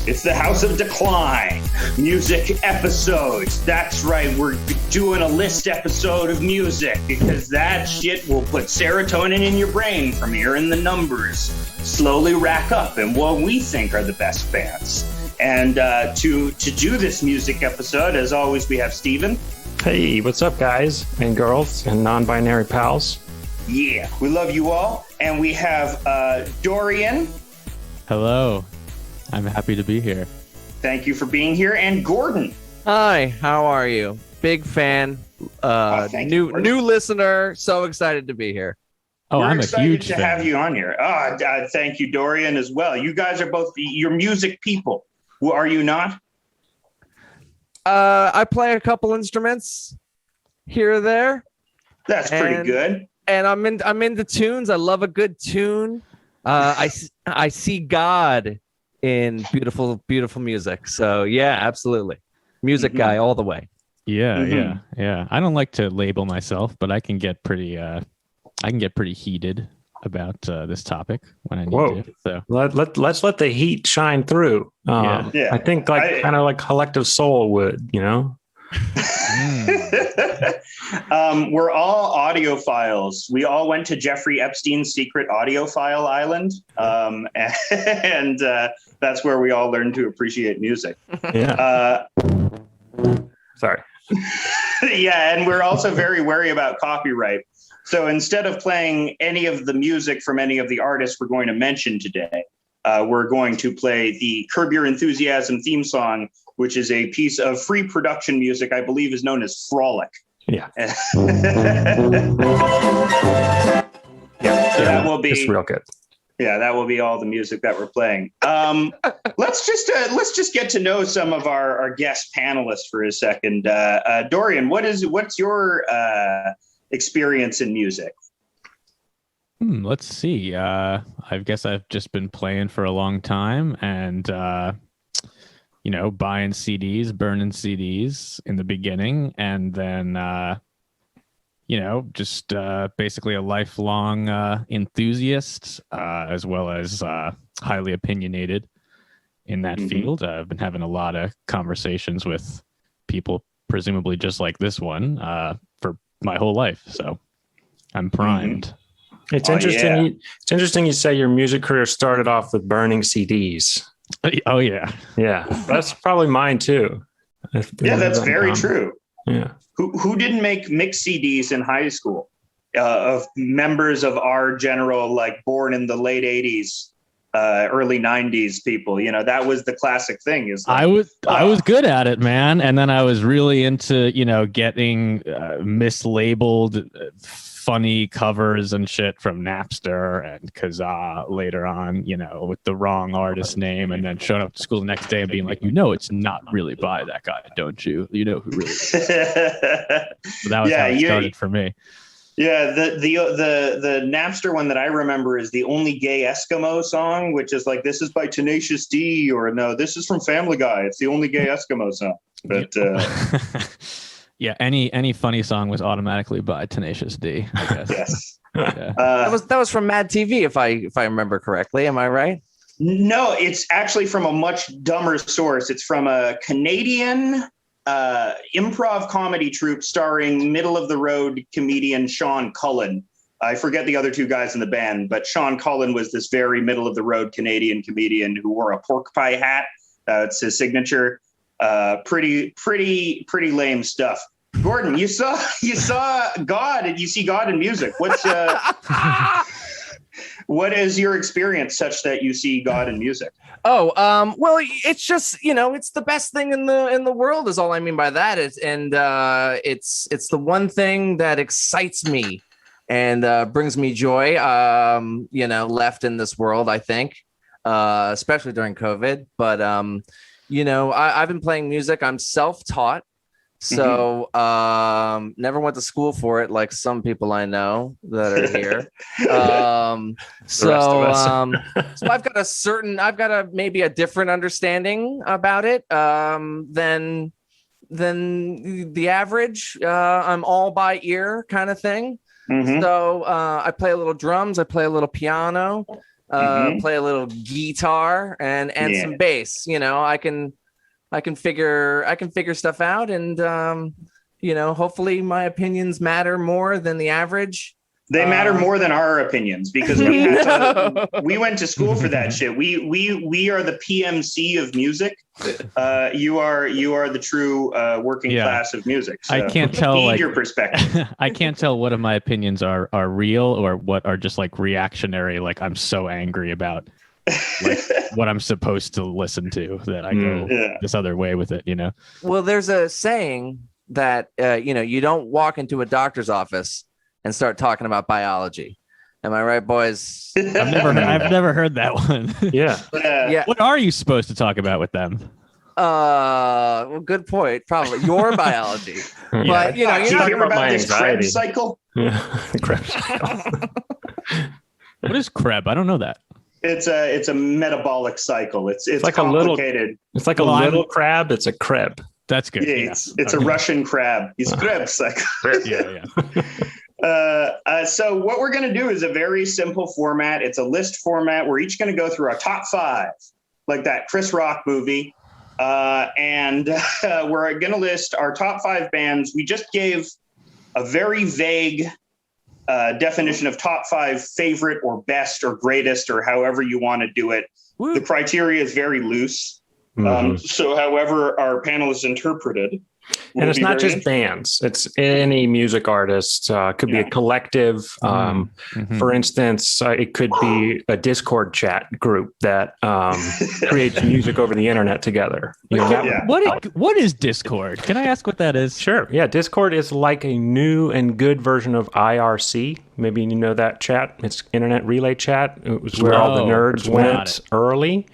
It's the House of Decline music episodes. That's right, we're doing a list episode of music because that shit will put serotonin in your brain from hearing the numbers slowly rack up and what we think are the best bands. And to do this music episode, as always, we have Steven. Hey, what's up, guys and girls and non-binary pals? Yeah, we love you all. And we have Dorian. Hello. I'm happy to be here. Thank you for being here. And Gordon. Hi, how are you? Big fan. New listener. So excited to be here. Oh, I'm a huge fan. To have you on here. Thank you, Dorian, as well. You guys are both you're music people. Are you not? I play a couple instruments here or there. That's pretty good. And I'm into tunes. I love a good tune. I see God in beautiful music. So yeah, absolutely. Music guy all the way. Yeah. I don't like to label myself, but I can get pretty heated about this topic when I need to. So let's let the heat shine through. I think kind of like Collective Soul would, you know. We're all audiophiles. We all went to Jeffrey Epstein's secret audiophile island, and that's where we all learned to appreciate music. Yeah. Sorry. Yeah, and we're also very wary about copyright. So instead of playing any of the music from any of the artists we're going to mention today, we're going to play the Curb Your Enthusiasm theme song, which is a piece of free production music I believe is known as Frolic. Yeah. So that will be it's real good. Yeah, that will be all the music that we're playing. Let's just get to know some of our guest panelists for a second. Dorian, what's your experience in music? Let's see. I guess I've just been playing for a long time and buying CDs, burning CDs in the beginning, and then just basically a lifelong enthusiast, as well as highly opinionated in that field. I've been having a lot of conversations with people, presumably just like this one, for my whole life. So I'm primed. It's interesting. Yeah. It's interesting you say your music career started off with burning CDs. Oh yeah. Yeah. That's probably mine too. Yeah, that's very true. Yeah. Who didn't make mix CDs in high school of members of our general, like born in the late 80s, early 90s people? That was the classic thing. I was good at it, man. And then I was really into, getting mislabeled funny covers and shit from Napster and Kazaa later on, with the wrong artist name, and then showing up to school the next day and being like, it's not really by that guy, don't you? You know who really is. So that was how it started for me. Yeah, the Napster one that I remember is the Only Gay Eskimo song, which is like, this is by Tenacious D, or no, this is from Family Guy. It's the Only Gay Eskimo song. But yeah, any funny song was automatically by Tenacious D, I guess. Yes. Yeah. That was from Mad TV, if I remember correctly. Am I right? No, it's actually from a much dumber source. It's from a Canadian improv comedy troupe starring middle-of-the-road comedian Sean Cullen. I forget the other two guys in the band, but Sean Cullen was this very middle-of-the-road Canadian comedian who wore a pork pie hat. It's his signature. Pretty lame stuff. Gordon, you saw God, and you see God in music. What is your experience such that you see God in music? Well, it's just, it's the best thing in the world is all I mean by that. It's the one thing that excites me and brings me joy, left in this world, I think, especially during COVID. But, I've been playing music. I'm self-taught. So never went to school for it, like some people I know that are here. So I've got maybe a different understanding about it than the average. I'm all by ear kind of thing. So I play a little drums, I play a little piano, play a little guitar and some bass. You know, I can figure stuff out, and you know, hopefully my opinions matter more than the average. They matter more than our opinions, because we went to school for that shit. We are the PMC of music. You are the true working class of music. So I can't tell like your perspective. I can't tell what of my opinions are real or what are just like reactionary. Like I'm so angry about like what I'm supposed to listen to that I go this other way with it. You know. Well, there's a saying that you know, you don't walk into a doctor's office and start talking about biology. Am I right, boys? I've never heard that one. Yeah. What are you supposed to talk about with them? Well, good point. Probably your biology. But you know, you hear about this Krebs cycle? Yeah, Krebs cycle. What is Krebs? I don't know that. It's a metabolic cycle. It's like complicated. It's like a little crab. It's a Krebs. That's good. Yeah, it's a Russian crab. He's Krebs cycle. Yeah. So what we're going to do is a very simple format. It's a list format. We're each going to go through our top 5, like that Chris Rock movie. And we're going to list our top 5 bands. We just gave a very vague definition of top 5 favorite or best or greatest, or however you want to do it. Woo. The criteria is very loose. So however our panelists interpreted. And it's not just bands. It's any music artist. Could be a collective. For instance, it could be a Discord chat group that creates music over the internet together. You know, What is Discord? Can I ask what that is? Sure. Yeah. Discord is like a new and good version of IRC. Maybe you know that chat. It's Internet Relay Chat. It was where all the nerds went early.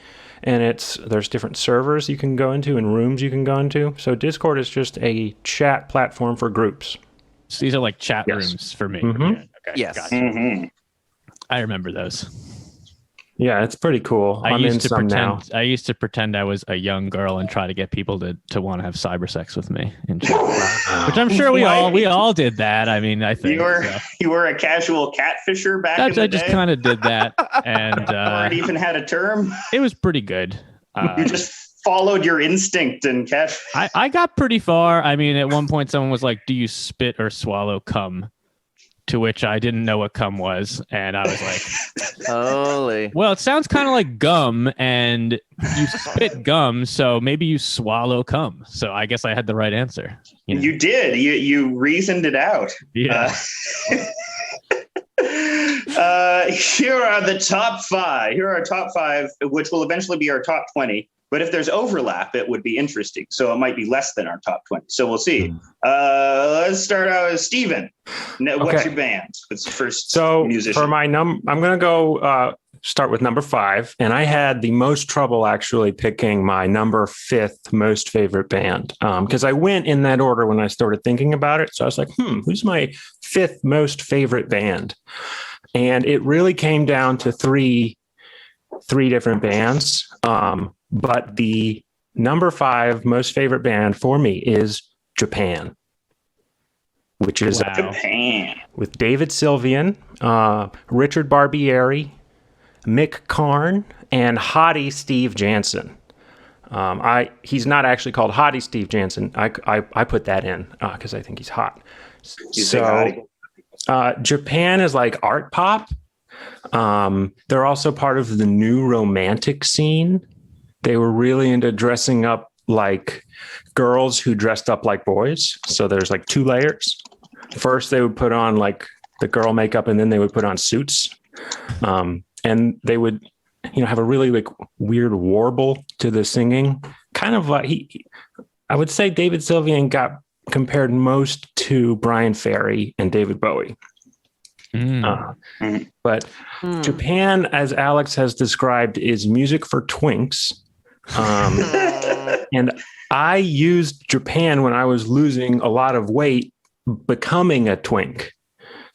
And there's different servers you can go into and rooms you can go into. So Discord is just a chat platform for groups. So these are like chat rooms for me. Mm-hmm. Okay, yes. Gotcha. I remember those. Yeah, it's pretty cool. I used to pretend I was a young girl and try to get people to want to have cyber sex with me, which I'm sure we all did that. I mean, I think you were a casual catfisher back in the day. I just kind of did that, and or it even had a term. It was pretty good. You just followed your instinct and catch. I got pretty far. I mean, at one point, someone was like, "Do you spit or swallow cum?" To which I didn't know what cum was. And I was like, holy. Well, it sounds kind of like gum, and you spit gum, so maybe you swallow cum. So I guess I had the right answer. You know? You did. You reasoned it out. Yeah. Here are the top 5. Here are our top 5, which will eventually be our top 20. But if there's overlap, it would be interesting. So it might be less than our top 20. So we'll see. Let's start out with Steven. What's your band? What's the first musician? For my I'm going to go start with number 5. And I had the most trouble actually picking my number 5th most favorite band. Because I went in that order when I started thinking about it. So I was like, who's my 5th most favorite band? And it really came down to three different bands. But the number 5 most favorite band for me is Japan, which is Japan with David Sylvian, Richard Barbieri, Mick Karn, and Hottie Steve Jansen. He's not actually called Hottie Steve Jansen. I put that in because I think he's hot. Japan is like art pop. They're also part of the new romantic scene. They were really into dressing up like girls who dressed up like boys. So there's like 2 layers. First, they would put on like the girl makeup, and then they would put on suits. And they would, have a really like weird warble to the singing. Kind of like I would say David Sylvian got compared most to Brian Ferry and David Bowie. But Japan, as Alex has described, is music for twinks. And I used Japan when I was losing a lot of weight, becoming a twink.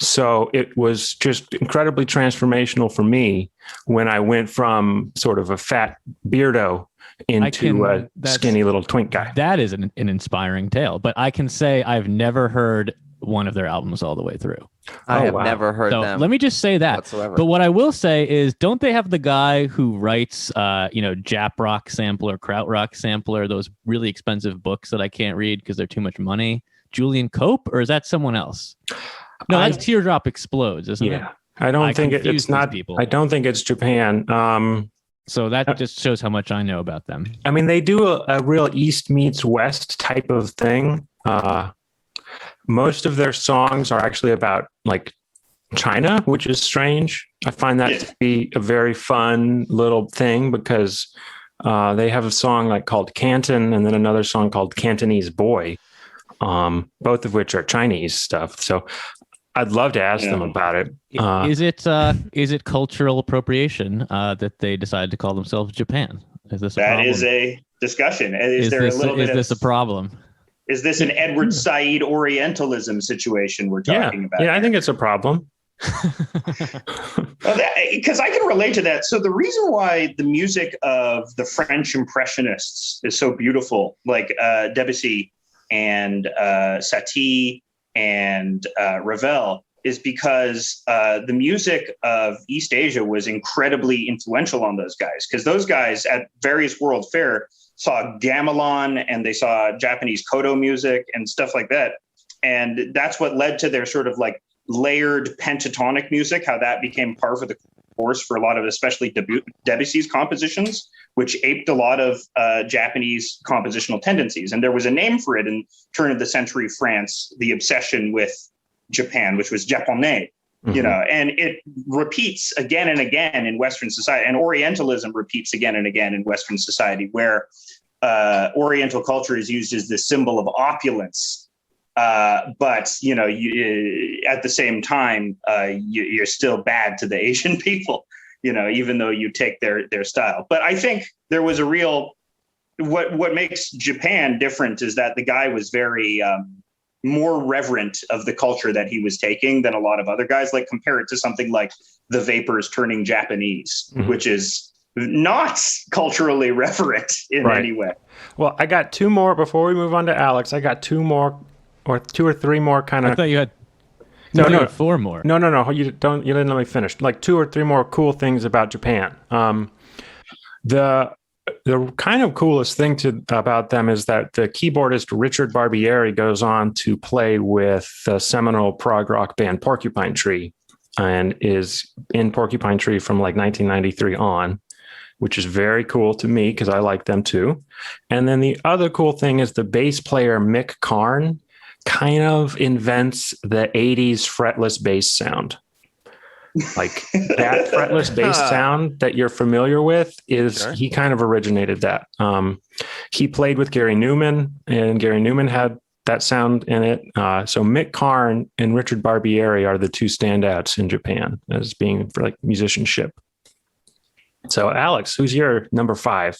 So it was just incredibly transformational for me when I went from sort of a fat beardo into a skinny little twink guy. That is an inspiring tale, but I can say I've never heard one of their albums all the way through. I have wow. never heard So them. let me just say that. Whatsoever. But what I will say is, don't they have the guy who writes, Jap Rock Sampler, Krautrock Sampler, those really expensive books that I can't read because they're too much money? Julian Cope, or is that someone else? No, that's Teardrop Explodes, isn't it? Yeah. I don't think it's not. People. I don't think it's Japan. So that just shows how much I know about them. I mean, they do a real East meets West type of thing. Most of their songs are actually about like China, which is strange. I find that to be a very fun little thing because they have a song like called Canton and then another song called Cantonese Boy, both of which are Chinese stuff. So I'd love to ask them about it. Is it cultural appropriation that they decided to call themselves Japan? Is this a problem? That is a discussion. Is this a problem? Is this an Edward Said Orientalism situation we're talking about? Yeah, I think it's a problem. Because I can relate to that. So the reason why the music of the French Impressionists is so beautiful, like Debussy and Satie and Ravel, is because the music of East Asia was incredibly influential on those guys. Because those guys at various World Fair saw gamelan and they saw Japanese koto music and stuff like that. And that's what led to their sort of like layered pentatonic music, how that became par for the course for a lot of especially Debussy's compositions, which aped a lot of Japanese compositional tendencies. And there was a name for it in turn of the century France, the obsession with Japan, which was Japonais. Mm-hmm. And it repeats again and again in Western society, and Orientalism repeats again and again in Western society, where Oriental culture is used as the symbol of opulence. But at the same time, you're still bad to the Asian people, even though you take their style. But I think there was a real, what makes Japan different is that the guy was very more reverent of the culture that he was taking than a lot of other guys. Like compare it to something like the Vapors turning Japanese, mm-hmm. which is not culturally reverent in any way. Well, I got two more before we move on to Alex. I got two more or three more kind of. I thought you had. No, four more. No. You didn't let me finish. Like two or three more cool things about Japan. The kind of coolest thing about them is that the keyboardist Richard Barbieri goes on to play with the seminal prog rock band Porcupine Tree, and is in Porcupine Tree from like 1993 on, which is very cool to me because I like them too. And then the other cool thing is the bass player Mick Karn kind of invents the 80s fretless bass sound. Like that fretless bass sound that you're familiar with he kind of originated that. He played with Gary Newman, and Gary Newman had that sound in it. So Mick Karn and Richard Barbieri are the two standouts in Japan as being for like musicianship. So Alex, who's your number 5?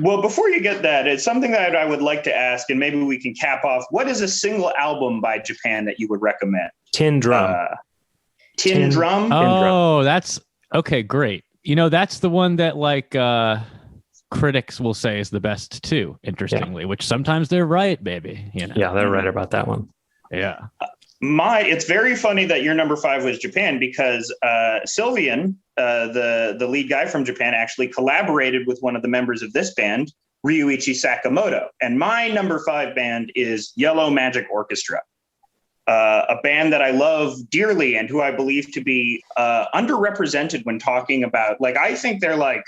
Well, before you get that, it's something that I would like to ask, and maybe we can cap off. What is a single album by Japan that you would recommend? Tin Drum. Tin Drum? Oh, that's okay. Great. That's the one that like critics will say is the best too, interestingly, which sometimes they're right, baby. Yeah, they're right about that one. Yeah. It's very funny that your number 5 was Japan because Sylvian, the lead guy from Japan, actually collaborated with one of the members of this band, Ryuichi Sakamoto. And my number 5 band is Yellow Magic Orchestra. A band that I love dearly and who I believe to be underrepresented when talking about, like, I think they're like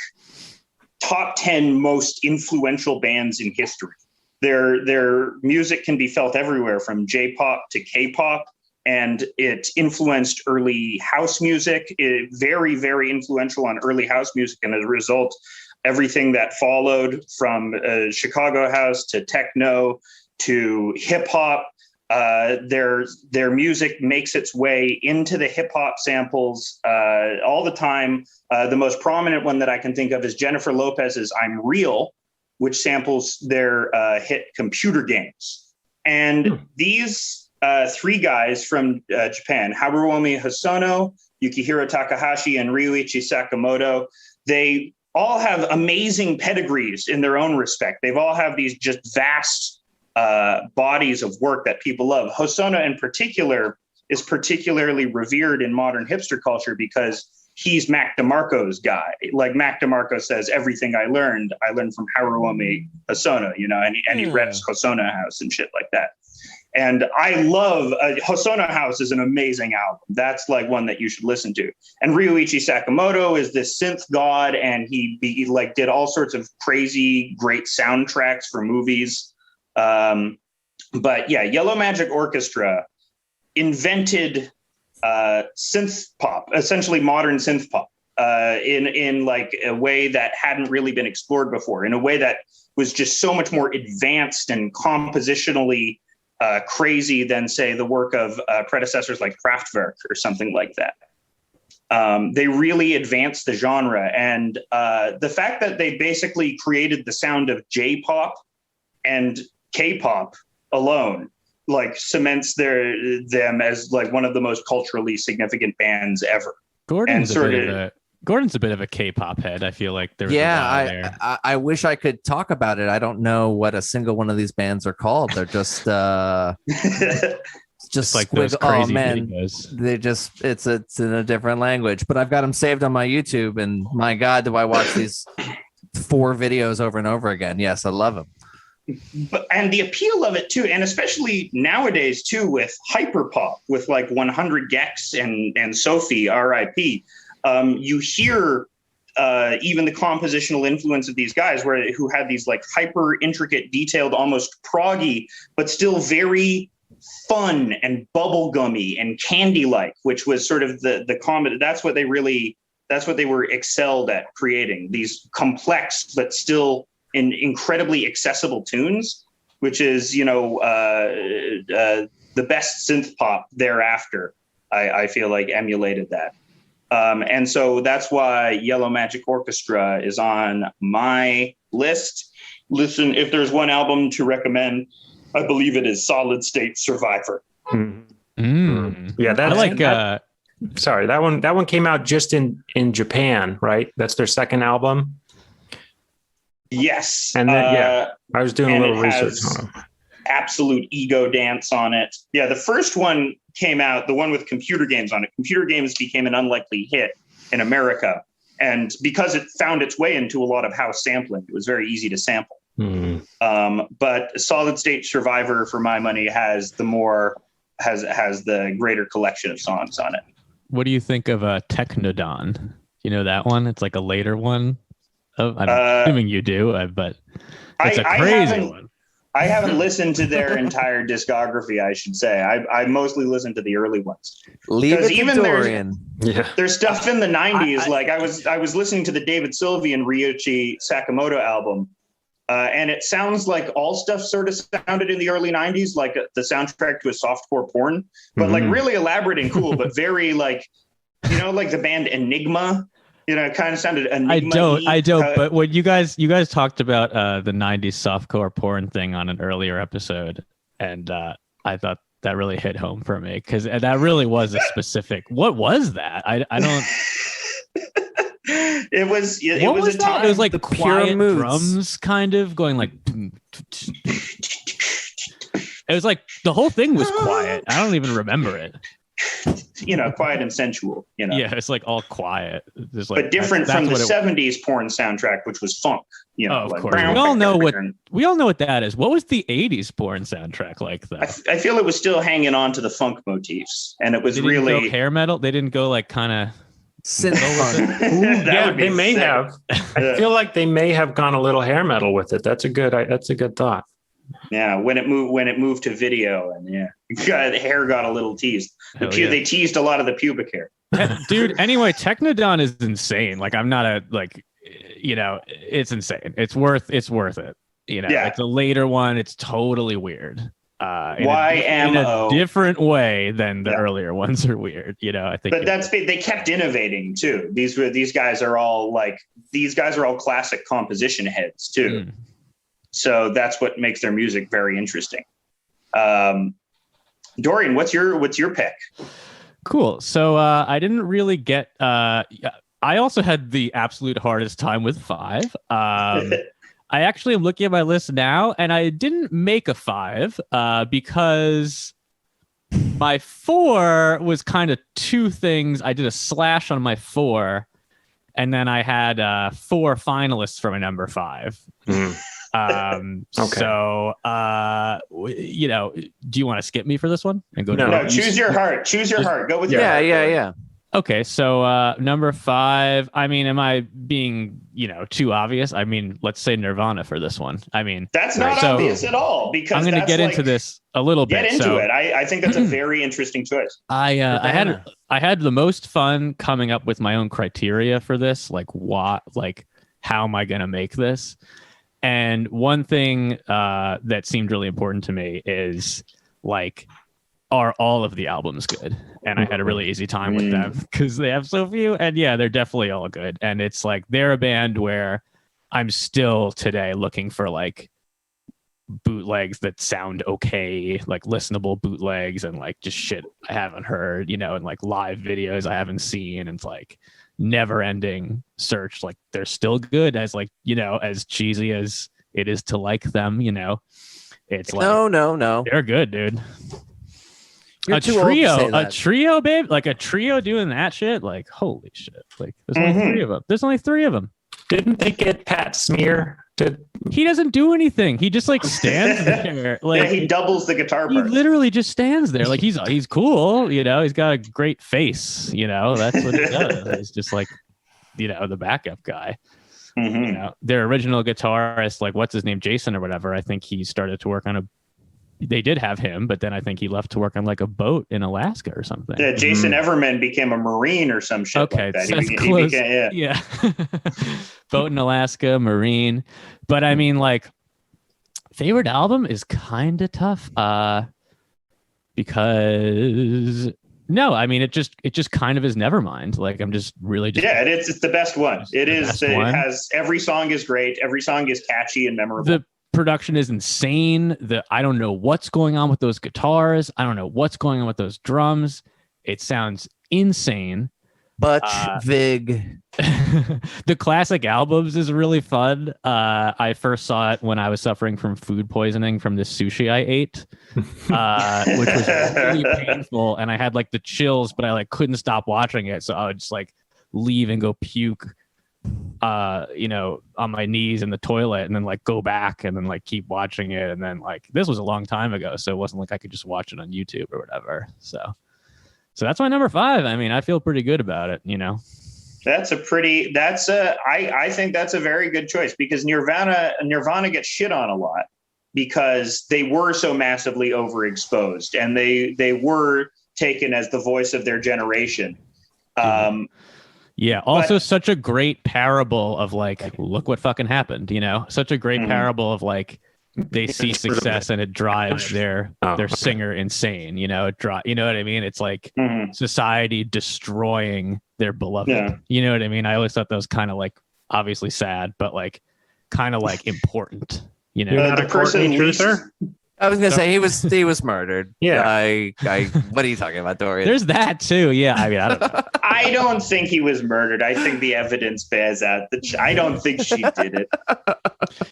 top 10 most influential bands in history. Their music can be felt everywhere from J-pop to K-pop, and it influenced early house music. Very, very influential on early house music. And as a result, everything that followed from Chicago house to techno to hip hop, their music makes its way into the hip hop samples all the time. The most prominent one that I can think of is Jennifer Lopez's "I'm Real," which samples their hit "Computer Games." And these 3 guys from Japan, Haruomi Hosono, Yukihiro Takahashi, and Ryuichi Sakamoto, they all have amazing pedigrees in their own respect. They've all have these just vast bodies of work that people love. Hosono in particular is particularly revered in modern hipster culture because he's Mac DeMarco's guy. Like Mac DeMarco says, everything I learned from Haruomi Hosono, and he reps Hosono House and shit like that. And I love Hosono House is an amazing album. That's like one that you should listen to. And Ryuichi Sakamoto is this synth god, and he did all sorts of crazy, great soundtracks for movies. But yeah, Yellow Magic Orchestra invented synth pop, essentially modern synth pop, in like a way that hadn't really been explored before, in a way that was just so much more advanced and compositionally crazy than, say, the work of predecessors like Kraftwerk or something like that. They really advanced the genre, and the fact that they basically created the sound of J-pop and K-pop alone like cements them as like one of the most culturally significant bands ever. Gordon's a bit of a K-pop head. I feel like there's I wish I could talk about it. I don't know what a single one of these bands are called. They're just just like those crazy videos. They just it's in a different language. But I've got them saved on my YouTube, and my God, do I watch these 4 videos over and over again? Yes, I love them. And the appeal of it too, and especially nowadays too, with hyperpop, with like 100 gecs and Sophie, R.I.P. You hear even the compositional influence of these guys, who had these like hyper intricate, detailed, almost proggy, but still very fun and bubblegummy and candy-like, which was sort of the common. That's what they were excelled at creating, these complex but still in incredibly accessible tunes, which is, the best synth pop thereafter. I feel like emulated that. And so that's why Yellow Magic Orchestra is on my list. Listen, if there's one album to recommend, I believe it is Solid State Survivor. Yeah, that's sorry, that one came out just in Japan, right? That's their second album. Yes. And then, I was doing a little research on it. Absolute ego dance on it. Yeah, the first one came out, the one with computer games on it. Computer games became an unlikely hit in America. And because it found its way into a lot of house sampling, it was very easy to sample. But Solid State Survivor, for my money, has the greater collection of songs on it. What do you think of Technodon? You know that one? It's like a later one. I'm assuming you do, but it's a crazy one. I haven't listened to their entire discography, I should say. I mostly listened to the early ones. Leave it to Dorian. There's stuff in the 90s. I was listening to the David Sylvian and Ryuichi Sakamoto album, and it sounds like all stuff sort of sounded in the early 90s, like the soundtrack to a softcore porn, but like really elaborate and cool, but very like, like the band Enigma. It kind of sounded Enigma-y. I don't. But when you guys talked about the 90s softcore porn thing on an earlier episode, and I thought that really hit home for me, because that really was a specific. What was that? I don't. It was a time. It was like the quiet drums, kind of going like. It was like the whole thing was quiet. I don't even remember it. Quiet and sensual. Yeah, it's like all quiet. But different from the 70s porn soundtrack, which was funk. Of course. We all know what that is. What was the 80s porn soundtrack like, though? I feel it was still hanging on to the funk motifs, and it was really go hair metal. They didn't go like kind of synth funk. Yeah, they may have. I feel like they may have gone a little hair metal with it. That's a good thought. Yeah, when it moved to video, and the hair got a little teased. They teased a lot of the pubic hair. Dude, anyway, Technodon is insane. Like, I'm not it's insane. It's worth it. It's a later one. It's totally weird. In a different way than the earlier ones are weird. I think. But they kept innovating too. These guys are all classic composition heads too. So that's what makes their music very interesting. Dorian, what's your pick? Cool. So I didn't really get. I also had the absolute hardest time with 5. I actually am looking at my list now, and I didn't make a 5 because my 4 was kind of two things. I did a slash on my 4, and then I had 4 finalists for my number 5. Okay. So, do you want to skip me for this one and go? No, choose your heart. Choose your heart. Go with your heart. Yeah. Okay, so number 5. I mean, am I being too obvious? I mean, let's say Nirvana for this one. I mean, that's not obvious at all, because I'm going to get into this a little bit. Get into it. I think that's a very interesting choice. I had the most fun coming up with my own criteria for this. Like, how am I going to make this? And one thing that seemed really important to me is like, are all of the albums good? And I had a really easy time with them because they have so few. And yeah, they're definitely all good. And it's like, they're a band where I'm still today looking for like bootlegs that sound okay, like listenable bootlegs, and like just shit I haven't heard, and like live videos I haven't seen. And it's like never ending search. Like they're still good, as like, as cheesy as it is to like them, it's like, no. They're good, dude. You're too old to say that. A trio, babe, like a trio doing that shit. Like, holy shit! Like, there's only 3 of them. There's only 3 of them. Didn't they get Pat Smear? He doesn't do anything. He just like stands there. Like he doubles the guitar he part. literally just stands there. Like he's cool. He's got a great face. That's what he does. He's just like, the backup guy. Their original guitarist, like what's his name, Jason or whatever. I think he started to work on they did have him, but then I think he left to work on like a boat in Alaska or something. Yeah, Jason Everman became a Marine or some shit like that. Close. Yeah. Boat in Alaska, Marine. But I mean, like, favorite album is kind of tough because I mean, it just kind of is Nevermind. Like, I'm just really just it's the best one. It is. It has every song is great. Every song is catchy and memorable. The production is insane. I don't know what's going on with those guitars. I don't know what's going on with those drums. It sounds insane. But Vig. The classic albums is really fun. I first saw it when I was suffering from food poisoning from this sushi I ate, which was really painful. And I had like the chills, but I like couldn't stop watching it. So I would just like leave and go puke on my knees in the toilet, and then like go back and then like keep watching it. And then like, this was a long time ago, so it wasn't like I could just watch it on YouTube or whatever. So that's my number 5. I mean, I feel pretty good about it, I think that's a very good choice, because Nirvana gets shit on a lot because they were so massively overexposed, and they were taken as the voice of their generation. Yeah. Also, such a great parable of like, look what fucking happened. Such a great parable of like, they see success and it drives their singer insane. You know what I mean? It's like society destroying their beloved. Yeah. You know what I mean? I always thought that was kind of like obviously sad, but like kind of like important. The person truther. I was gonna say he was murdered. Yeah. What are you talking about, Dorian? There's that too. Yeah. I mean, I don't know. I don't think he was murdered. I think the evidence bears out that I don't think she did it.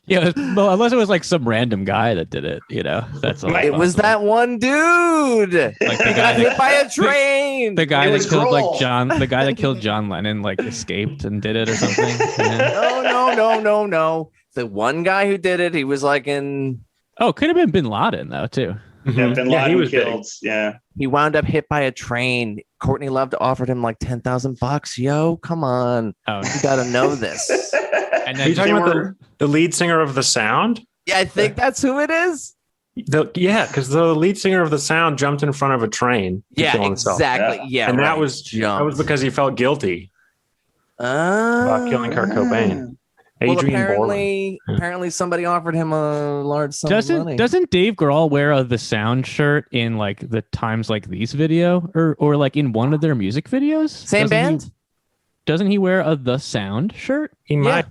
Yeah. Well, unless it was like some random guy that did it. That's all. It was that one dude. Like the guy hit by a train. The guy that killed like John. The guy that killed John Lennon like escaped and did it or something. No. The one guy who did it, he was like in. Oh, could have been Bin Laden though too. Yeah, Bin Laden he was killed. Big. Yeah, he wound up hit by a train. Courtney Love offered him like $10,000. Yo, come on, you got to know this. And then are you talking about the lead singer of The Sound? Yeah, I think that's who it is. Because the lead singer of The Sound jumped in front of a train. Yeah, exactly. Yeah, and that was because he felt guilty about killing Kurt Cobain. Well, apparently somebody offered him a large sum of money. Doesn't Dave Grohl wear The Sound shirt in like the Times Like These video or like in one of their music videos? Same band? Doesn't he wear a The Sound shirt? He might.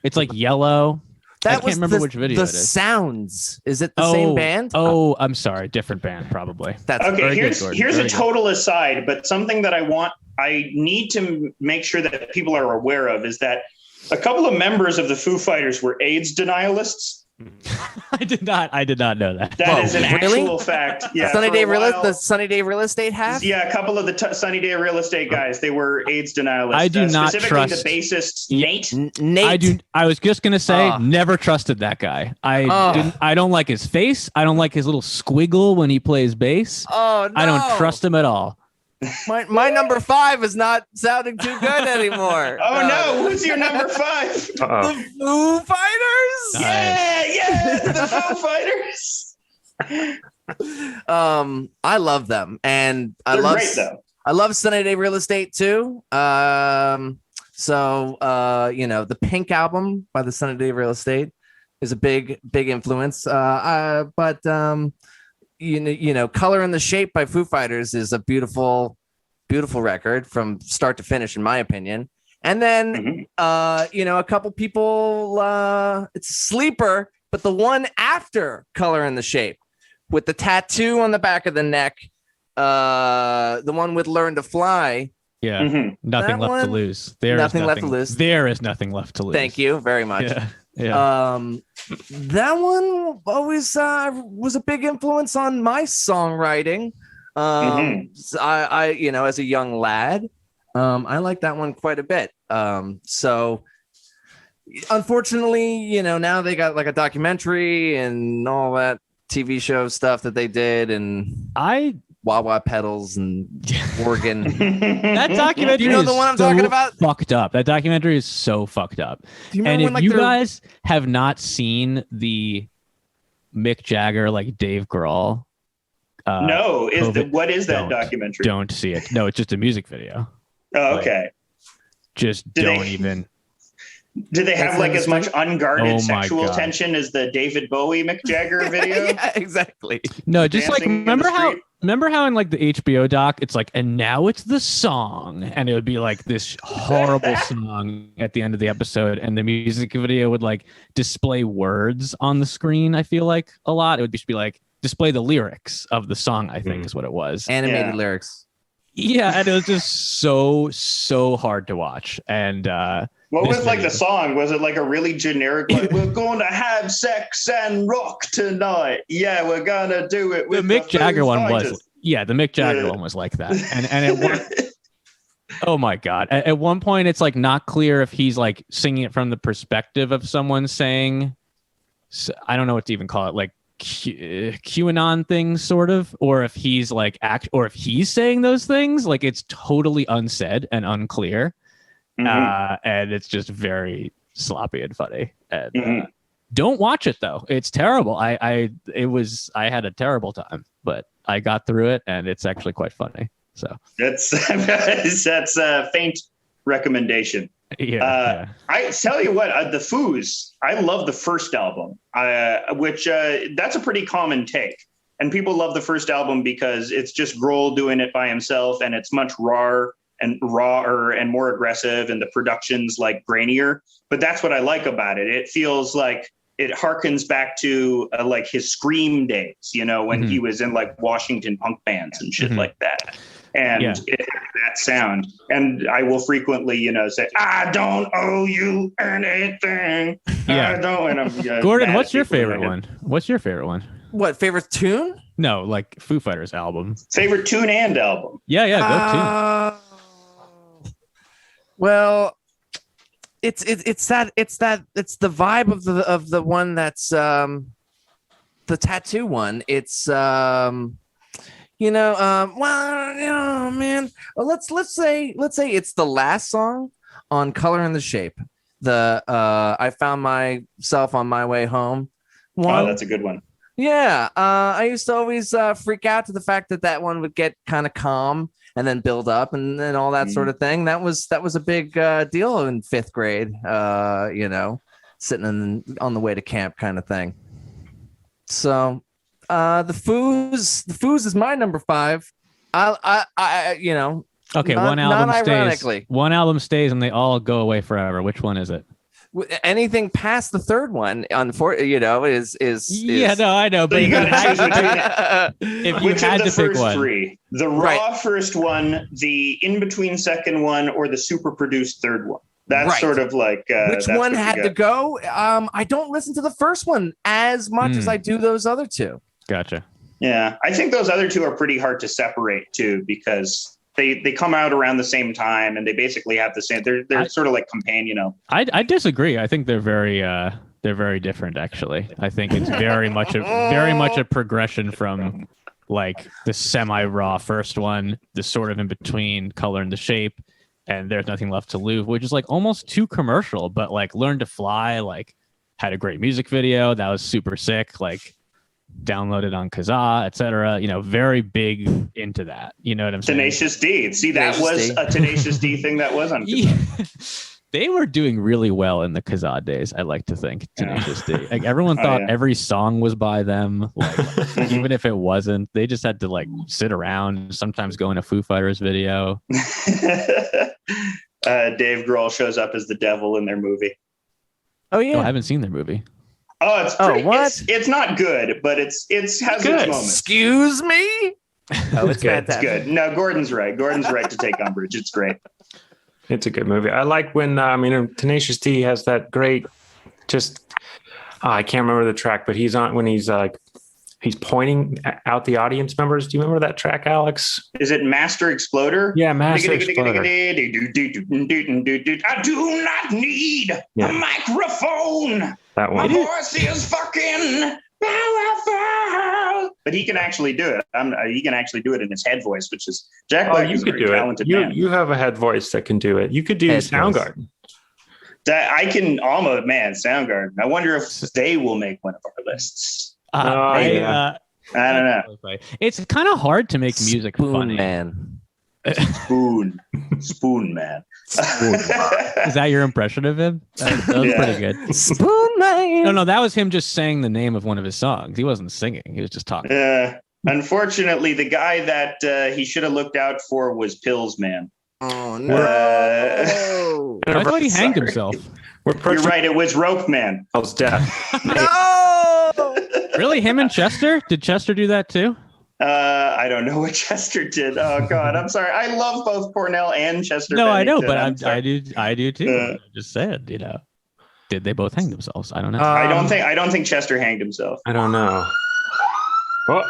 It's like yellow. I can't remember which video it is. The Sounds. Is it the same band? Oh, I'm sorry. Different band, probably. That's okay. Here's a total aside, but something that I need to make sure that people are aware of is that A couple of members of the Foo Fighters were AIDS denialists. I did not know that. That is an actual fact. Yeah, the Sunny Day Real Estate half. Yeah, a couple of the Sunny Day Real Estate guys, they were AIDS denialists. I do not specifically trust the bassist Nate. Nate. I was just gonna say, never trusted that guy. I don't like his face. I don't like his little squiggle when he plays bass. Oh no. I don't trust him at all. My number 5 is not sounding too good anymore. Oh no, who's your number 5? Uh-oh. The Foo Fighters. Yeah, the Foo Fighters. I love them, and They're great though. I love Sunny Day Real Estate too. The Pink album by the Sunny Day Real Estate is a big influence. But Color and the Shape by Foo Fighters is a beautiful record from start to finish, in my opinion. And then, a couple people, it's a sleeper, but the one after Color and the Shape with the tattoo on the back of the neck, the one with Learn to Fly. Yeah. Nothing left to lose. There is nothing left to lose. Thank you very much. Yeah. That one always was a big influence on my songwriting. I as a young lad, I like that one quite a bit. So unfortunately, now they got like a documentary and all that TV show stuff that they did, and Wah-wah pedals and organ. That documentary, you know the one I'm talking about? Fucked up. That documentary is so fucked up. And if you guys have not seen the Mick Jagger, like Dave Grohl, no, what is that documentary? Don't see it. No, it's just a music video. Oh, okay. Even. Do they have like as much unguarded sexual tension as the David Bowie Mick Jagger video? Yeah, exactly. No, just like remember how in like the HBO doc it's like, and now it's the song, and it would be like this horrible song at the end of the episode, and the music video would like display words on the screen. I feel like a lot it would just be like display the lyrics of the song. I think is what it was. Animated lyrics. Yeah, and it was just so hard to watch. And what was like the song? Was it like a really generic, like, we're going to have sex and rock tonight? Yeah, we're gonna do it with the Mick Jagger one fighters. was. Yeah, the Mick Jagger one was like that. And oh my God. At one point, it's like not clear if he's like singing it from the perspective of someone saying, I don't know what to even call it, like QAnon things, sort of, or if he's like or if he's saying those things, like it's totally unsaid and unclear. And it's just very sloppy and funny. And don't watch it though; it's terrible. I had a terrible time, but I got through it, and it's actually quite funny. So that's a faint recommendation. Yeah. I tell you what, the Foos. I love the first album, which that's a pretty common take, and people love the first album because it's just Grohl doing it by himself, and it's much rawer and more aggressive, and the production's like grainier. But that's what I like about it. It feels like it harkens back to like his Scream days, when he was in like Washington punk bands and shit like that. And it has that sound. And I will frequently, say, I don't owe you anything. Yeah. I don't. And I'm, Gordon, what's your favorite one? What, favorite tune? No, like Foo Fighters album. Favorite tune and album. Yeah, go tune. Well, it's the vibe of the one that's the tattoo one. It's man. Well, let's say it's the last song on Color and the Shape. The I found myself on my way home. Oh, that's a good one. Yeah, I used to always freak out to the fact that one would get kind of calm and then build up and then all that sort of thing. That was a big deal in 5th grade. Sitting on the way to camp kind of thing. So the Foos is my number 5. Okay, one album stays and they all go away forever. Which one is it? Anything past the third one, unfortunately, yeah, no, I know, but so you gotta if you had to pick one, the raw first one, the in between second one, or the super produced third one. That's Right. sort of like Which that's one what you had to got. go? I don't listen to the first one as much as I do those other two. Gotcha. Yeah, I think those other two are pretty hard to separate too, because they come out around the same time and they basically have the same. They're sort of like companion. I disagree. I think they're very different. Actually, I think it's very much a progression from like the semi-raw first one, the sort of in between Color and the Shape, and There's Nothing Left to Lose, which is like almost too commercial, but like Learn to Fly, like had a great music video that was super sick, like downloaded on Kazaa, etc. You know, very big into that. You know what I'm saying? Tenacious D. See, that Tenacious was D. a Tenacious D thing that was on. They were doing really well in the Kazaa days, I like to think. Tenacious D. Like everyone Oh, thought yeah. every song was by them. Like, even if it wasn't, they just had to like sit around, sometimes go in a Foo Fighters video. Dave Grohl shows up as the devil in their movie. Oh Oh, yeah. I haven't seen their movie. Oh, it's Oh, pretty, what? It's not good, but it has its good. moments. Excuse me. Oh, it's good. It's fantastic. good. No, Gordon's right. Gordon's right to take umbrage. It's great. It's a good movie. I like when Tenacious D has that great, just I can't remember the track, but he's on when he's pointing out the audience members. Do you remember that track, Alex? Is it Master Exploder? Yeah, Master Exploder. I do not need Yeah. a microphone. That My one. voice is fucking powerful. But he can actually do it. He can actually do it in his head voice, which is Jack Oh, Black you is a could very do it. talented man. You have a head voice that can do it. You could do Head voice. Soundgarden. That I can almost, man, Soundgarden. I wonder if they will make one of our lists. Oh, yeah. I don't know. It's kind of hard to make music Spoon funny. Man. Spoon man. Is that your impression of him? That was Yeah. pretty good. Spoon Man. No, that was him just saying the name of one of his songs. He wasn't singing. He was just talking. Unfortunately, the guy that he should have looked out for was Pills Man. Oh no. I thought he hanged Sorry. himself. We're You're approaching right. It was Rope Man. Bell's death. No. Really? Him and Chester? Did Chester do that too? I don't know what Chester did. Oh God, I'm sorry. I love both Cornell and Chester. No, I know, Bennington. but I do too. I just said, did they both hang themselves? I don't know. I don't think Chester hanged himself. I don't know. Oh.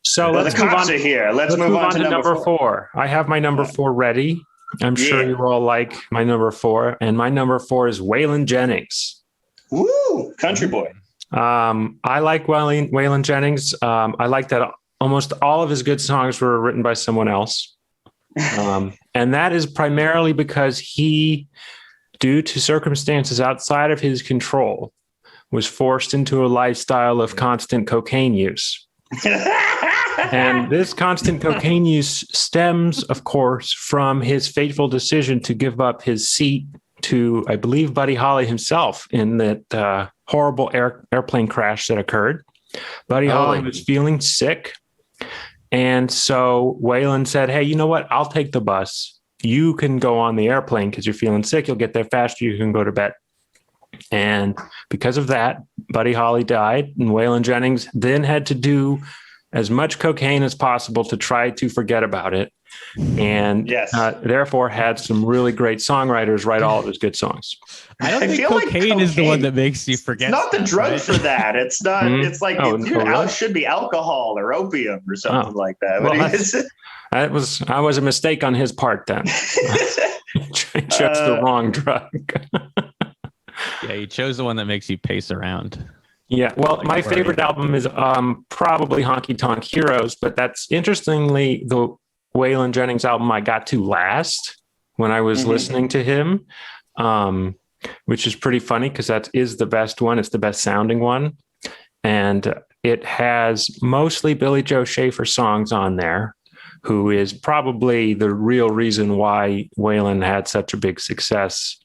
So Well, let's the move cops on. are here. Let's move on to number four. I have my number 4 ready. I'm sure Yeah. you all like my number 4, and my number 4 is Waylon Jennings. Woo, country boy. I like Waylon Jennings. I like that almost all of his good songs were written by someone else. And that is primarily because he, due to circumstances outside of his control, was forced into a lifestyle of constant cocaine use. And this constant cocaine use stems, of course, from his fateful decision to give up his seat to, I believe, Buddy Holly himself in that horrible airplane crash that occurred. Buddy Holly was feeling sick. And so Waylon said, hey, you know what? I'll take the bus. You can go on the airplane because you're feeling sick. You'll get there faster. You can go to bed. And because of that, Buddy Holly died. And Waylon Jennings then had to do as much cocaine as possible to try to forget about it. And Yes. Therefore had some really great songwriters write all of his good songs. I don't I think feel like cocaine is the one cocaine- that makes you forget. It's not the stuff, drug right? for that. It's not. Mhm. It's like Oh, it no, really? should be alcohol or opium or something like that. Well, But it's- That was a mistake on his part then. He chose the wrong drug. Yeah, he chose the one that makes you pace around. Yeah, well, my favorite album is probably Honky Tonk Heroes, but that's interestingly the Waylon Jennings album I got to last when I was listening to him, which is pretty funny because that is the best one. It's the best sounding one. And it has mostly Billy Joe Schaefer songs on there, who is probably the real reason why Waylon had such a big success.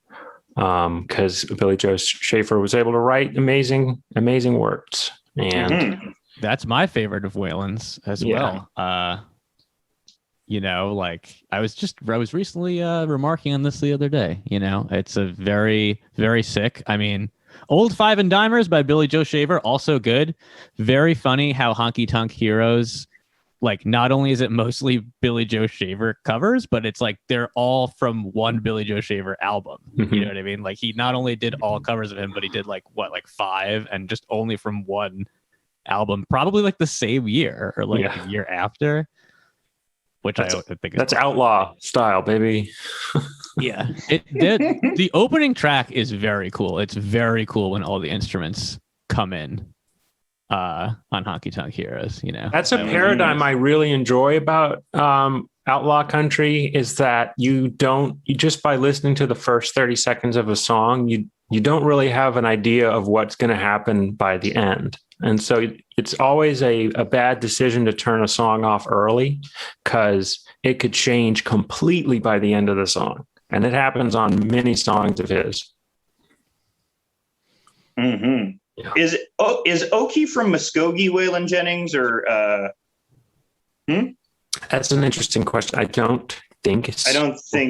Because Billy Joe Schaefer was able to write amazing words. And That's my favorite of Waylon's as Yeah. well. Like I was recently remarking on this the other day. It's a very, very sick. I mean, Old Five and Dimers by Billy Joe Shaver, also good. Very funny how Honky Tonk Heroes like not only is it mostly Billy Joe Shaver covers, but it's like they're all from one Billy Joe Shaver album. You know what I mean? Like he not only did all covers of him, but he did like 5 and just only from one album, probably like the same year or like the year after. Which I think that's outlaw style, baby. Yeah, it did. The opening track is very cool. It's very cool when all the instruments come in on Honky Tonk Heroes. You know, that's a paradigm I really enjoy about outlaw country is that you just by listening to the first 30 seconds of a song, you don't really have an idea of what's going to happen by the end. And so it's always a bad decision to turn a song off early because it could change completely by the end of the song. And it happens on many songs of his. Mm-hmm. Yeah. Is Okie from Muskogee Waylon Jennings or? That's an interesting question. I don't think.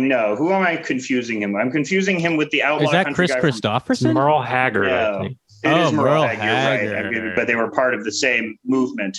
No. Who am I confusing him? I'm confusing him with the outlaw. Is that country Chris guy Christopherson? Merle Haggard, I think. It is Merle Haggard, right? But they were part of the same movement.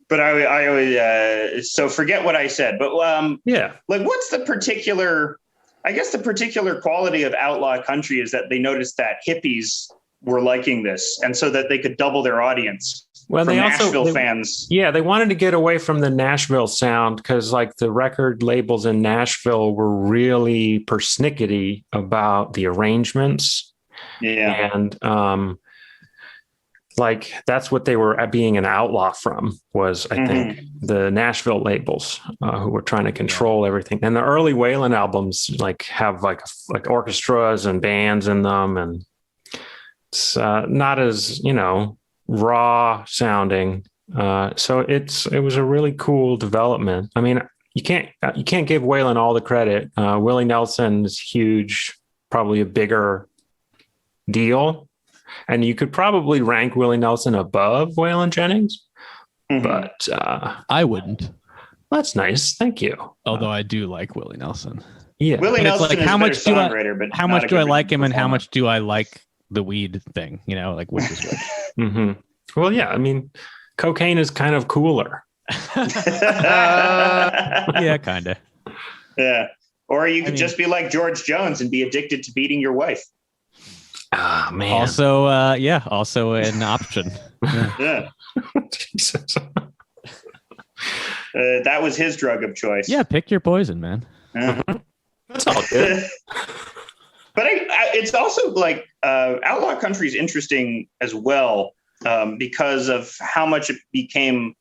But I always so forget what I said. But like what's the particular? I guess the particular quality of outlaw country is that they noticed that hippies were liking this, and so that they could double their audience. Well, they Nashville fans. Yeah, they wanted to get away from the Nashville sound because, like, the record labels in Nashville were really persnickety about the arrangements. Yeah, and like that's what they were being an outlaw from was, I think, the Nashville labels who were trying to control everything. And the early Waylon albums like have like orchestras and bands in them, and it's not as raw sounding. So it was a really cool development. I mean, you can't give Waylon all the credit. Willie Nelson is huge, probably a bigger deal. And you could probably rank Willie Nelson above Waylon Jennings, but I wouldn't. That's nice. Thank you. Although I do like Willie Nelson. Yeah. Willie Nelson is how much do how much do I like him and how much do I like the weed thing? Like which is which. Well, yeah. I mean, cocaine is kind of cooler. Yeah, kind of. Yeah. Or you could just be like George Jones and be addicted to beating your wife. Ah, man. Also, also an option. Yeah. Jesus. That was his drug of choice. Yeah, pick your poison, man. That's all good. But it's also like outlaw country is interesting as well because of how much it became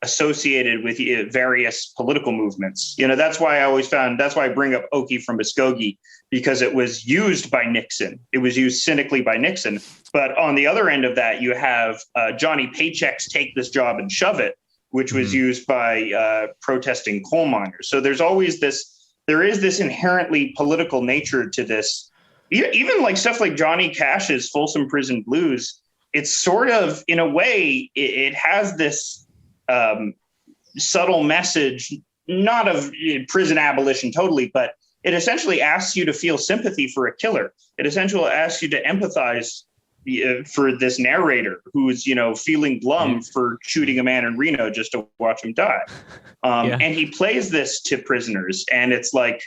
associated with various political movements. That's why I bring up Okie from Muskogee, because it was used by Nixon. It was used cynically by Nixon. But on the other end of that, you have Johnny Paycheck's Take This Job and Shove It, which was used by protesting coal miners. So there is this inherently political nature to this. Even like stuff like Johnny Cash's Folsom Prison Blues, it's sort of, in a way, it has this subtle message, not of prison abolition totally, but it essentially asks you to feel sympathy for a killer. It essentially asks you to empathize for this narrator who's, feeling glum for shooting a man in Reno just to watch him die. And he plays this to prisoners, and it's like,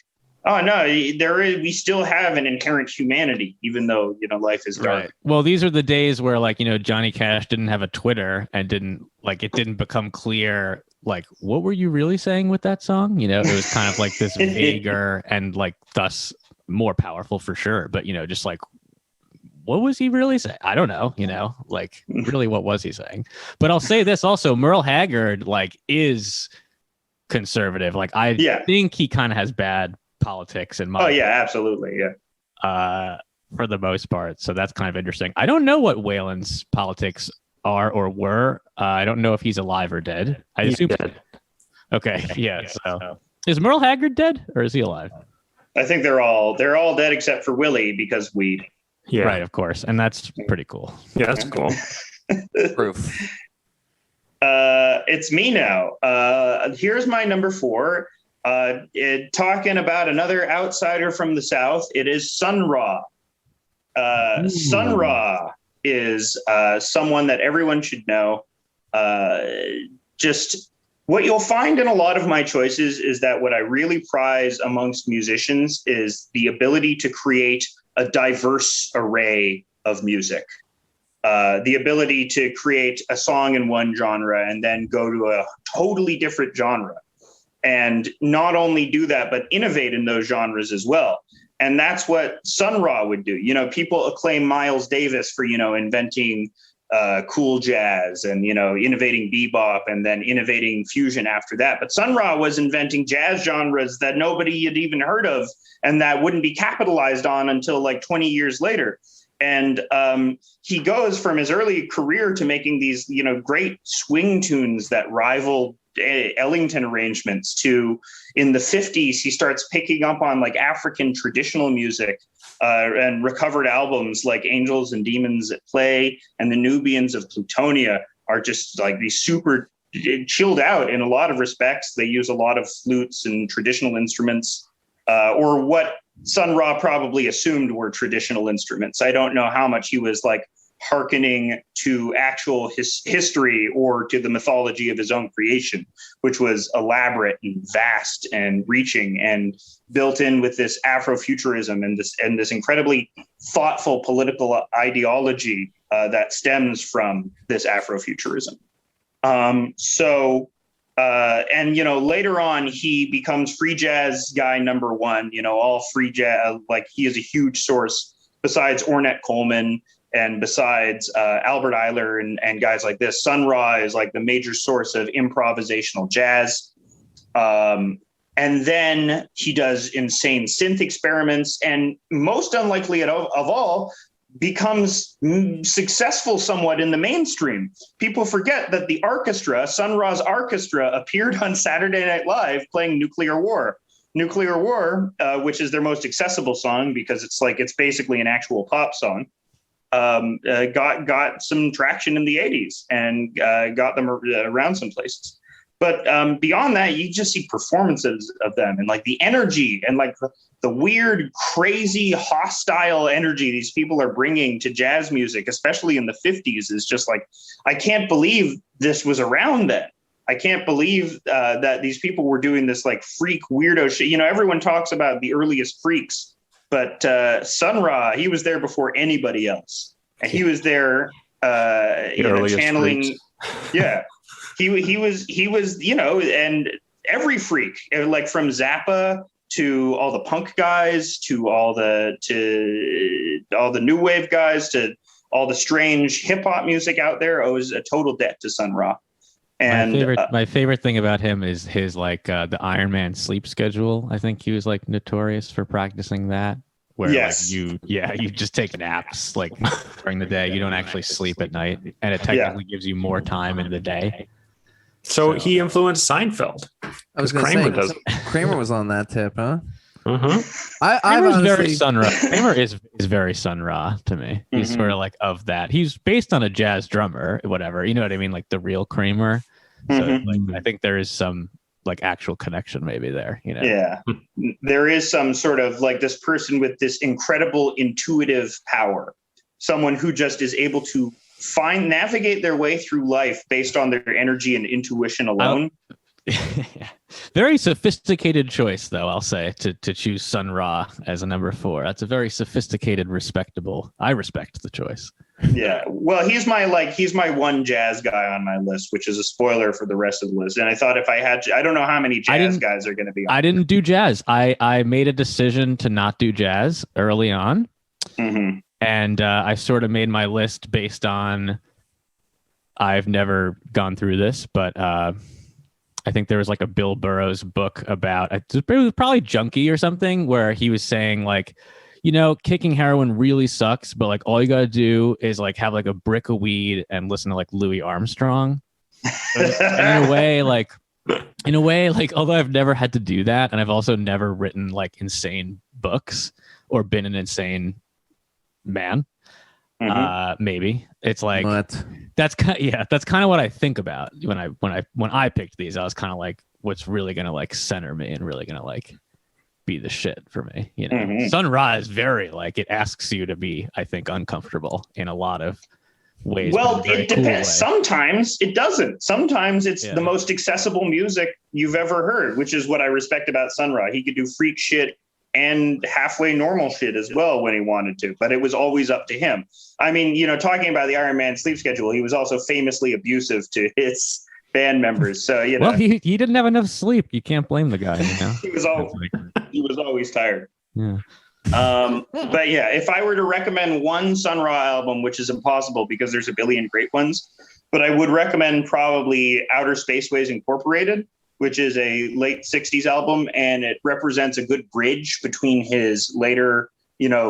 oh no, we still have an inherent humanity, even though, life is dark. Right. Well, these are the days where Johnny Cash didn't have a Twitter and it didn't become clear, what were you really saying with that song? It was kind of like this vaguer and thus more powerful for sure. But, just what was he really saying? I don't know, really, what was he saying? But I'll say this also, Merle Haggard, is conservative. I think he kind of has bad politics in mind. Oh yeah, absolutely. Yeah. For the most part. So that's kind of interesting. I don't know what Waylon's politics are or were. I don't know if he's alive or dead. I assume dead. Okay. Yeah. So is Merle Haggard dead or is he alive? I think they're all dead except for Willie because weed. Yeah. Right, of course. And that's pretty cool. Yeah, that's cool. Proof. It's me now. Here's my number 4. Talking about another outsider from the South, it is Sun Ra. Sun Ra is someone that everyone should know. Just What you'll find in a lot of my choices is that what I really prize amongst musicians is the ability to create a diverse array of music. The ability to create a song in one genre and then go to a totally different genre. And not only do that, but innovate in those genres as well. And that's what Sun Ra would do. You know, people acclaim Miles Davis for, you know, inventing cool jazz and, you know, innovating bebop and then innovating fusion after that. But Sun Ra was inventing jazz genres that nobody had even heard of and that wouldn't be capitalized on until like 20 years later. And he goes from his early career to making these, you know, great swing tunes that rival Ellington arrangements to in the 50s, he starts picking up on like African traditional music and recovered albums like Angels and Demons at Play and the Nubians of Plutonia are just like these super chilled out in a lot of respects. They use a lot of flutes and traditional instruments or what Sun Ra probably assumed were traditional instruments. I don't know how much he was like hearkening to actual history or to the mythology of his own creation, which was elaborate and vast and reaching and built in with this Afrofuturism and this incredibly thoughtful political ideology that stems from this Afrofuturism. And, you know, later on, he becomes free jazz guy number one, you know, all free jazz, like he is a huge source besides Ornette Coleman and besides Albert Eiler and guys like this. Sun Ra is like the major source of improvisational jazz. And then he does insane synth experiments and most unlikely of all, becomes successful somewhat in the mainstream. People forget that the orchestra, Sun Ra's orchestra, appeared on Saturday Night Live playing Nuclear War. Nuclear War, which is their most accessible song because it's basically an actual pop song, got some traction in the 80s and got them around some places. But beyond that, you just see performances of them and like the energy and like the weird, crazy, hostile energy these people are bringing to jazz music, especially in the 50s, is just like, I can't believe this was around then. I can't believe that these people were doing this like freak weirdo shit. You know, everyone talks about the earliest freaks, but Sun Ra, he was there before anybody else. And he was there channeling. Freaks. Yeah. He was, you know, and every freak, like from Zappa to all the punk guys, to all the new wave guys, to all the strange hip hop music out there, owes a total debt to Sun Ra. And my favorite thing about him is his like the Iron Man sleep schedule. I think he was like notorious for practicing that. Where yes. like you just take naps like during the day. You don't actually sleep at night, and it technically gives you more time in the day. So he influenced Seinfeld. I was going to say Kramer was on that tip, huh? Mm-hmm. Kramer's very Sun Ra. Kramer is very Sun Ra to me. He's sort of like of that. He's based on a jazz drummer, whatever. You know what I mean? Like the real Kramer. So like, I think there is some like actual connection maybe there. You know? Yeah, there is some sort of like this person with this incredible intuitive power. Someone who just is able to navigate their way through life based on their energy and intuition alone. Very sophisticated choice, though, I'll say, to choose Sun Ra as a number 4. That's a very sophisticated, respectable. I respect the choice. Yeah. Well, he's my one jazz guy on my list, which is a spoiler for the rest of the list. And I thought if I had I don't know how many jazz guys are going to be on. I didn't do jazz. I made a decision to not do jazz early on. Mm-hmm. And I sort of made my list based on, I've never gone through this, but I think there was like a Bill Burroughs book about, it was probably Junkie or something, where he was saying like, you know, kicking heroin really sucks, but like all you got to do is like have like a brick of weed and listen to like Louis Armstrong. And in a way, like, although I've never had to do that, and I've also never written like insane books or been an insane man, maybe it's like that's kind of what I think about when I picked these. I was kind of like, what's really gonna like center me and really gonna like be the shit for me, you know. Sun Ra is very like, it asks you to be, I think, uncomfortable in a lot of ways. Well, but in a very it depends. cool way. Sometimes it doesn't. Sometimes it's Yeah. the most accessible music you've ever heard, which is what I respect about Sun Ra. He could do freak shit and halfway normal shit as well when he wanted to, but it was always up to him. I mean, talking about the Iron Man sleep schedule, he was also famously abusive to his band members. So, Well, he didn't have enough sleep. You can't blame the guy. he was always tired. Yeah. But yeah, if I were to recommend one Sun Ra album, which is impossible because there's a billion great ones, but I would recommend probably Outer Spaceways Incorporated, which is a late 60s album, and it represents a good bridge between his later,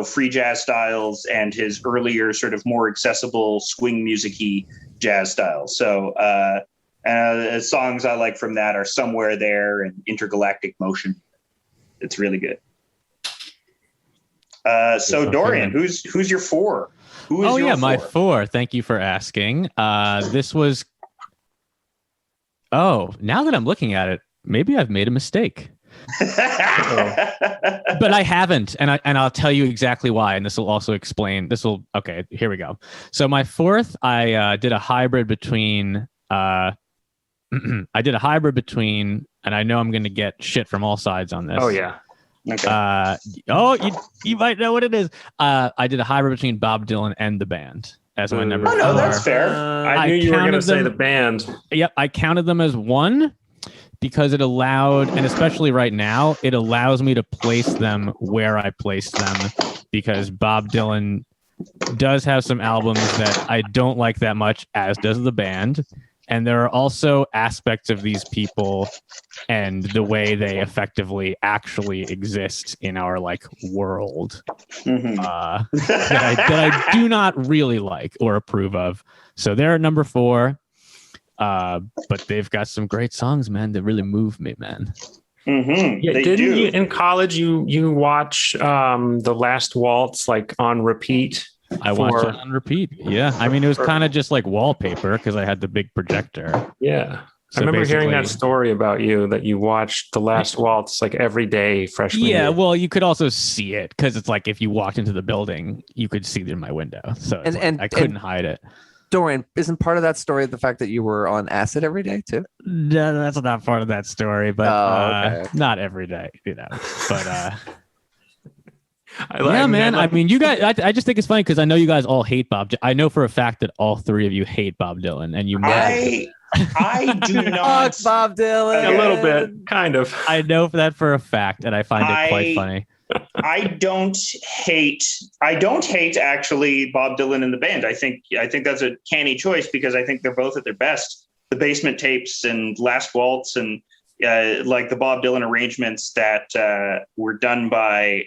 free jazz styles and his earlier sort of more accessible swing music-y jazz styles. So songs I like from that are Somewhere There and Intergalactic Motion. It's really good. So Dorian, who's your four? My four. Thank you for asking. This was. Oh, now that I'm looking at it, maybe I've made a mistake. But I haven't, and I'll tell you exactly why. And this will also explain. Okay. Here we go. So my fourth, I did a hybrid between. I did a hybrid between, and I know I'm going to get shit from all sides on this. Oh yeah. Okay. You might know what it is. I did a hybrid between Bob Dylan and the band as my number. Oh no, that's fair. I knew you were going to say the band. Yep, I counted them as one because it allowed, and especially right now, it allows me to place them where I placed them because Bob Dylan does have some albums that I don't like that much, as does the band. And there are also aspects of these people and the way they effectively actually exist in our world that I do not really like or approve of. So they're at number 4. But they've got some great songs, man. That really move me, man. Mm-hmm. Yeah, didn't you in college you watch The Last Waltz on repeat? I watched it on repeat. Yeah. I mean, it was kind of just like wallpaper because I had the big projector. Yeah. So I remember hearing that story about you that you watched The Last Waltz every day freshman year. Yeah. Well, you could also see it because it's if you walked into the building, you could see it in my window. So I couldn't hide it. Dorian, isn't part of that story the fact that you were on acid every day too? No, that's not part of that story, but okay. not every day, But man. Man. I mean, you guys. I just think it's funny because I know you guys all hate Bob. I know for a fact that all 3 of you hate Bob Dylan, and you. I do not. Fuck Bob Dylan. A little bit, kind of. I know that for a fact, and I find it quite funny. I don't hate actually Bob Dylan and the band. I think that's a canny choice because I think they're both at their best. The Basement Tapes and Last Waltz and the Bob Dylan arrangements that were done by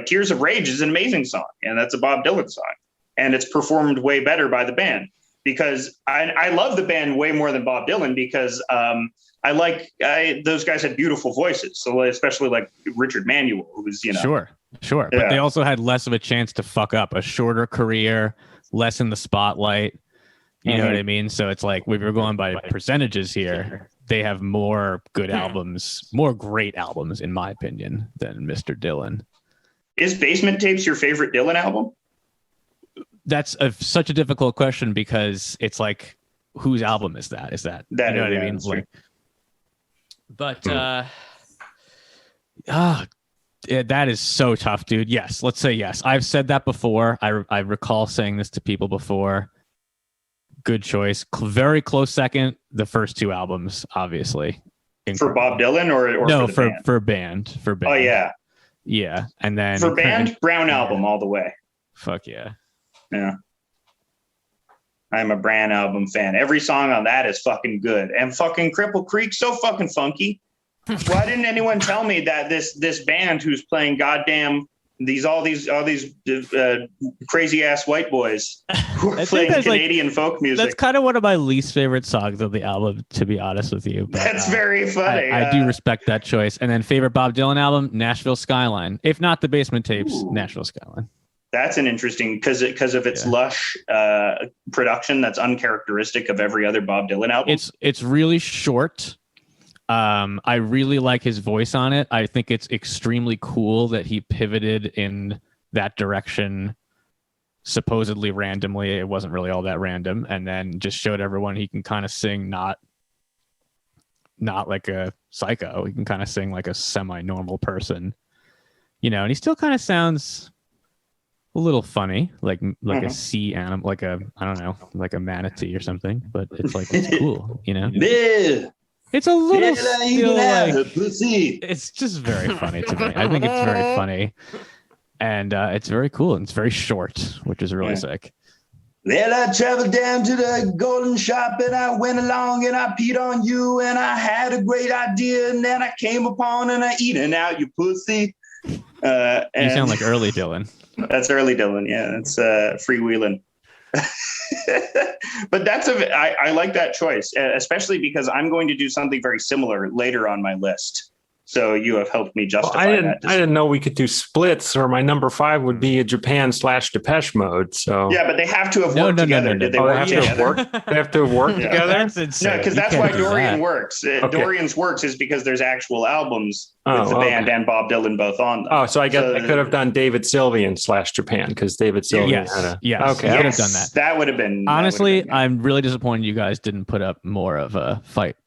Tears of Rage is an amazing song, and that's a Bob Dylan song, and it's performed way better by the band because I love the band way more than Bob Dylan because those guys had beautiful voices. So especially Richard Manuel, who's, Sure. Yeah. But they also had less of a chance to fuck up, a shorter career, less in the spotlight. You know what I mean? So it's we were going by percentages here. They have more good albums, more great albums, in my opinion, than Mr. Dylan. Is Basement Tapes your favorite Dylan album? That's such a difficult question because it's whose album is that? Is that you know what I mean? But that is so tough, dude. Yes, let's say yes. I've said that before. I recall saying this to people before. Good choice. Very close second. The first 2 albums, obviously. For Bob Dylan or no, for band? For band. Oh yeah. Yeah, and then for band, Brown Album all the way. Fuck yeah. Yeah. I'm a Brown Album fan. Every song on that is fucking good. And fucking Cripple Creek, so fucking funky. Why didn't anyone tell me that this band who's playing goddamn all these crazy ass white boys who are playing Canadian folk music? That's kind of one of my least favorite songs of the album, to be honest with you. But, that's very funny. I do respect that choice. And then favorite Bob Dylan album, Nashville Skyline. If not the Basement Tapes, Nashville Skyline. That's an interesting because of its lush production that's uncharacteristic of every other Bob Dylan album. It's really short. I really like his voice on it. I think it's extremely cool that he pivoted in that direction supposedly randomly. It wasn't really all that random, and then just showed everyone he can kind of sing not like a psycho. He can kind of sing like a semi-normal person, and he still kind of sounds a little funny, like a sea animal, like a, I don't know, like a manatee or something, but it's like, it's cool, It's a little still like, it's just very funny to me. I think it's very funny, and it's very cool, and it's very short, which is really sick. Well, I traveled down to the golden shop, and I went along and I peed on you, and I had a great idea, and then I came upon and I eating out your pussy. You sound like early Dylan. That's early Dylan. Yeah, that's freewheeling. But I like that choice, especially because I'm going to do something very similar later on my list. So you have helped me justify that. I didn't know we could do splits, or my number 5 would be a Japan/Depeche Mode. So yeah, but they have to have worked together. Did they work together? They have to have worked together. That's insane. No, because that's why Dorian works. Dorian's works is because there's actual albums with the band and Bob Dylan both on them. Oh, so I could have done David Sylvian/Japan, because David Sylvian had a... Yes, okay, I could have done that. That would have been... Honestly, I'm really disappointed you guys didn't put up more of a fight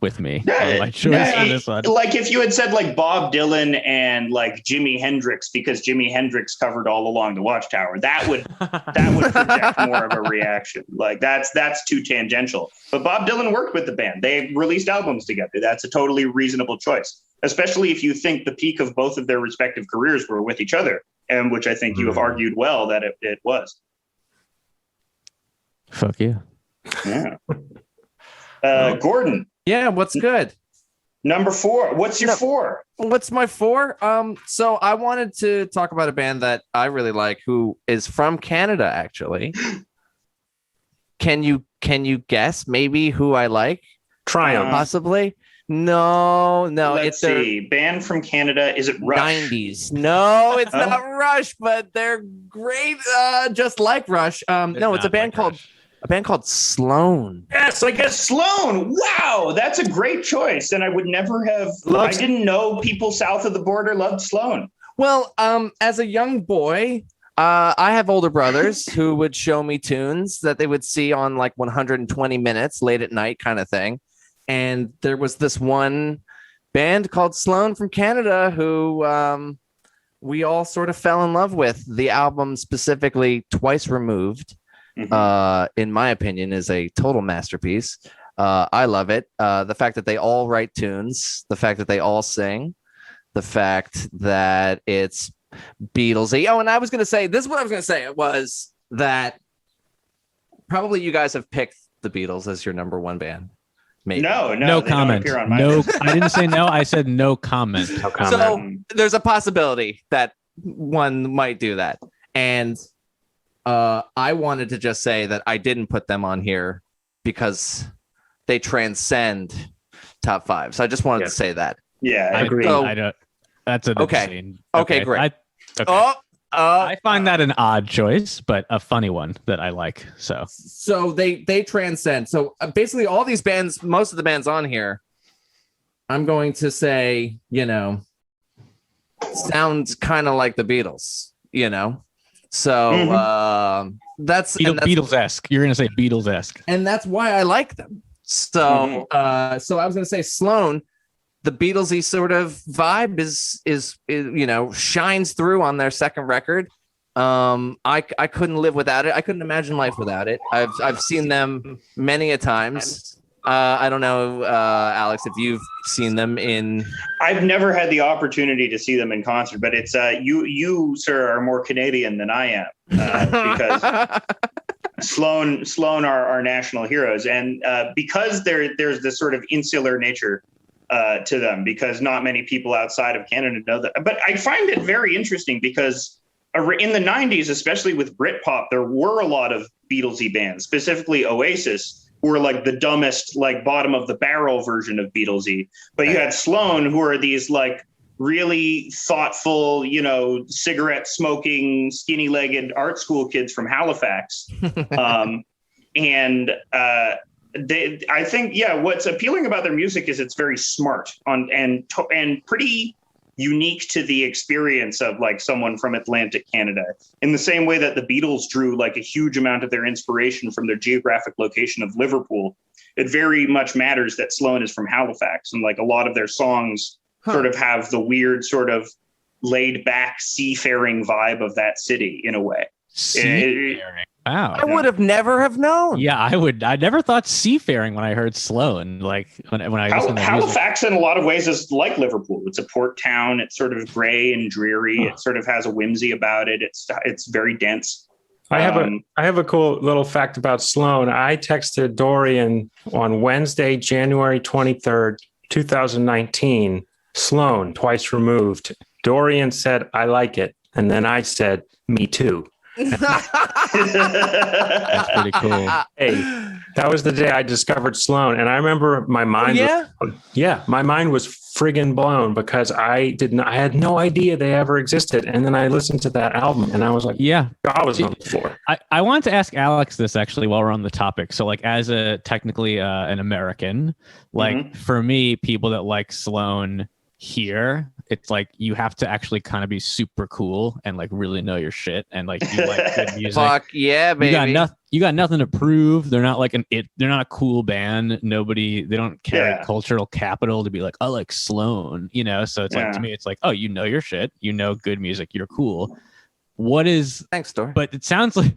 with me on my choice for this one. Like if you had said like Bob Dylan and like Jimi Hendrix, because Jimi Hendrix covered All Along the Watchtower, that would project more of a reaction. Like that's too tangential. But Bob Dylan worked with the band. They released albums together. That's a totally reasonable choice, especially if you think the peak of both of their respective careers were with each other, and which I think you have argued well that it was. Fuck yeah. Yeah. Gordon. Yeah, what's good? Number 4. What's your 4? What's my 4? So I wanted to talk about a band that I really like, who is from Canada, actually. Can you guess maybe who I like? Triumph. Possibly. No. Let's see. Band from Canada. Is it Rush? 90s. No, it's not Rush, but they're great. Just like Rush. No, it's a band called Sloan. Yes, I guess Sloan. Wow, that's a great choice. And I would never have. I didn't know people south of the border loved Sloan. Well, as a young boy, I have older brothers who would show me tunes that they would see on like 120 minutes late at night kind of thing. And there was this one band called Sloan from Canada who we all sort of fell in love with. The album specifically, Twice Removed, in my opinion, is a total masterpiece. I love it. The fact that they all write tunes, the fact that they all sing, the fact that it's Beatlesy. Oh, and I was going to say, this is what I was going to say, was that probably you guys have picked the Beatles as your number 1 band. Maybe. No comment. No, I didn't say no. I said no comment. No comment. So there's a possibility that one might do that. And I wanted to just say that I didn't put them on here because they transcend top 5. So I just wanted to say that. Yeah, I agree. So, I don't. That's an okay. Okay, great. I find that an odd choice, but a funny one that I like. So they transcend. So basically, all these bands, most of the bands on here, I'm going to say, sounds kind of like the Beatles. So that's Beatles-esque. You're going to say Beatles-esque, and that's why I like them. So so I was going to say Sloan. The Beatlesy sort of vibe is shines through on their second record. I couldn't live without it. I couldn't imagine life without it. I've seen them many a times. I don't know, Alex, if you've seen them in. I've never had the opportunity to see them in concert, but it's you sir are more Canadian than I am because Sloan are national heroes, and because there's this sort of insular nature to them, because not many people outside of Canada know that. But I find it very interesting because in the 90s, especially with Britpop, there were a lot of Beatlesy bands, specifically Oasis, who were like the dumbest, like bottom of the barrel version of Beatlesy. But you had Sloan, who are these like really thoughtful, cigarette smoking, skinny legged art school kids from Halifax. I think, what's appealing about their music is it's very smart and pretty unique to the experience of like someone from Atlantic Canada, in the same way that the Beatles drew like a huge amount of their inspiration from their geographic location of Liverpool. It very much matters that Sloan is from Halifax, and like a lot of their songs sort of have the weird sort of laid back seafaring vibe of that city in a way. Seafaring. Wow. I would have never have known. Yeah, I never thought seafaring when I heard Sloan. Like when I listened to Halifax in a lot of ways is like Liverpool. It's a port town. It's sort of gray and dreary. It sort of has a whimsy about it. It's very dense. I have a cool little fact about Sloan. I texted Dorian on Wednesday, January 23rd, 2019. Sloan, twice removed. Dorian said, "I like it," and then I said, "Me too." That's pretty cool. Hey, that was the day I discovered Sloan, and I remember my mind. My mind was friggin' blown because I had no idea they ever existed, and then I listened to that album, and I was like, I was on the floor. I wanted to ask Alex this actually while we're on the topic. So, like, as a technically an American, like for me, people that like Sloan here, it's like you have to actually kind of be super cool and like really know your shit and like you like good music. Fuck yeah, baby. You got nothing to prove. They're not like they're not a cool band. They don't carry cultural capital to be like, I like Sloan, you know? So it's like, to me, it's like, oh, you know your shit, you know good music, you're cool. Thanks, Dor. But it sounds like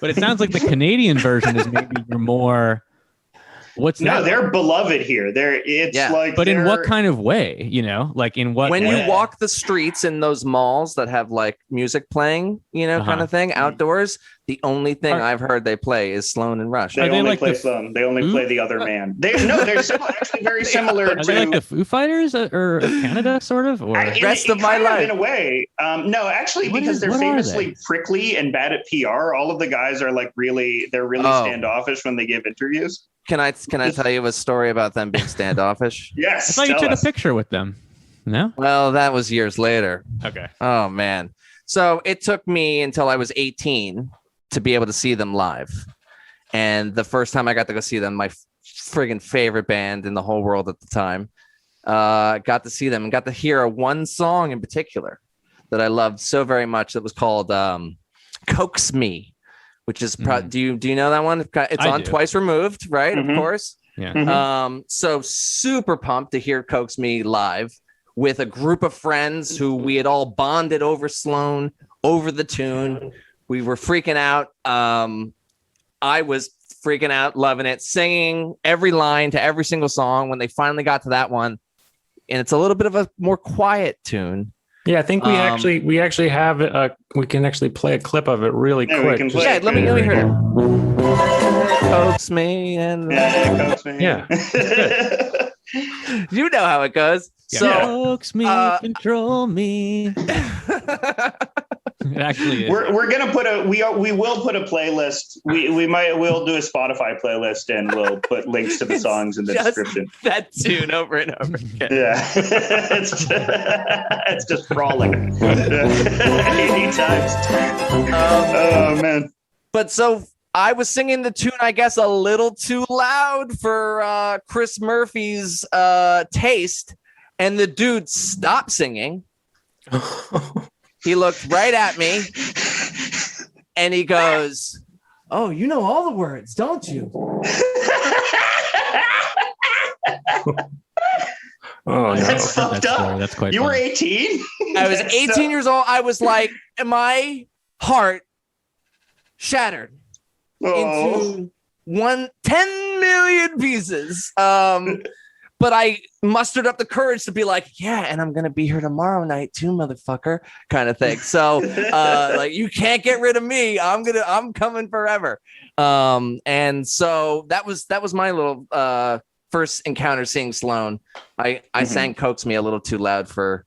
the Canadian version is maybe you're more. They're beloved here. But in what kind of way? You know, like in what? When way? you walk the streets in those malls that have like music playing, you know, kind of thing outdoors, the only thing I've heard they play is Sloan and Rush. They only play Sloan. They only play the other man. They're actually very similar to like the Foo Fighters or Canada, sort of. Or rest of my life, in a way. No, actually, because they're famously prickly and bad at PR. All of the guys are like really standoffish when they give interviews. Can I tell you a story about them being standoffish? Yes. I thought you took a picture with them. No? Well, that was years later. Okay. Oh, man. So it took me until I was 18 to be able to see them live. And the first time I got to go see them, my friggin' favorite band in the whole world at the time, got to see them and got to hear one song in particular that I loved so very much that was called Coax Me. Which is do you know that one? It's on Twice Removed, right? Of course. Yeah. So super pumped to hear Coax Me live with a group of friends who we had all bonded over Sloan, over the tune. We were freaking out. I was freaking out, loving it, singing every line to every single song. When they finally got to that one, and it's a little bit of a more quiet tune. Yeah, I think we actually have we can actually play a clip of it really quick. Let me hear it. Coax me and coax me. Yeah. You know how it goes. Yeah. So coax me, control me. It actually is. We're gonna put we will put a playlist. We'll do a Spotify playlist and we'll put links to the songs in the description. That tune over and over again. Yeah, it's just crawling 80 times. Oh man! But so I was singing the tune, I guess, a little too loud for Chris Murphy's taste, and the dude stopped singing. He looked right at me and he goes, "Oh, you know all the words, don't you?" Oh, no. That's fucked up. That's quite You funny. were 18? I was 18 years old. I was like, my heart shattered into 10 million pieces. But I mustered up the courage to be like, yeah, and I'm going to be here tomorrow night too, motherfucker, kind of thing. So like, you can't get rid of me. I'm coming forever. And so that was my little first encounter seeing Sloan. I sang Coax Me a little too loud for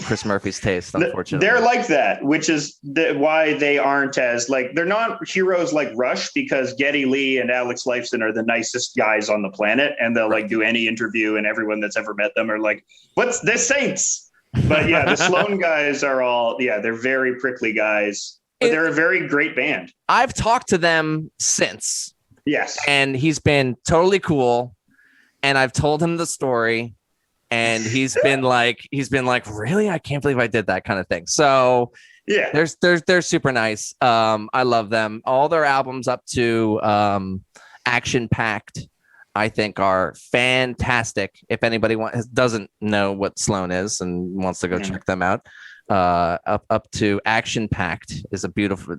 Chris Murphy's taste, unfortunately. They're like that, which is why they aren't as like, they're not heroes like Rush, because Geddy Lee and Alex Lifeson are the nicest guys on the planet, and they'll like do any interview, and everyone that's ever met them are like, what's the Saints? But yeah, the Sloan guys are all, they're very prickly guys, but they're a very great band. I've talked to them since. Yes. And he's been totally cool. And I've told him the story. and he's been like, really, I can't believe I did that kind of thing. So Yeah, they're super nice. I love them. All their albums up to Action Packed, I think, are fantastic. If anybody doesn't know what Sloan is and wants to go check them out, up to Action Packed is a beautiful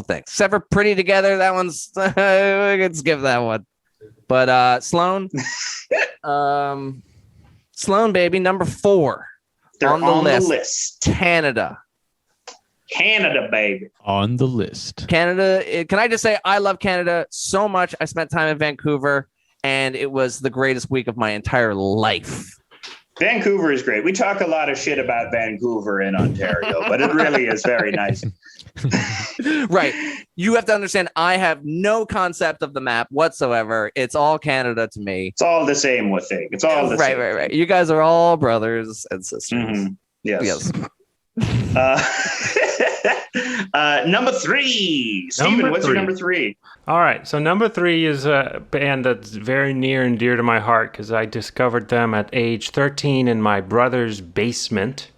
thing. Except for Pretty Together, that one's let's give that one. But Sloan, Sloan, baby, number 4 they're on the list. Canada, baby. On the list. Canada. Can I just say I love Canada so much? I spent time in Vancouver, and it was the greatest week of my entire life. Vancouver is great. We talk a lot of shit about Vancouver in Ontario, but it really is very nice. Right. You have to understand, I have no concept of the map whatsoever. It's all Canada to me. It's all the same thing. It's all the same. Right. You guys are all brothers and sisters. Mm-hmm. Yes. Number 3. Steven, what's your number 3? All right. So number 3 is a band that's very near and dear to my heart because I discovered them at age 13 in my brother's basement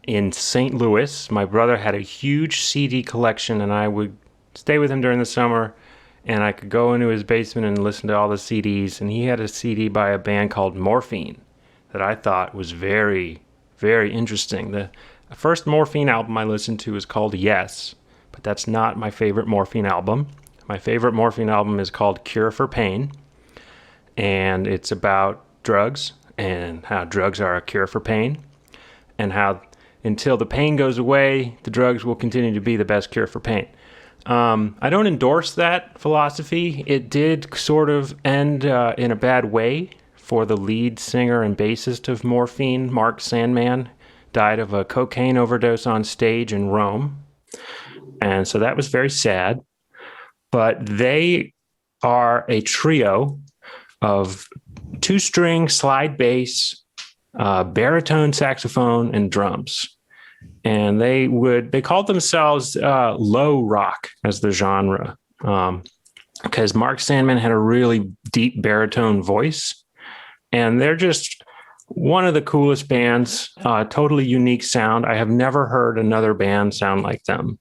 in St. Louis. My brother had a huge CD collection, and I would stay with him during the summer, and I could go into his basement and listen to all the CDs. And he had a CD by a band called Morphine that I thought was very, very interesting. The first Morphine album I listened to is called Yes, but that's not my favorite Morphine album. My favorite Morphine album is called Cure for Pain, and it's about drugs and how drugs are a cure for pain, and how until the pain goes away, the drugs will continue to be the best cure for pain. I don't endorse that philosophy. It did sort of end in a bad way for the lead singer and bassist of Morphine, Mark Sandman, died of a cocaine overdose on stage in Rome. And so that was very sad. But they are a trio of 2-string slide bass, baritone saxophone, and drums. And they called themselves low rock as the genre, because Mark Sandman had a really deep baritone voice, and they're just one of the coolest bands, totally unique sound. I have never heard another band sound like them.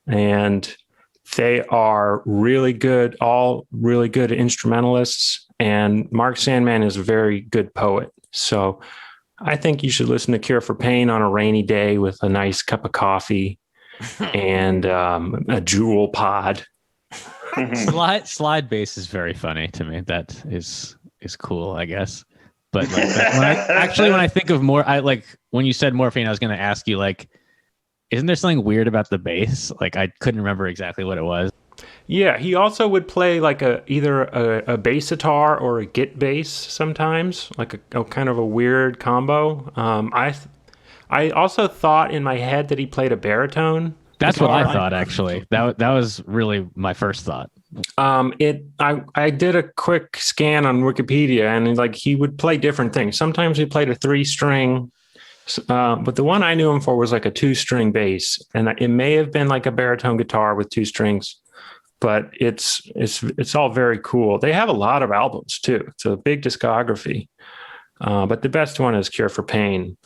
And they are really good, all really good instrumentalists. And Mark Sandman is a very good poet. So I think you should listen to Cure for Pain on a rainy day with a nice cup of coffee and a Jewel pod. Slide bass is very funny to me. That is cool, I guess. But like when I think of when you said Morphine, I was going to ask you, like, isn't there something weird about the bass? Like, I couldn't remember exactly what it was. Yeah, he also would play like either a bass guitar or a git bass sometimes, like a kind of a weird combo. I also thought in my head that he played a baritone. That's what I thought, actually. That was really my first thought. I did a quick scan on Wikipedia, and like he would play different things. Sometimes he played a 3-string, but the one I knew him for was like a 2-string bass, and it may have been like a baritone guitar with 2 strings. But it's all very cool. They have a lot of albums too. It's a big discography. But the best one is Cure for Pain.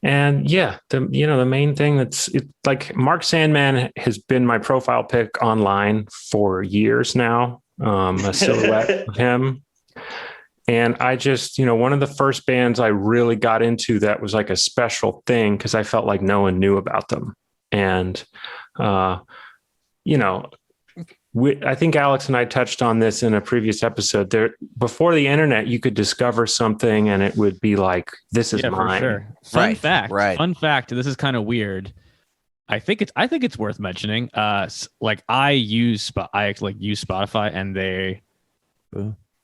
And yeah, the main thing it's like Mark Sandman has been my profile pic online for years now. A silhouette of him. And I just, one of the first bands I really got into that was like a special thing because I felt like no one knew about them. And I think Alex and I touched on this in a previous episode. Before the internet, you could discover something and it would be like, this is mine. For sure. Fun fact. This is kind of weird. I think it's worth mentioning. I use Spotify, and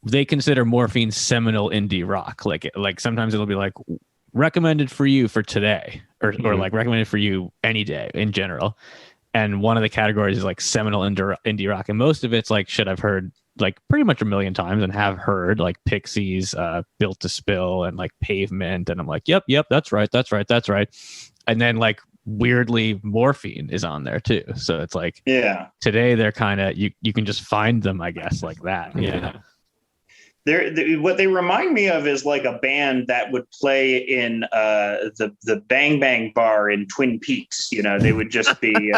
they consider Morphine seminal indie rock. Like sometimes it'll be like recommended for you for today, or like recommended for you any day in general. And one of the categories is like seminal indie rock. And most of it's like shit I've heard like pretty much a million times and have heard, like Pixies, Built to Spill, and like Pavement. And I'm like, yep, that's right. And then like weirdly Morphine is on there too. So it's like, yeah, today they're kind of, you can just find them, I guess, like that. Yeah. What they remind me of is like a band that would play in the Bang Bang Bar in Twin Peaks. You know, they would just be.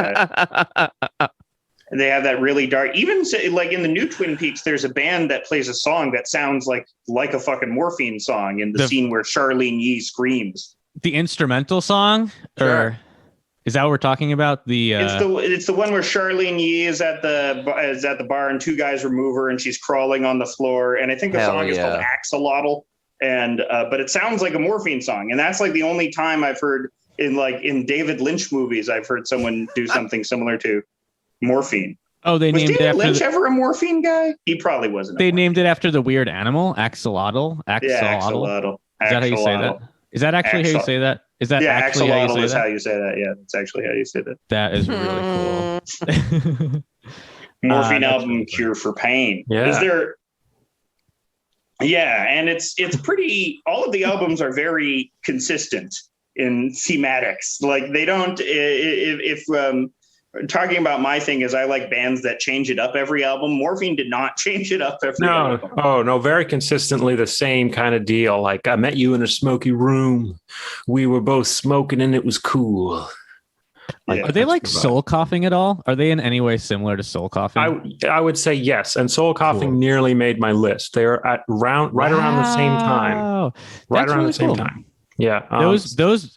They have that really dark. Even like in the new Twin Peaks, there's a band that plays a song that sounds like a fucking Morphine song in the scene where Charlene Yee screams. The instrumental song, Sure. or is that what we're talking about? It's the one where Charlene Yee is at the bar and two guys remove her and she's crawling on the floor. And I think the song is called Axolotl. And but it sounds like a Morphine song, and that's like the only time I've heard in David Lynch movies I've heard someone do something similar to Morphine. Oh, they was named David it Lynch ever a Morphine guy? He probably wasn't. They named it after the weird animal, axolotl. Yeah, axolotl. Is that how you say that? Is that actually how you say that? Is that actually how you say that? How you say that. Yeah, that's actually how you say that. That is really cool. Morphine album, Cure for Pain. Yeah. Is there? Yeah, and it's pretty. All of the albums are very consistent in thematics. Like they don't. If talking about my thing is, I like bands that change it up every album. Morphine did not change it up every album. Oh no, very consistently the same kind of deal. Like I met you in a smoky room. We were both smoking and it was cool. Are they like soul coughing at all? Are they in any way similar to soul coughing? I would say yes. And soul coughing nearly made my list. They are at right around the same time. Right around the same time. Yeah.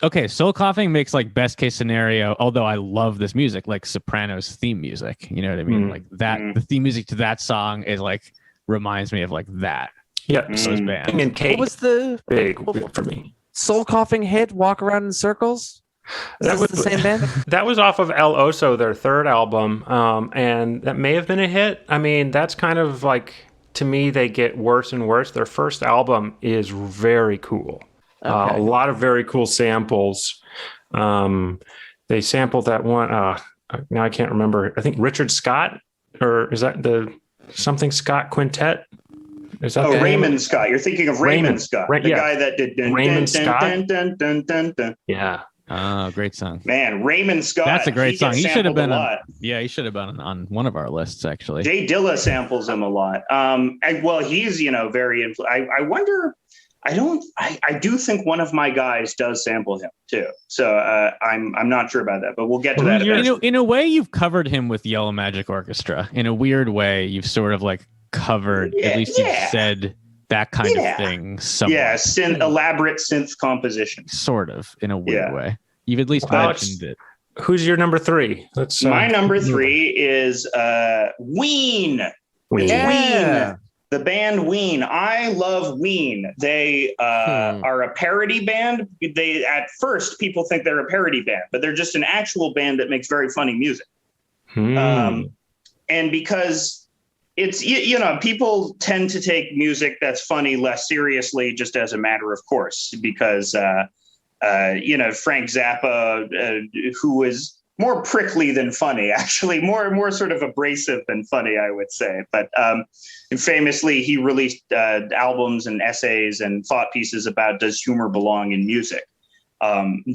Okay. Soul coughing makes like best case scenario, although I love this music, like Sopranos theme music. You know what I mean? Like that, the theme music to that song is like, reminds me of like that. Yeah. Those bands. And Kate, What was the big for me. soul coughing hit, Walk Around in Circles? That was the same band? That was off of El Oso, their third album. And that may have been a hit. I mean, that's kind of like, to me, they get worse and worse. Their first album is very cool. Okay. A lot of very cool samples. They sampled that one. Now I can't remember. I think Richard Scott, or is that the something Scott Quintet? Is that Raymond Scott? You're thinking of Raymond Scott, the guy that did Raymond Scott. Yeah. Oh, great song. Man, Raymond Scott. That's a great song. He should have been he should have been on one of our lists actually. Jay Dilla samples him a lot. Well, he's very I wonder. I do think one of my guys does sample him too. So I'm not sure about that, but we'll get to that. In a way, you've covered him with Yellow Magic Orchestra. In a weird way, you've sort of like covered. At least you've said that kind of thing. Somewhat. Yeah, elaborate synth composition. Sort of, in a weird way. You've at least mentioned it. Who's your number three? My number three is Ween. Ween. The band Ween. I love Ween. They are a parody band. They at first people think they're a parody band, but they're just an actual band that makes very funny music. And because it's people tend to take music that's funny less seriously, just as a matter of course, because Frank Zappa, who was more prickly than funny, actually, more sort of abrasive than funny, I would say. But famously, he released albums and essays and thought pieces about, does humor belong in music?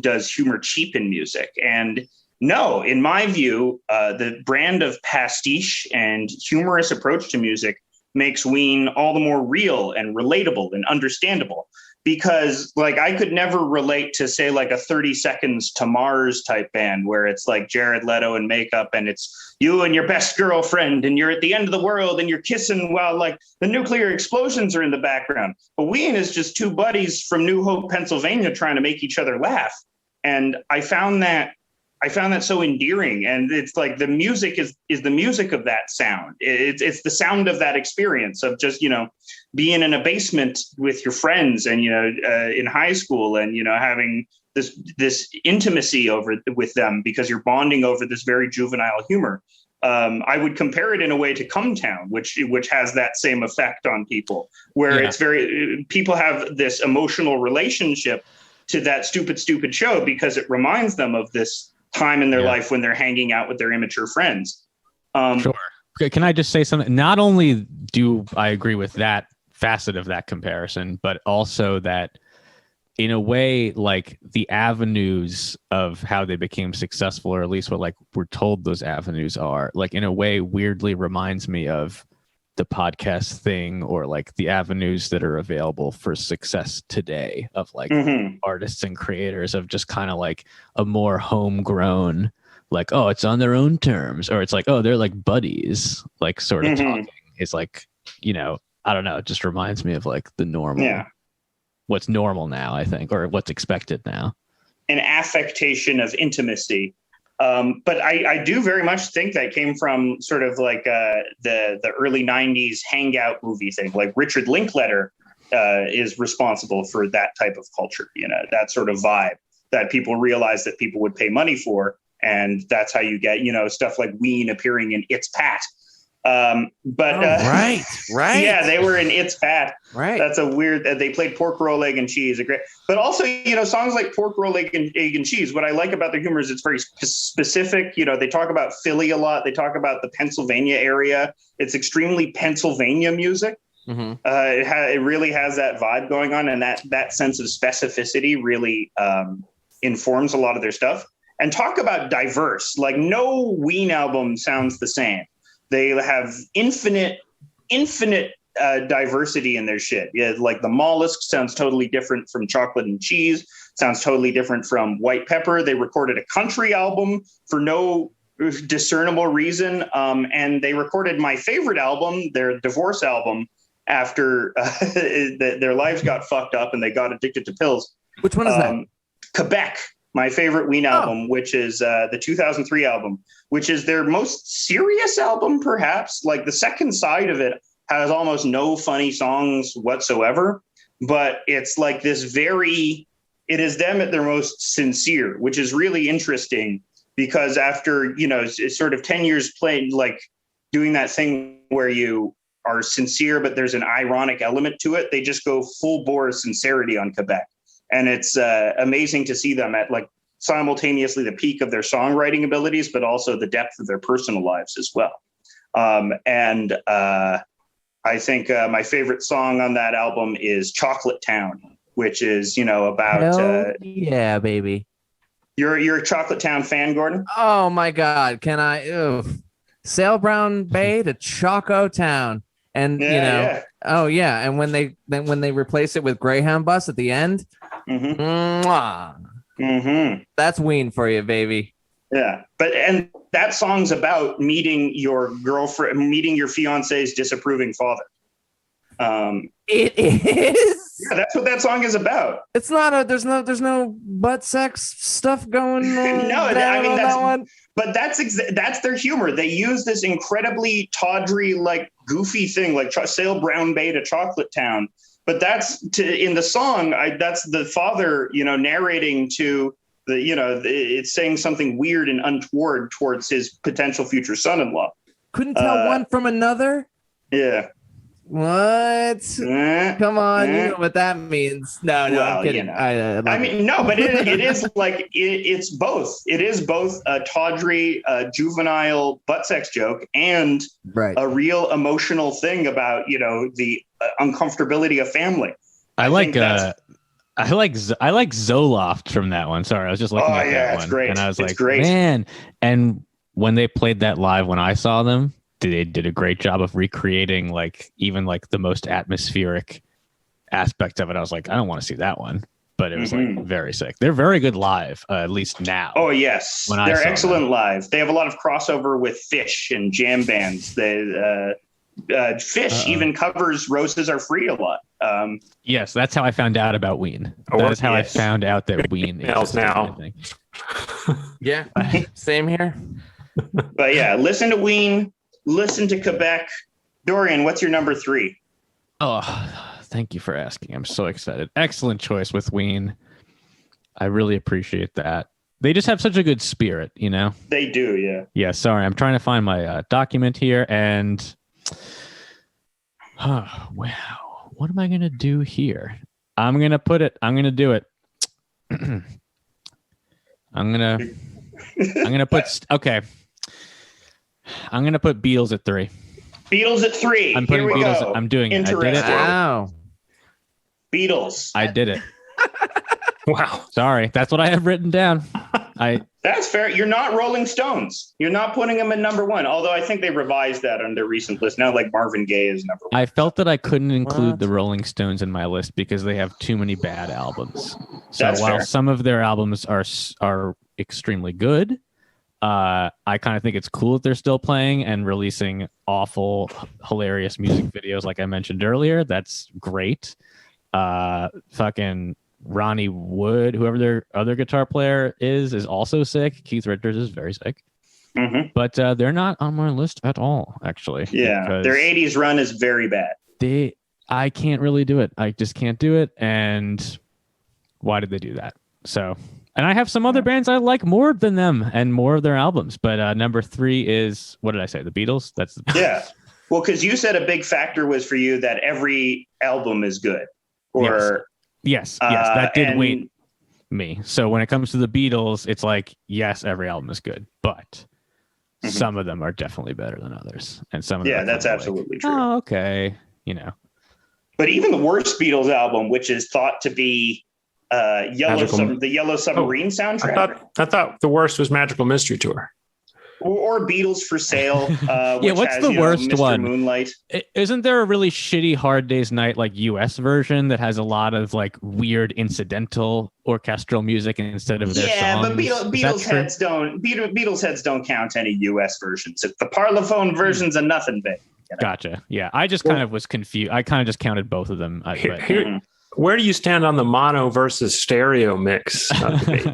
Does humor cheapen music? And no, in my view, the brand of pastiche and humorous approach to music makes Ween all the more real and relatable and understandable. Because like I could never relate to say like a 30 Seconds to Mars type band where it's like Jared Leto and makeup and it's you and your best girlfriend and you're at the end of the world and you're kissing while like the nuclear explosions are in the background. But Ween is just two buddies from New Hope, Pennsylvania trying to make each other laugh. And I found that so endearing. And it's like the music is the music of that sound. It's the sound of that experience of just, being in a basement with your friends and, in high school and, having this intimacy with them because you're bonding over this very juvenile humor. I would compare it in a way to Come Town, which has that same effect on people, where it's people have this emotional relationship to that stupid show because it reminds them of this time in their life when they're hanging out with their immature friends. Sure. Okay, can I just say something? Not only do I agree with that facet of that comparison, but also that in a way, like the avenues of how they became successful, or at least what like we're told those avenues are, like in a way weirdly reminds me of the podcast thing or like the avenues that are available for success today of like artists and creators of just kind of like a more homegrown, like, oh, it's on their own terms, or it's like, oh, they're like buddies, like sort of talking. It's like, you know, I don't know. It just reminds me of like the normal, what's normal now, I think, or what's expected now. An affectation of intimacy. But I do very much think that came from sort of like the early 90s hangout movie thing. Like Richard Linklater is responsible for that type of culture, you know, that sort of vibe that people realize that people would pay money for. And that's how you get, you know, stuff like Ween appearing in It's Pat. Right. Yeah, they were in It's Pat. Right. That's a weird, they played Pork Roll, Egg and Cheese. But also, you know, songs like Pork Roll, Egg and Cheese, what I like about their humor is it's very specific. You know, they talk about Philly a lot. They talk about the Pennsylvania area. It's extremely Pennsylvania music. It really has that vibe going on. And that sense of specificity really informs a lot of their stuff. And talk about diverse, like no Ween album sounds the same. They have infinite diversity in their shit. Yeah, like the Mollusk sounds totally different from Chocolate and Cheese, sounds totally different from White Pepper. They recorded a country album for no discernible reason. And they recorded my favorite album, their divorce album, after their lives got fucked up and they got addicted to pills. Which one is that? Quebec. My favorite Ween album, which is the 2003 album, which is their most serious album, perhaps. Like the second side of it has almost no funny songs whatsoever, but it's like this it is them at their most sincere, which is really interesting because after, you know, it's sort of 10 years playing, like doing that thing where you are sincere, but there's an ironic element to it. They just go full bore sincerity on Quebec. And it's amazing to see them at like simultaneously the peak of their songwriting abilities, but also the depth of their personal lives as well. And I think my favorite song on that album is Chocolate Town, which is, you know, about... yeah, baby. You're a Chocolate Town fan, Gordon? Oh, my God. Can I... Sail Brown Bay to Choco Town. And, oh, yeah. And when they replace it with Greyhound Bus at the end... That's Ween for you, baby. Yeah, and that song's about meeting your fiance's disapproving father. It is. Yeah, that's what that song is about. It's not there's no butt sex stuff going on. No, I mean that one. But that's their humor. They use this incredibly tawdry, like goofy thing, like Sail Brown Bay to Chocolate Town. But in the song, that's the father, you know, narrating to the, you know, it's saying something weird and untoward towards his potential future son-in-law. Couldn't tell one from another. Yeah. What? Come on, you know what that means. No, well, I'm kidding. You know. I mean, no, but it is like it's both. It is both a tawdry, juvenile butt sex joke and a real emotional thing about, you know, the uncomfortability of family. I like Zoloft from that one. Sorry, I was just looking at that one. Great. And I was it's like, great. Man. And when they played that live, when I saw them, they did a great job of recreating like even like the most atmospheric aspect of it. I was like, I don't want to see that one, but it was like very sick. They're very good live, at least now. Oh yes, they're excellent live. They have a lot of crossover with Fish and jam bands. Fish even covers "Roses Are Free" a lot. Yes, that's how I found out about Ween. That is how I found out that Ween is now. Yeah, same here. But yeah, listen to Ween. Listen to Quebec. Dorian, what's your number 3? Oh, thank you for asking. I'm so excited. Excellent choice with Ween. I really appreciate that. They just have such a good spirit, you know? They do, yeah. Yeah, sorry. I'm trying to find my document here and... Oh, wow. What am I going to do here? I'm going to do it. I'm going to put... Okay. I'm going to put Beatles at 3. Beatles at 3. I'm putting Beatles. Go. I'm doing it. I did it. Wow. Beatles. I did it. Wow. Sorry. That's what I have written down. That's fair. You're not Rolling Stones. You're not putting them in number one. Although I think they revised that on their recent list. Now, like Marvin Gaye is number one. I felt that I couldn't include the Rolling Stones in my list because they have too many bad albums. So That's while fair. some of their albums are extremely good, I kind of think it's cool that they're still playing and releasing awful, hilarious music videos like I mentioned earlier. That's great. Fucking Ronnie Wood, whoever their other guitar player is also sick. Keith Richards is very sick. Mm-hmm. But they're not on my list at all, actually. Yeah, their 80s run is very bad. I can't really do it. I just can't do it. And why did they do that? So, and I have some other bands I like more than them and more of their albums. But number 3 is, what did I say? The Beatles? That's the Yeah. Well, because you said a big factor was for you that every album is good. Or yes, that did weight me. So when it comes to the Beatles, it's like, yes, every album is good, but some of them are definitely better than others. And some of them that's absolutely true. Oh, okay. You know. But even the worst Beatles album, which is thought to be the Yellow Submarine soundtrack. I thought the worst was Magical Mystery Tour. Or Beatles for Sale. Yeah, what's the worst Mr. one? Moonlight. Isn't there a really shitty Hard Day's Night like US version that has a lot of like weird incidental orchestral music instead of their songs? But Beatles heads don't count any US versions. If the Parlophone version's a nothing big. You know? Gotcha. Yeah, I just kind of was confused. I kind of just counted both of them. Where do you stand on the mono versus stereo mix debate?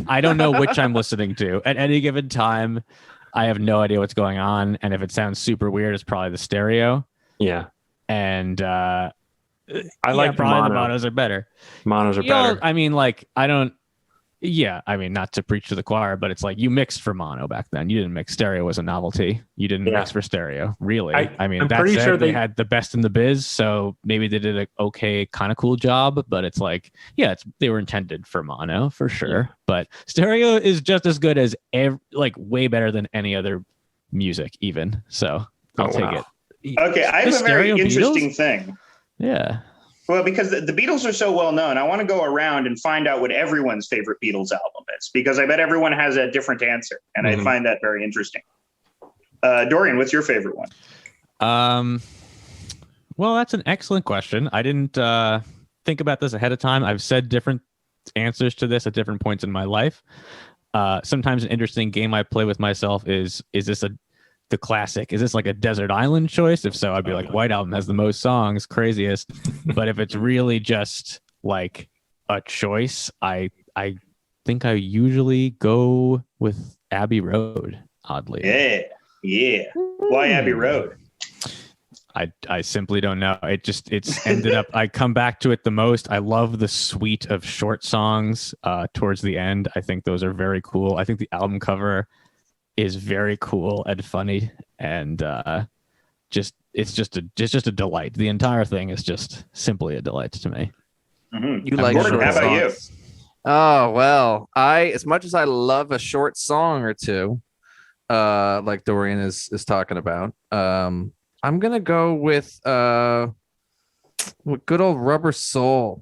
I don't know which I'm listening to at any given time. I have no idea what's going on, and if it sounds super weird, it's probably the stereo. Yeah, and I like probably the monos are better. Monos are better. I mean, like I don't. Yeah, I mean, not to preach to the choir, but it's like you mixed for mono back then. You didn't mix stereo as a novelty. You didn't mix for stereo, really. I mean, that's pretty sure they had the best in the biz, so maybe they did an okay, kind of cool job. But it's like, they were intended for mono for sure. Yeah. But stereo is just as good as way better than any other music, even. So I'll take it. Okay, I have a very interesting thing. Yeah. Well, because the Beatles are so well known, I want to go around and find out what everyone's favorite Beatles album is, because I bet everyone has a different answer, and I find that very interesting. Dorian, what's your favorite one? Well, that's an excellent question. I didn't think about this ahead of time. I've said different answers to this at different points in my life. Sometimes an interesting game I play with myself is this the classic? Is this like a desert island choice? If so, I'd be like, White Album has the most songs, craziest. But if it's really just like a choice, I think I usually go with Abbey Road, oddly. Yeah. Why Abbey Road? I simply don't know. It's ended up, I come back to it the most. I love the suite of short songs towards the end. I think those are very cool. I think the album cover is very cool and funny, and it's just a delight. The entire thing is just simply a delight to me. Mm-hmm. You like Gordon, how about you? Oh well, as much as I love a short song or two, like Dorian is talking about, I'm gonna go with good old Rubber Soul.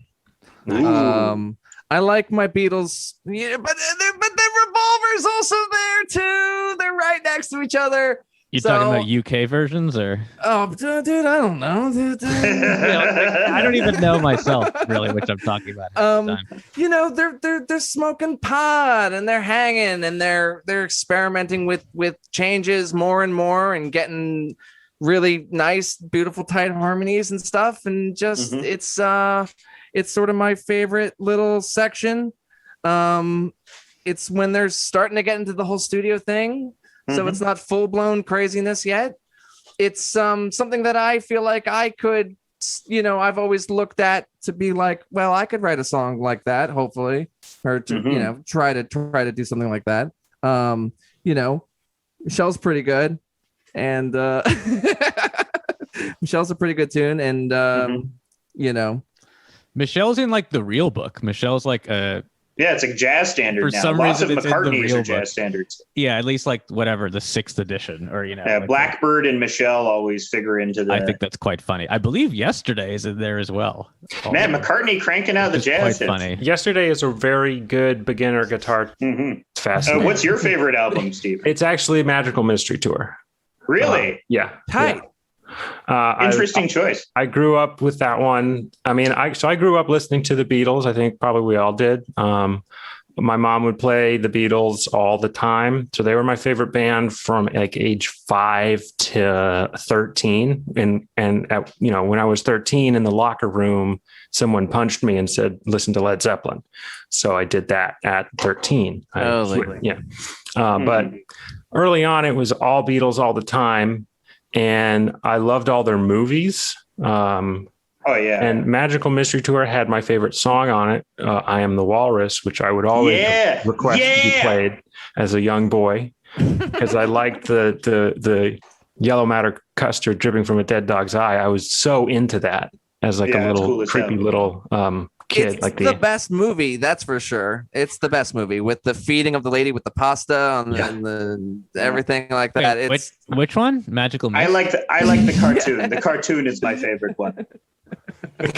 I like my Beatles, but the Revolver's also there too. They're right next to each other. You talking about UK versions or? Oh, dude, I don't know. I don't even know myself really, which I'm talking about. They're smoking pot and they're hanging and they're experimenting with changes more and more and getting really nice, beautiful, tight harmonies and stuff. And just it's sort of my favorite little section. It's when they're starting to get into the whole studio thing. So it's not full-blown craziness yet. It's something that I feel like I could, I've always looked at to be like, well, I could write a song like that, hopefully, or to, try to do something like that. Michelle's pretty good, and Michelle's a pretty good tune, and Michelle's in like the real book. Michelle's like a Yeah, it's a jazz standard For now. some Lots of reason, it's in the McCartney's real are jazz book. standards. Yeah, at least like whatever the 6th edition, or Yeah, like Blackbird and Michelle always figure into the. I think that's quite funny. I believe Yesterday is in there as well. Man, McCartney cranking out the It's jazz quite hits. funny. Yesterday is a very good beginner guitar. Mm-hmm. It's fascinating. What's your favorite album, Steve? It's actually Magical Mystery Tour. Really? Yeah. Tight. Interesting choice. I grew up with that one. I mean, I grew up listening to the Beatles. I think probably we all did. My mom would play the Beatles all the time. So they were my favorite band from like age 5 to 13. And at, when I was 13 in the locker room, someone punched me and said, listen to Led Zeppelin. So I did that at 13. But early on, it was all Beatles all the time. And I loved all their movies. And Magical Mystery Tour had my favorite song on it, I Am the Walrus, which I would always request to be played as a young boy because I liked the yellow matter custard dripping from a dead dog's eye. I was so into that as like a little cool creepy little kid. It's like the best movie, that's for sure. It's the best movie with the feeding of the lady with the pasta and the everything like that. Wait, which one? Magical Mystery? I like the cartoon. The cartoon is my favorite one.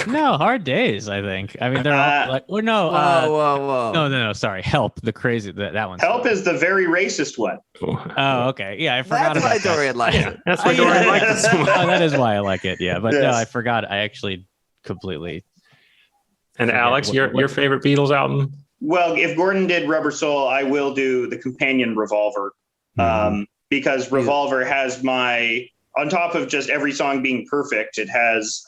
No, Hard Days, I think. I mean, they're all like, or no. Whoa. No. Sorry. Help. The crazy, that one. Help is the very racist one. Oh, okay. Yeah, I forgot That's about why that. Dorian likes it. That's why Dorian likes it so much. Oh, that is why I like it. Yeah, but no, Yes. I forgot. I actually completely. And Alex, your favorite Beatles album? Well, if Gordon did Rubber Soul, I will do the companion Revolver, because Revolver has on top of just every song being perfect, it has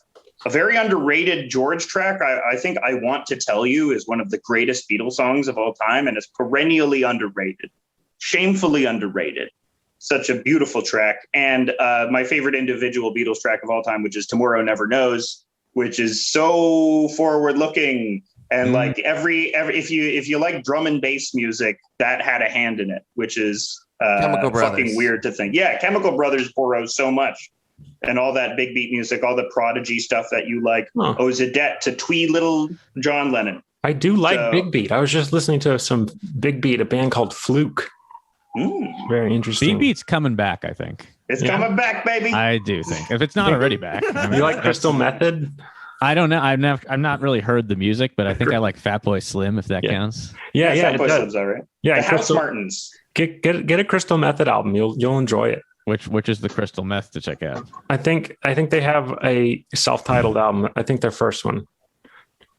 a very underrated George track. I think I Want to Tell You is one of the greatest Beatles songs of all time, and it's perennially underrated, shamefully underrated. Such a beautiful track. And my favorite individual Beatles track of all time, which is Tomorrow Never Knows, which is so forward looking. And like every if you like drum and bass music, that had a hand in it, which is Chemical Brothers. fucking weird to think. Yeah, Chemical Brothers borrows so much. And all that big beat music, all the Prodigy stuff that you like, owes a debt to twee little John Lennon. I do like Big Beat. I was just listening to some Big Beat, a band called Fluke. Very interesting. Big Beat's coming back, I think. It's coming back, baby. I do think. If it's not already back. I mean, You like Crystal Method? I don't know. I've not really heard the music, but I think I like Fatboy Slim, if that counts. Yeah, Fat it Boy does. Slim's all right. Yeah, the House Crystal, Martins. get a Crystal Method album. You'll enjoy it. Which is the Crystal Meth to check out? I think they have a self-titled album. I think their first one.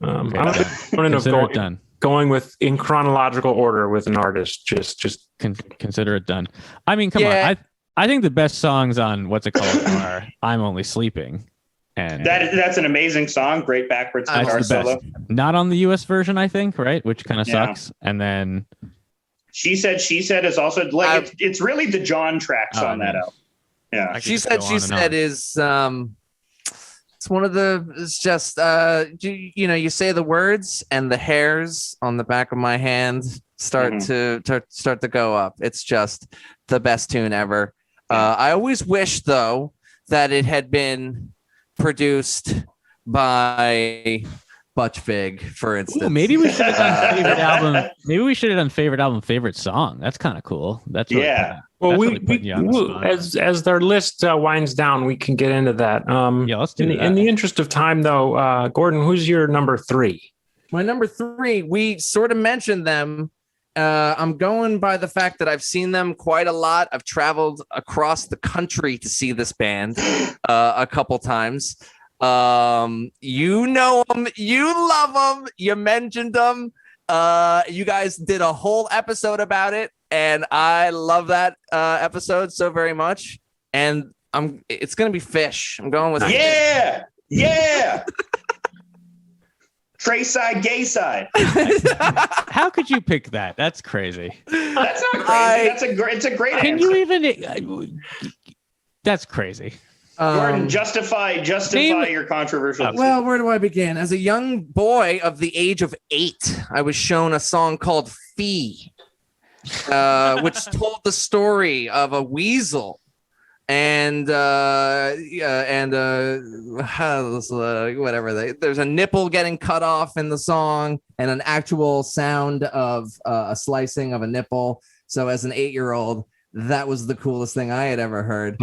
I don't Consider it done. Going with in chronological order with an artist. Just Consider it done. I mean, come on. I think the best songs on what's it called are "I'm Only Sleeping," and that's an amazing song. Great backwards guitar that's the best. solo. Not on the U.S. version, I think, right? Which kind of sucks. And then She Said is also like it's really the John tracks on that album. Yeah. She Said is it's one of it's just you say the words and the hairs on the back of my hand start to go up. It's just the best tune ever. I always wish though that it had been produced by Butch Vig, for instance. Ooh, maybe we should have done favorite album. Maybe we should have done favorite album, favorite song. That's kind of cool. That's really Well, really putting you on the spot. as their list winds down, we can get into that. Yeah, let's do that. In the interest of time, though, Gordon, who's your number 3? My number 3, we sort of mentioned them. I'm going by the fact that I've seen them quite a lot. I've traveled across the country to see this band a couple times. You know them, you love them, you mentioned them. You guys did a whole episode about it, and I love that episode so very much. And it's gonna be Fish. I'm going with yeah. Trey side, gay side. How could you pick that? That's crazy. That's not crazy. It's a great Can answer. you even? That's crazy. Gordon, justify your controversial. Well, where do I begin? As a young boy of the age of 8, I was shown a song called Fee, which told the story of a weasel and whatever. There's a nipple getting cut off in the song, and an actual sound of a slicing of a nipple. So as an 8-year-old, that was the coolest thing I had ever heard.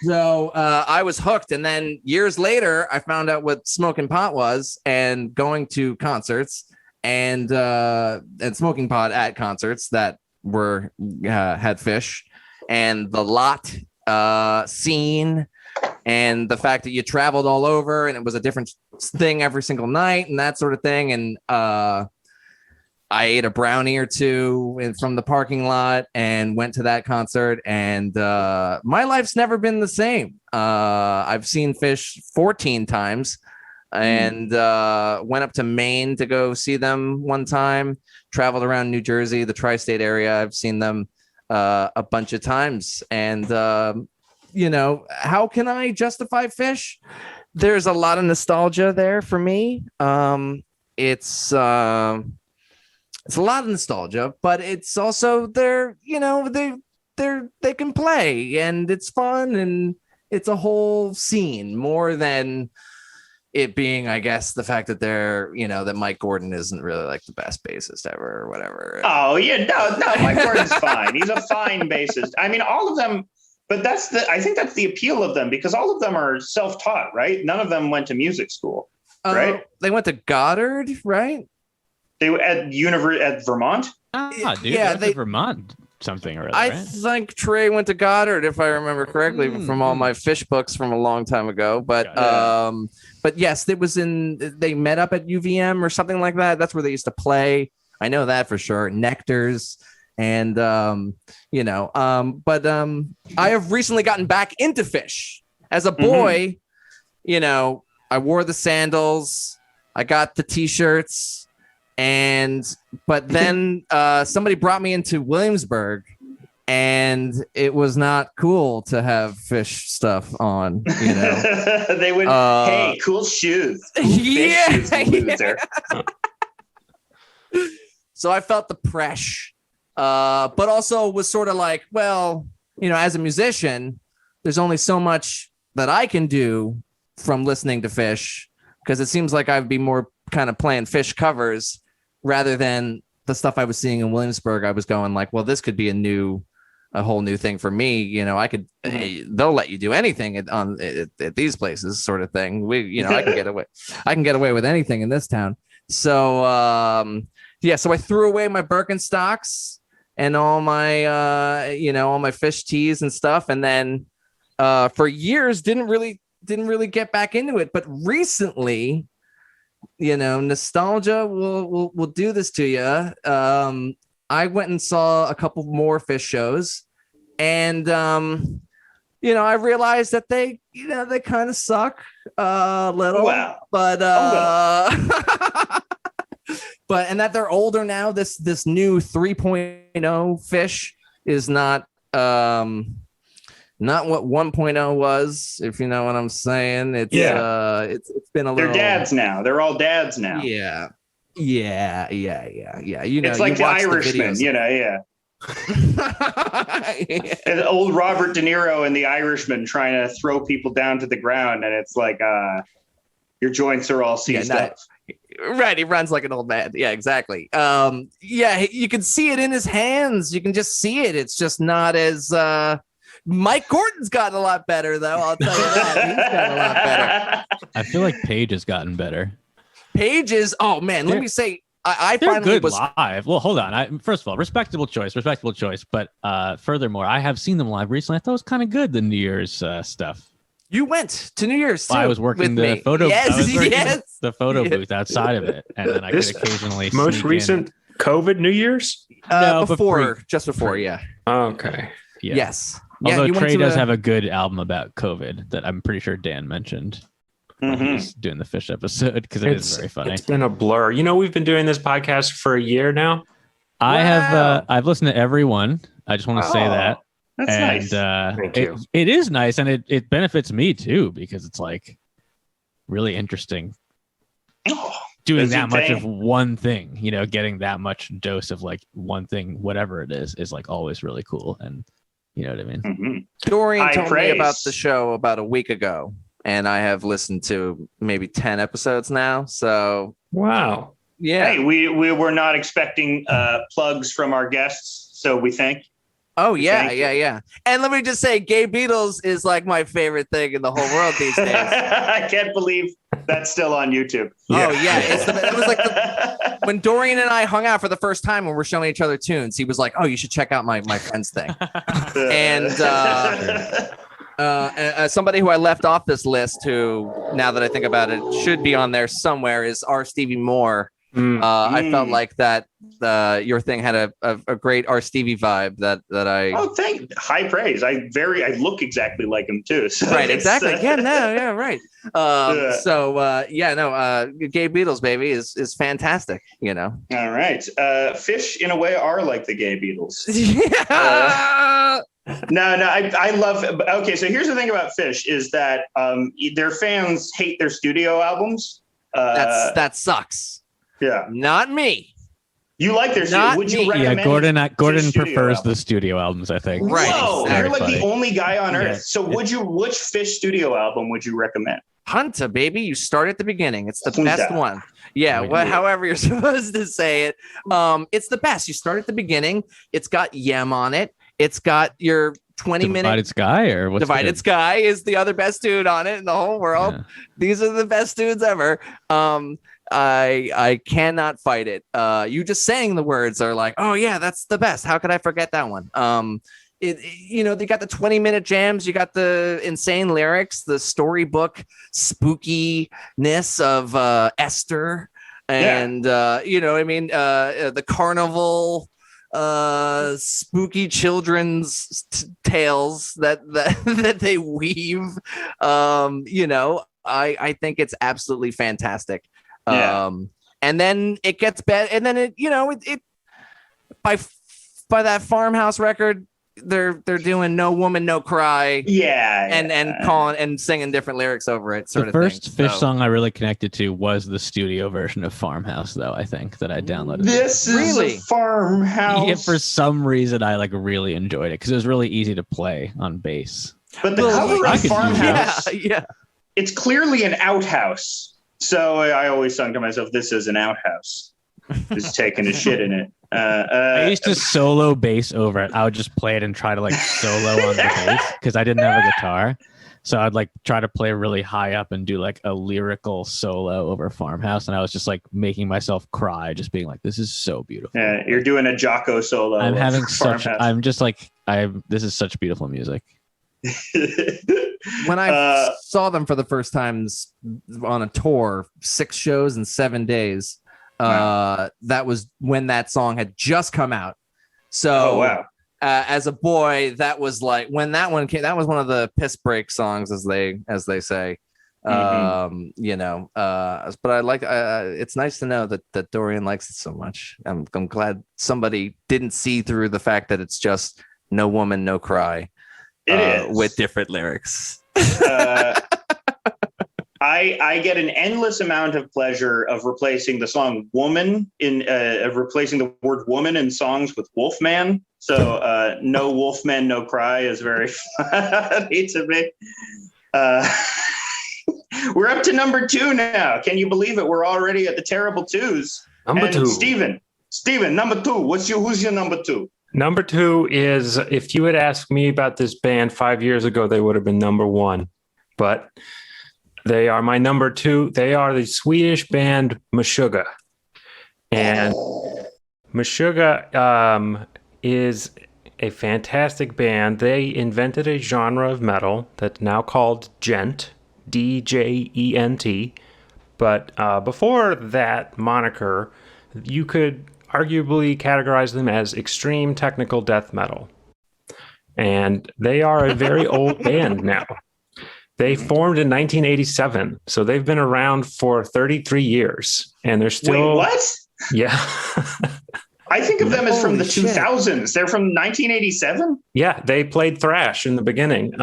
So I was hooked. And then years later, I found out what smoking pot was, and going to concerts and smoking pot at concerts that were had Fish, and the lot scene, and the fact that you traveled all over and it was a different thing every single night and that sort of thing. And I ate a brownie or two from the parking lot and went to that concert, and my life's never been the same. I've seen Fish 14 times, and went up to Maine to go see them one time, traveled around New Jersey, the tri-state area. I've seen them a bunch of times. And, how can I justify Fish? There's a lot of nostalgia there for me. It's a lot of nostalgia, but it's also they can play, and it's fun, and it's a whole scene more than it being, I guess, the fact that that Mike Gordon isn't really like the best bassist ever or whatever. Oh yeah, no, Mike Gordon's fine. He's a fine bassist. I mean, all of them, but I think that's the appeal of them, because all of them are self-taught, right? None of them went to music school, right? They went to Goddard, right? They were at Vermont. They went to Vermont something or other. I right? think Trey went to Goddard, if I remember correctly, from all my Fish books from a long time ago. But yes, they met up at UVM or something like that. That's where they used to play. I know that for sure. Nectars. And, I have recently gotten back into Fish. As a boy, I wore the sandals. I got the T-shirts. But then somebody brought me into Williamsburg, and it was not cool to have Fish stuff on. They would, hey, cool shoes. Yeah. Loser. So I felt the pressure, but also was sort of like, well, as a musician, there's only so much that I can do from listening to Fish, because it seems like I'd be more kind of playing Fish covers rather than the stuff I was seeing in Williamsburg. I was going like, well, this could be a whole new thing for me. I could, they'll let you do anything at these places, sort of thing. I can get away with anything in this town. So, so I threw away my Birkenstocks and all my Fish tees and stuff. And then, for years, didn't really get back into it. But recently, nostalgia will do this to you. I went and saw a couple more Fish shows, and I realized that they kind of suck a little. Wow. But and that they're older now. This new 3.0 Fish is not what 1.0 was, if you know what I'm saying. It's been a little. They're dads now. They're all dads now. Yeah. It's like The Irishman, yeah. And old Robert De Niro and The Irishman trying to throw people down to the ground, and it's like your joints are all seized up. Right, he runs like an old man. Yeah, exactly. You can see it in his hands. You can just see it. It's just not as Mike Gordon's gotten a lot better, though. I'll tell you that. He's gotten a lot better. I feel like Paige has gotten better. Pages, oh man, let me say, I finally good live. Well, hold on. First of all, respectable choice. But furthermore, I have seen them live recently. I thought it was kind of good, the New Year's stuff. You went to New Year's too. I was working the photo. Yes, the photo booth outside of it, and then I could occasionally. Most recent COVID New Year's? No, just before, yeah. Oh, okay. Yeah. Yes. Although Trey does have a good album about COVID that I'm pretty sure Dan mentioned. He's doing the Fish episode, because it is very funny. It's been a blur. We've been doing this podcast for a year now. I've listened to every one. I just want to say that. That's nice. Thank you. It is nice, and it benefits me too, because it's like really interesting doing that much of one thing. Getting that much dose of like one thing, whatever it is like always really cool. And You know what I mean? Mm-hmm. Dorian High told praise. me about the show about a week ago, and I have listened to maybe 10 episodes now. So Wow. yeah. Hey, we were not expecting plugs from our guests, so we thank. Oh yeah, Thank you. yeah. And let me just say, Gay Beatles is like my favorite thing in the whole world these days. I can't believe that's still on YouTube. Oh yeah, it was like when Dorian and I hung out for the first time when we're showing each other tunes. He was like, "Oh, you should check out my friend's thing." And somebody who I left off this list, who now that I think about it should be on there somewhere, is R. Stevie Moore. I felt like that your thing had a great R. Stevie vibe that I. Oh, high praise. I look exactly like him too. So right, exactly. Right. So Gay Beatles, baby, is fantastic. You know. All right. Fish, in a way, are like the Gay Beatles. No, I love. Okay, so here's the thing about Fish is that their fans hate their studio albums. That sucks. Yeah, not me. You like their studio? Would you recommend? Yeah, Gordon prefers album? the studio albums, I think. Right. Whoa, Exactly. you're like Funny. the only guy on earth. Yeah. So which Fish studio album would you recommend? Hunter, baby, you start at the beginning. It's the Hunter. best one. Yeah, however you're supposed to say it. It's the best. You start at the beginning. It's got Yem on it. It's got your 20-minute Divided Sky or what's Divided good? Sky is the other best dude on it in the whole world. Yeah. These are the best dudes ever. I cannot fight it. You just saying the words are like, oh yeah, that's the best. How could I forget that one? They got the 20-minute jams, you got the insane lyrics, the storybook spookiness of Esther, and the carnival spooky children's tales that they weave. I think it's absolutely fantastic. And then it gets better, and then it by that Farmhouse record, they're doing No Woman No Cry, and calling and singing different lyrics over it. The first Fish song I really connected to was the studio version of Farmhouse, though. I think that I downloaded. This is really a Farmhouse. Yeah, for some reason I really enjoyed it because it was really easy to play on bass. But the cover I of could use Farmhouse, yeah. It's clearly an outhouse. So I always sung to myself, "This is an outhouse." Just taking a shit in it. I used to solo bass over it. I would just play it and try to solo on the bass because I didn't have a guitar. So I'd try to play really high up and do a lyrical solo over Farmhouse. And I was just making myself cry, just being like, this is so beautiful. Yeah, you're doing a Jocko solo. I'm having Farmhouse. This is such beautiful music. When I saw them for the first times on a tour, 6 shows in 7 days, that was when that song had just come out. So as a boy, that was when that one came, that was one of the piss break songs, as they say. But I like it's nice to know that Dorian likes it so much. I'm glad somebody didn't see through the fact that it's just No Woman No Cry. It is with different lyrics. I get an endless amount of pleasure of replacing the song "Woman" of replacing the word "woman" in songs with "Wolfman." So "No Wolfman, No Cry" is very funny to me. We're up to number 2 now. Can you believe it? We're already at the terrible 2s. Number 2. Steven, number 2. Who's your number 2? Number 2 is, if you had asked me about this band 5 years ago, they would have been number 1. But they are my number 2. They are the Swedish band Meshuggah. And Meshuggah is a fantastic band. They invented a genre of metal that's now called Gent, D-J-E-N-T. But before that moniker, you could arguably categorize them as extreme technical death metal. And they are a very old band now. They formed in 1987, so they've been around for 33 years, and they're still... Wait, what? Yeah. I think of them as from the Holy shit. 2000s. They're from 1987? Yeah, they played thrash in the beginning. They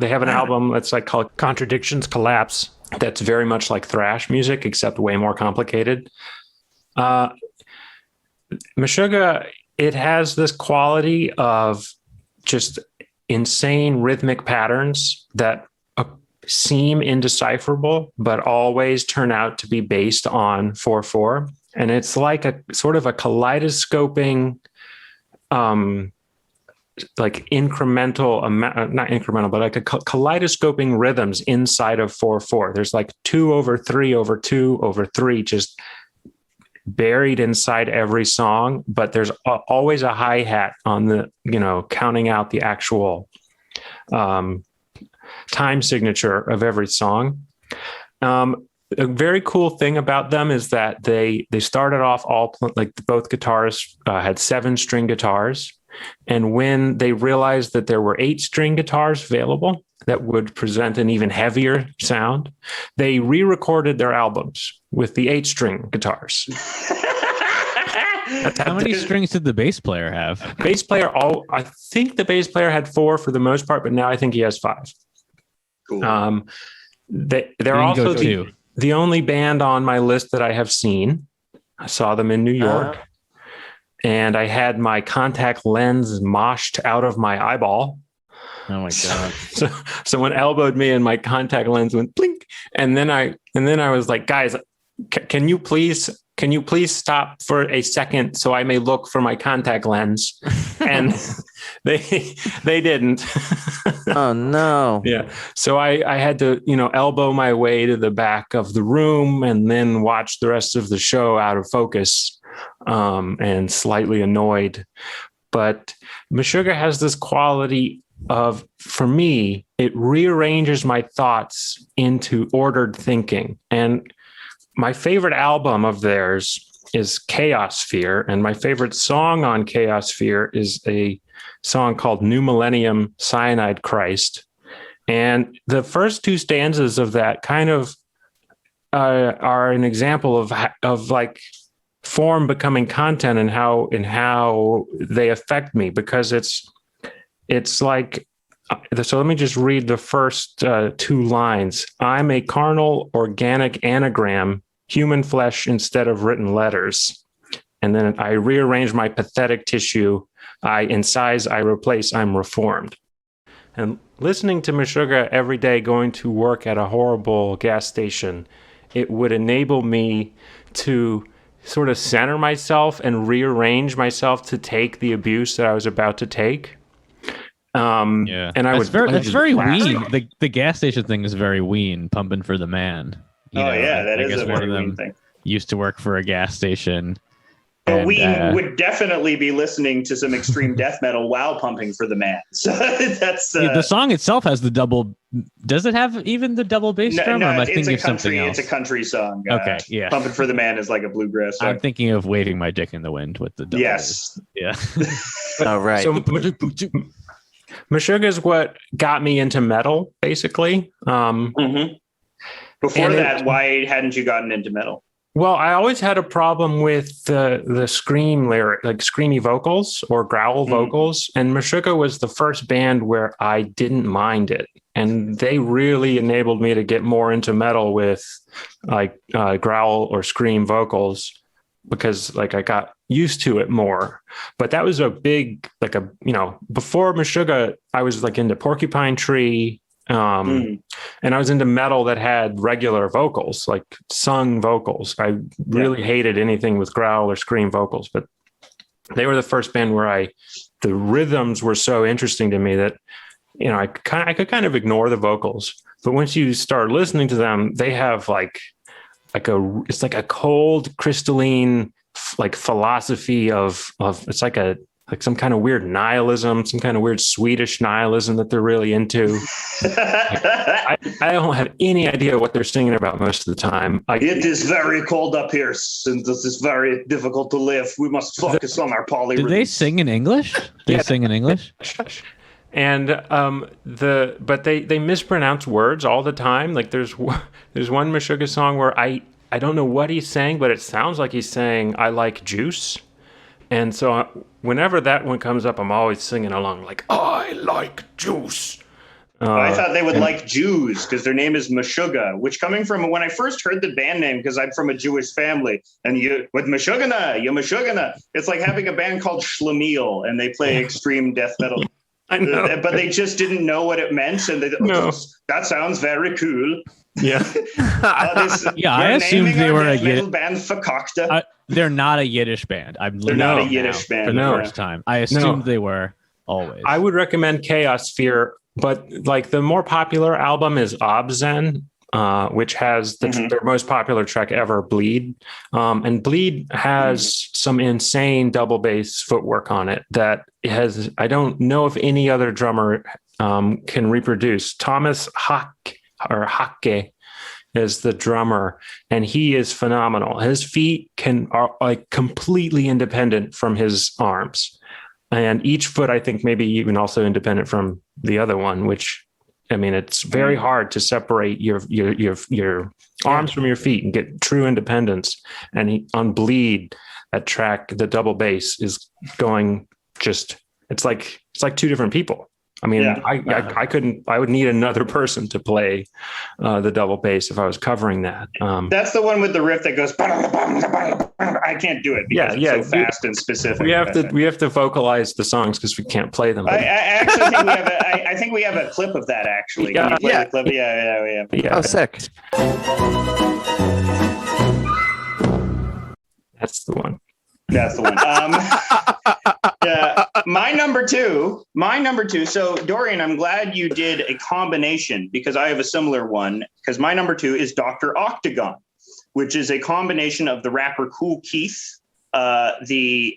have an album that's called Contradictions Collapse that's very much like thrash music, except way more complicated. Meshuggah it has this quality of just insane rhythmic patterns that seem indecipherable, but always turn out to be based on 4/4. And it's like a sort of a kaleidoscoping, like incremental amount, not incremental, but like a kaleidoscoping rhythms inside of 4/4. There's like 2/3/2/3, just buried inside every song, but there's always a hi-hat on the, counting out the actual time signature of every song. A very cool thing about them is that they started off like both guitarists had 7-string guitars. And when they realized that there were 8-string guitars available that would present an even heavier sound, they re-recorded their albums with the 8-string guitars. How many strings did the bass player have? I think the bass player had 4 for the most part, but now I think he has 5. Cool. They're also the only band on my list that I have seen. I saw them in New York. And I had my contact lens moshed out of my eyeball. Oh my God. So someone elbowed me and my contact lens went blink. And then I was like, guys, can you please stop for a second so I may look for my contact lens? And they didn't. Oh no. Yeah. So I had to, elbow my way to the back of the room and then watch the rest of the show out of focus. And slightly annoyed. But Meshuggah has this quality of, for me, it rearranges my thoughts into ordered thinking. And my favorite album of theirs is Chaosphere. And my favorite song on Chaosphere is a song called New Millennium Cyanide Christ. And the first 2 stanzas of that kind of are an example of like form becoming content and how they affect me, because it's like, so let me just read the first 2 lines. I'm a carnal organic anagram, human flesh instead of written letters. And then I rearrange my pathetic tissue. I incise, I replace, I'm reformed. And listening to Meshuggah every day going to work at a horrible gas station, it would enable me to sort of center myself and rearrange myself to take the abuse that I was about to take. And that's very Ween. The gas station thing is very Ween, pumping for the man. That is a very Ween thing. Used to work for a gas station. But we would definitely be listening to some extreme death metal while pumping for the man. So that's the song itself has the double. Does it have even the double bass drum? Or am I thinking of something else? It's a country song. Okay, yeah. Pumping for the man is like a bluegrass song. I'm thinking of Waving My Dick in the Wind with the double yes. bass. Yeah. All right. So Meshuggah is what got me into metal, basically. Before that, why hadn't you gotten into metal? Well, I always had a problem with the scream lyric, like screamy vocals or growl vocals. And Meshuggah was the first band where I didn't mind it. And they really enabled me to get more into metal with like growl or scream vocals, because like I got used to it more. But that was a big, before Meshuggah, I was like into Porcupine Tree. And I was into metal that had regular vocals, like sung vocals. I really hated anything with growl or scream vocals, but they were the first band where the rhythms were so interesting to me that, I could kind of ignore the vocals. But once you start listening to them, they have it's like a cold, crystalline, like philosophy of it's like some kind of weird nihilism, some kind of weird Swedish nihilism that they're really into. I don't have any idea what they're singing about most of the time. It is very cold up here, and this is very difficult to live. We must focus on our polyrhythms. Did they sing in English? Sing in English? And but they mispronounce words all the time. Like there's one Meshuggah song where I don't know what he's saying, but it sounds like he's saying I like juice. And so whenever that one comes up, I'm always singing along like, I like juice. I thought they would like Jews because their name is Meshuggah, which coming from when I first heard the band name, because I'm from a Jewish family, and you with Meshuggah, it's like having a band called Schlemiel and they play extreme death metal. I know. But they just didn't know what it meant, and they that sounds very cool. Yeah. I assumed they were a metal band Fakakta. They're not a Yiddish band. They're not a Yiddish band for the first time. I assumed they were always. I would recommend Chaos Sphere, but like the more popular album is Obzen, which has their most popular track ever, Bleed. And Bleed has some insane double bass footwork on it that I don't know if any other drummer can reproduce. Thomas Hacke is the drummer, and he is phenomenal. His feet are like completely independent from his arms. And each foot, I think, maybe even also independent from the other one, which, I mean, it's very hard to separate your arms from your feet and get true independence. And on Bleed, that track, the double bass is going it's like two different people. I mean, I would need another person to play the double bass if I was covering that. That's the one with the riff that goes. I can't do it because it's so fast and specific. We have to vocalize the songs because we can't play them. I actually think we have I think we have a clip of that actually. Yeah. The clip? Yeah. Oh, sick. That's the one. That's the one. My number two. So Dorian, I'm glad you did a combination because I have a similar one, because my number 2 is Dr. Octagon, which is a combination of the rapper Kool Keith, the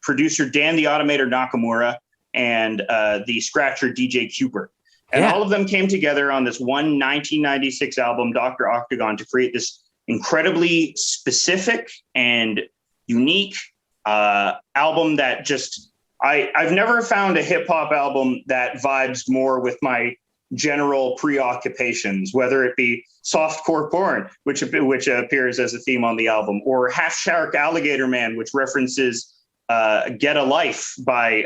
producer Dan the Automator Nakamura, and the scratcher DJ Cooper. And all of them came together on this one 1996 album, Dr. Octagon, to create this incredibly specific and unique album that just I've never found a hip hop album that vibes more with my general preoccupations, whether it be softcore porn, which appears as a theme on the album, or Half Shark Alligator Man, which references Get a Life by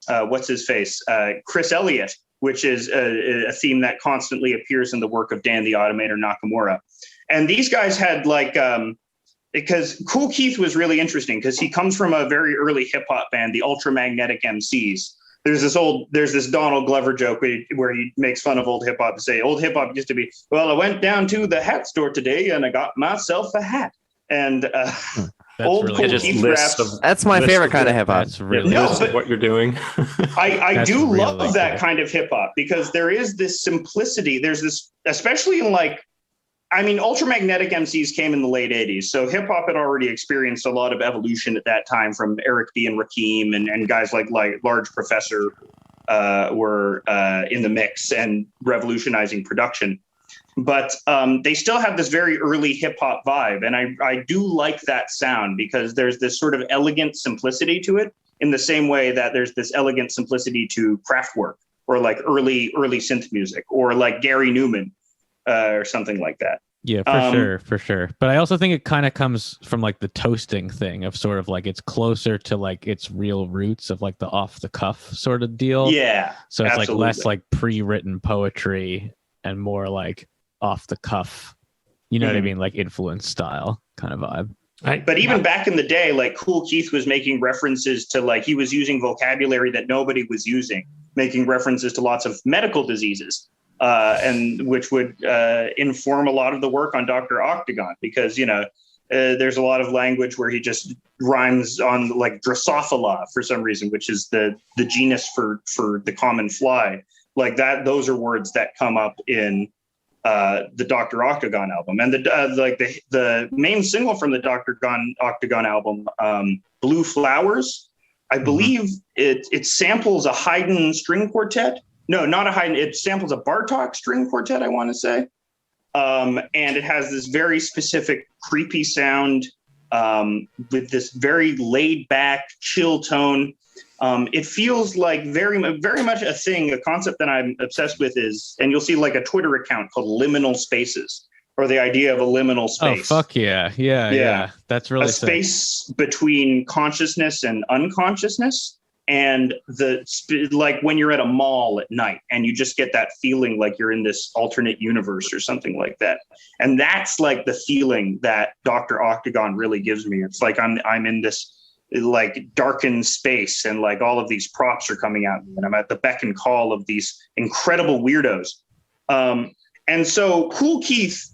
what's his face, Chris Elliott, which is a theme that constantly appears in the work of Dan the Automator Nakamura. And these guys had because Kool Keith was really interesting because he comes from a very early hip hop band, the Ultramagnetic MCs. There's this Donald Glover joke where he makes fun of old hip hop and say, old hip hop used to be, well, I went down to the hat store today and I got myself a hat. And old Kool Keith raps. That's my favorite kind of hip hop. That's really what you're doing. I do love that kind of hip hop because there is this simplicity. There's this, especially in Ultramagnetic MCs came in the late 80s. So hip hop had already experienced a lot of evolution at that time from Eric B. and Rakim and guys like Large Professor were in the mix and revolutionizing production. But they still have this very early hip hop vibe. And I do like that sound because there's this sort of elegant simplicity to it in the same way that there's this elegant simplicity to Kraftwerk or like early synth music or like Gary Newman. Or something like that. Yeah, for sure. But I also think it kind of comes from like the toasting thing of sort of like it's closer to like its real roots of like the off the cuff sort of deal. Yeah. So it's like less like pre-written poetry and more like off the cuff, you know what I mean? Like influence style kind of vibe. But even back in the day, like Kool Keith was making references to like he was using vocabulary that nobody was using, making references to lots of medical diseases. And which would inform a lot of the work on Dr. Octagon because, there's a lot of language where he just rhymes on like Drosophila for some reason, which is the genus for the common fly. Like that, those are words that come up in the Dr. Octagon album. And the main single from the Dr. Octagon album, Blue Flowers, I believe it samples a Haydn string quartet. No, not a Haydn. It samples a Bartok string quartet, I want to say. And it has this very specific creepy sound with this very laid back, chill tone. It feels like very much a thing, a concept that I'm obsessed with is, and you'll see like a Twitter account called Liminal Spaces, or the idea of a liminal space. Oh, fuck yeah. Yeah. That's really a space between consciousness and unconsciousness. and like when you're at a mall at night and you just get that feeling like you're in this alternate universe or something like that. And that's like the feeling that Dr. Octagon really gives me. It's like I'm in this like darkened space, and like all of these props are coming at me, and I'm at the beck and call of these incredible weirdos. And so Kool Keith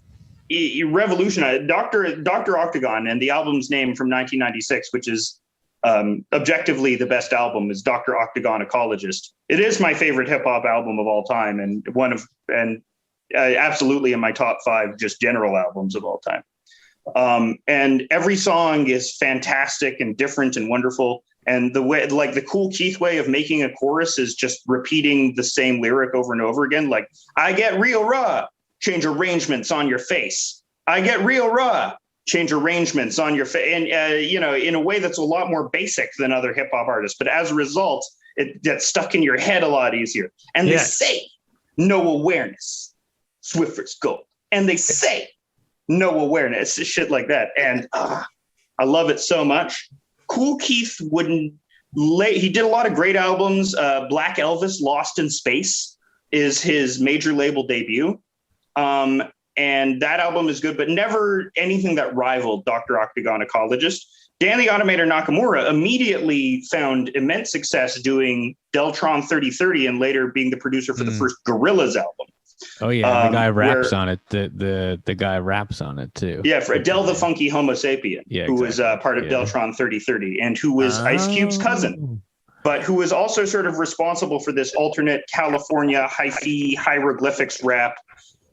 revolutionized Dr. Octagon, and the album's name from 1996, which is objectively the best album, is Dr. Octagon Ecologist. It is my favorite hip hop album of all time, and absolutely in my top 5 just general albums of all time. And every song is fantastic and different and wonderful. And the way, like the Kool Keith way of making a chorus is just repeating the same lyric over and over again. Like, I get real raw, change arrangements on your face. I get real raw, change arrangements on your face. And, in a way that's a lot more basic than other hip hop artists. But as a result, it gets stuck in your head a lot easier. And they say no awareness, Swiffer's gold. And they say no awareness, shit like that. And I love it so much. Kool Keith he did a lot of great albums. Black Elvis, Lost in Space is his major label debut. And that album is good, but never anything that rivaled Dr. Octagon Ecologist. Dan the Automator Nakamura immediately found immense success doing Deltron 3030 and later being the producer for the first Gorillaz album. Oh yeah, the guy raps on it. The guy raps on it too. Yeah, for Del the Funky Homo Sapien, who was part of Deltron 3030 and who was Ice Cube's cousin, but who was also sort of responsible for this alternate California hyphy hieroglyphics rap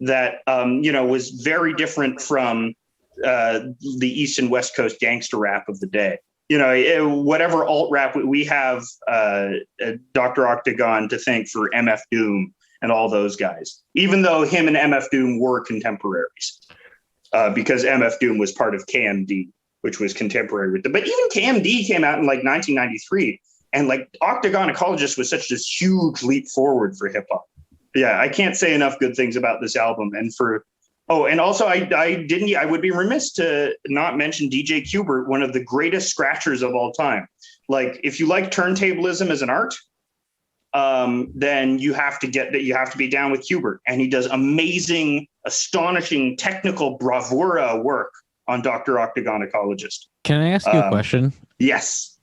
that was very different from the East and West Coast gangster rap of the day. Whatever alt rap we have, Dr. Octagon to thank for MF Doom and all those guys, even though him and MF Doom were contemporaries, because MF Doom was part of KMD, which was contemporary with them. But even KMD came out in like 1993, and like Octagon Ecologist was such this huge leap forward for hip hop. Yeah, I can't say enough good things about this album. And also I would be remiss to not mention DJ Qbert, one of the greatest scratchers of all time. Like, if you like turntablism as an art, then you have to be down with Qbert, and he does amazing, astonishing technical bravura work on Dr. Octagon Ecologist. Can I ask you a question? Yes.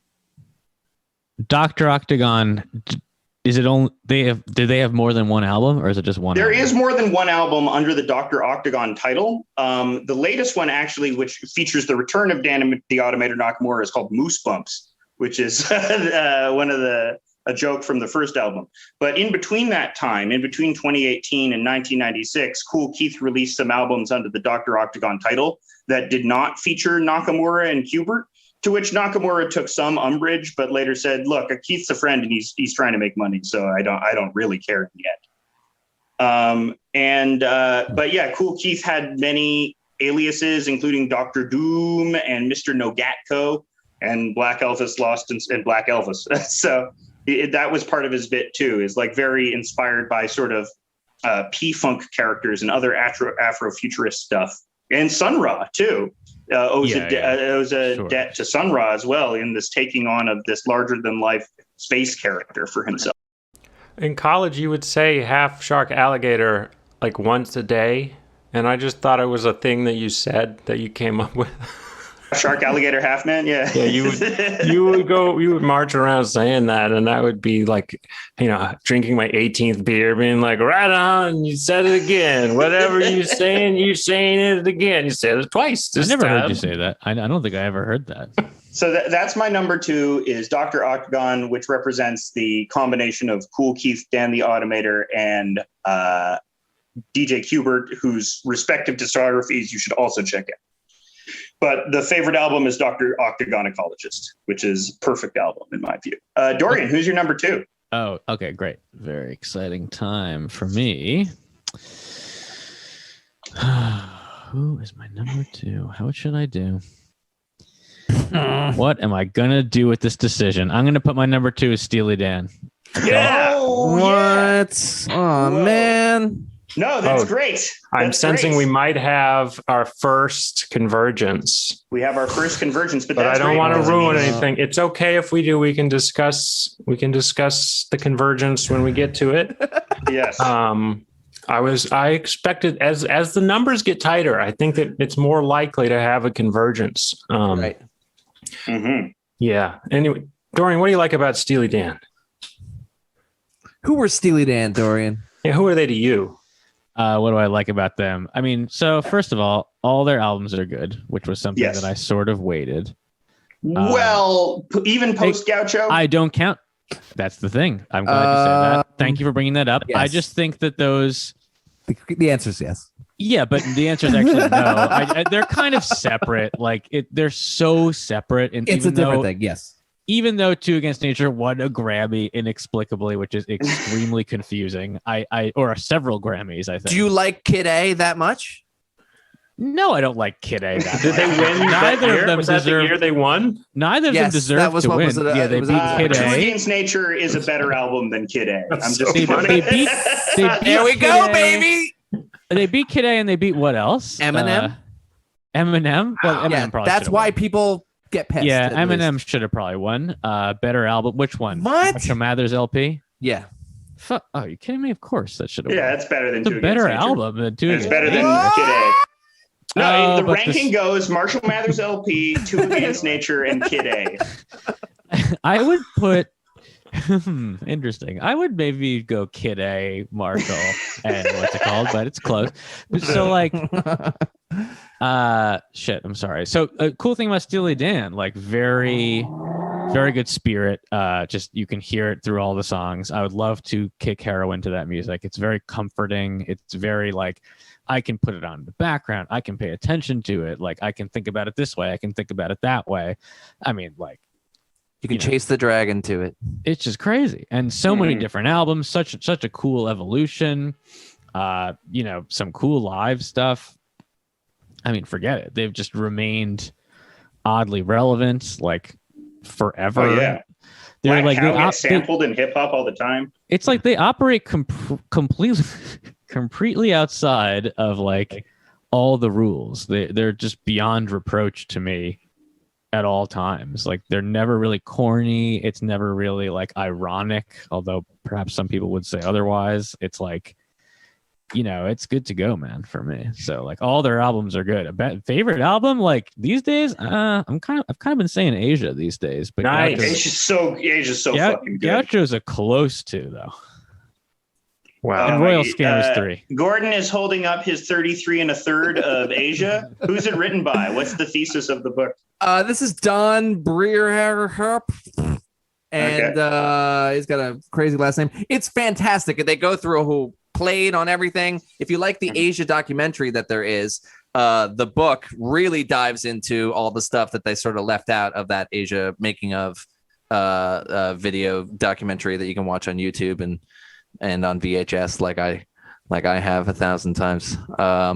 Dr. Octagon, is it only do they have more than one album, or is it just one? There album? is more than one album under the Dr. Octagon title. The latest one, actually, which features the return of Dan the Automator Nakamura, is called Moose Bumps, which is a joke from the first album. But in between that time, in between 2018 and 1996, Kool Keith released some albums under the Dr. Octagon title that did not feature Nakamura and Qbert, to which Nakamura took some umbrage, but later said, look, Keith's a friend and he's trying to make money, so I don't really care in the end. But yeah, Kool Keith had many aliases, including Dr. Doom and Mr. Nogatco and Black Elvis and Black Elvis. So that was part of his bit too, is like very inspired by sort of P-Funk characters and other Afrofuturist stuff. And Sun Ra too. Owes a debt to Sun Ra as well in this taking on of this larger than life space character for himself. In college, you would say half shark alligator like once a day. And I just thought it was a thing that you said, that you came up with. Shark alligator half man, yeah. Yeah, you would march around saying that, and that would be like, drinking my 18th beer, being like, right on, you said it again. Whatever you're saying it again. You said it twice. I never heard you say that. I don't think I ever heard that. So that's my number 2 is Dr. Octagon, which represents the combination of Kool Keith, Dan the Automator, and DJ Qbert, whose respective discographies you should also check out. But the favorite album is Dr. Octagon Ecologist, which is a perfect album in my view. Dorian, who's your number 2? Oh, okay, great. Very exciting time for me. Who is my number 2? How should I do? What am I going to do with this decision? I'm going to put my number 2 as Steely Dan. Yeah. What? Oh, man. No, that's great. I'm That's sensing great. we might have our first convergence. We have our first convergence, but I that's don't great want to because it ruin means- anything. It's okay if we do. We can discuss the convergence when we get to it. Yes. I expected as the numbers get tighter, I think that it's more likely to have a convergence. Right. Mhm. Yeah. Anyway, Dorian, what do you like about Steely Dan? Who were Steely Dan, Dorian? Yeah, who are they to you? What do I like about them? I mean, so first of all their albums are good, which was something Yes. that I sort of waited. Well, even post Gaucho. I don't count. That's the thing. I'm glad you said that. Thank you for bringing that up. yes. I just think that those. The answer is yes. Yeah, but the answer is actually no. They're kind of separate. Like they're so separate, and It's a even different though, thing. Yes. even though Two Against Nature won a Grammy inexplicably, which is extremely confusing. Or several Grammys, I think. Do you like Kid A that much? No, I don't like Kid A. That Did they much. win? Neither of them Was that the deserve. year they won? Neither of Yes, them deserve that was to what win. was it, Yeah, they it was beat a- Kid True A. Against Nature is a better album than Kid A. I'm That's just so funny. They beat There we Kid go, A. baby. They beat Kid A and they beat what else? Eminem? Eminem. Well, Eminem Yeah, probably that's should've why won. people get pissed. Yeah, at Eminem least. should have probably won. Better album. Which one? What? Marshall Mathers LP. Yeah. Oh, are you kidding me? Of course that should have. Yeah, won. it's better than It's Two a better Against Nature. album than Two It's Against better than Nature. Kid A. No, Oh, the but ranking goes Marshall Mathers LP, Two Against Nature, and Kid A. I would put. Interesting. I would maybe go Kid A, Marshall, and what's it called? But it's close. So like, shit. I'm sorry. So a cool thing about Steely Dan, like very, very good spirit. Just you can hear it through all the songs. I would love to kick heroin to that music. It's very comforting. It's very like. I can put it on in the background. I can pay attention to it. Like I can think about it this way. I can think about it that way. I mean, like You can You know. chase the dragon to it. it's just crazy. And so many different albums, such a cool evolution. Some cool live stuff. I mean, forget it. They've just remained oddly relevant, like forever. Oh yeah, They're Black like Cow they gets sampled in hip hop all the time. it's like they operate completely outside of like all the rules. They're just beyond reproach to me at all times. Like they're never really corny. It's never really like ironic, although perhaps some people would say otherwise. It's like, it's good to go, man, for me. So like all their albums are good. Favorite album like these days, I've kind of been saying Asia these days, but Nice. Asia's so fucking good. Gaucho's a close to though. Wow. And Royal Scam is 3. Gordon is holding up his 33 1/3 of Asia. Who's it written by? What's the thesis of the book? This is Don Breerherp. And he's got a crazy last name. It's fantastic. They go through a whole played on everything. If you like the Asia documentary that there is, the book really dives into all the stuff that they sort of left out of that Asia making of video documentary that you can watch on YouTube and on VHS like I have 1,000 times.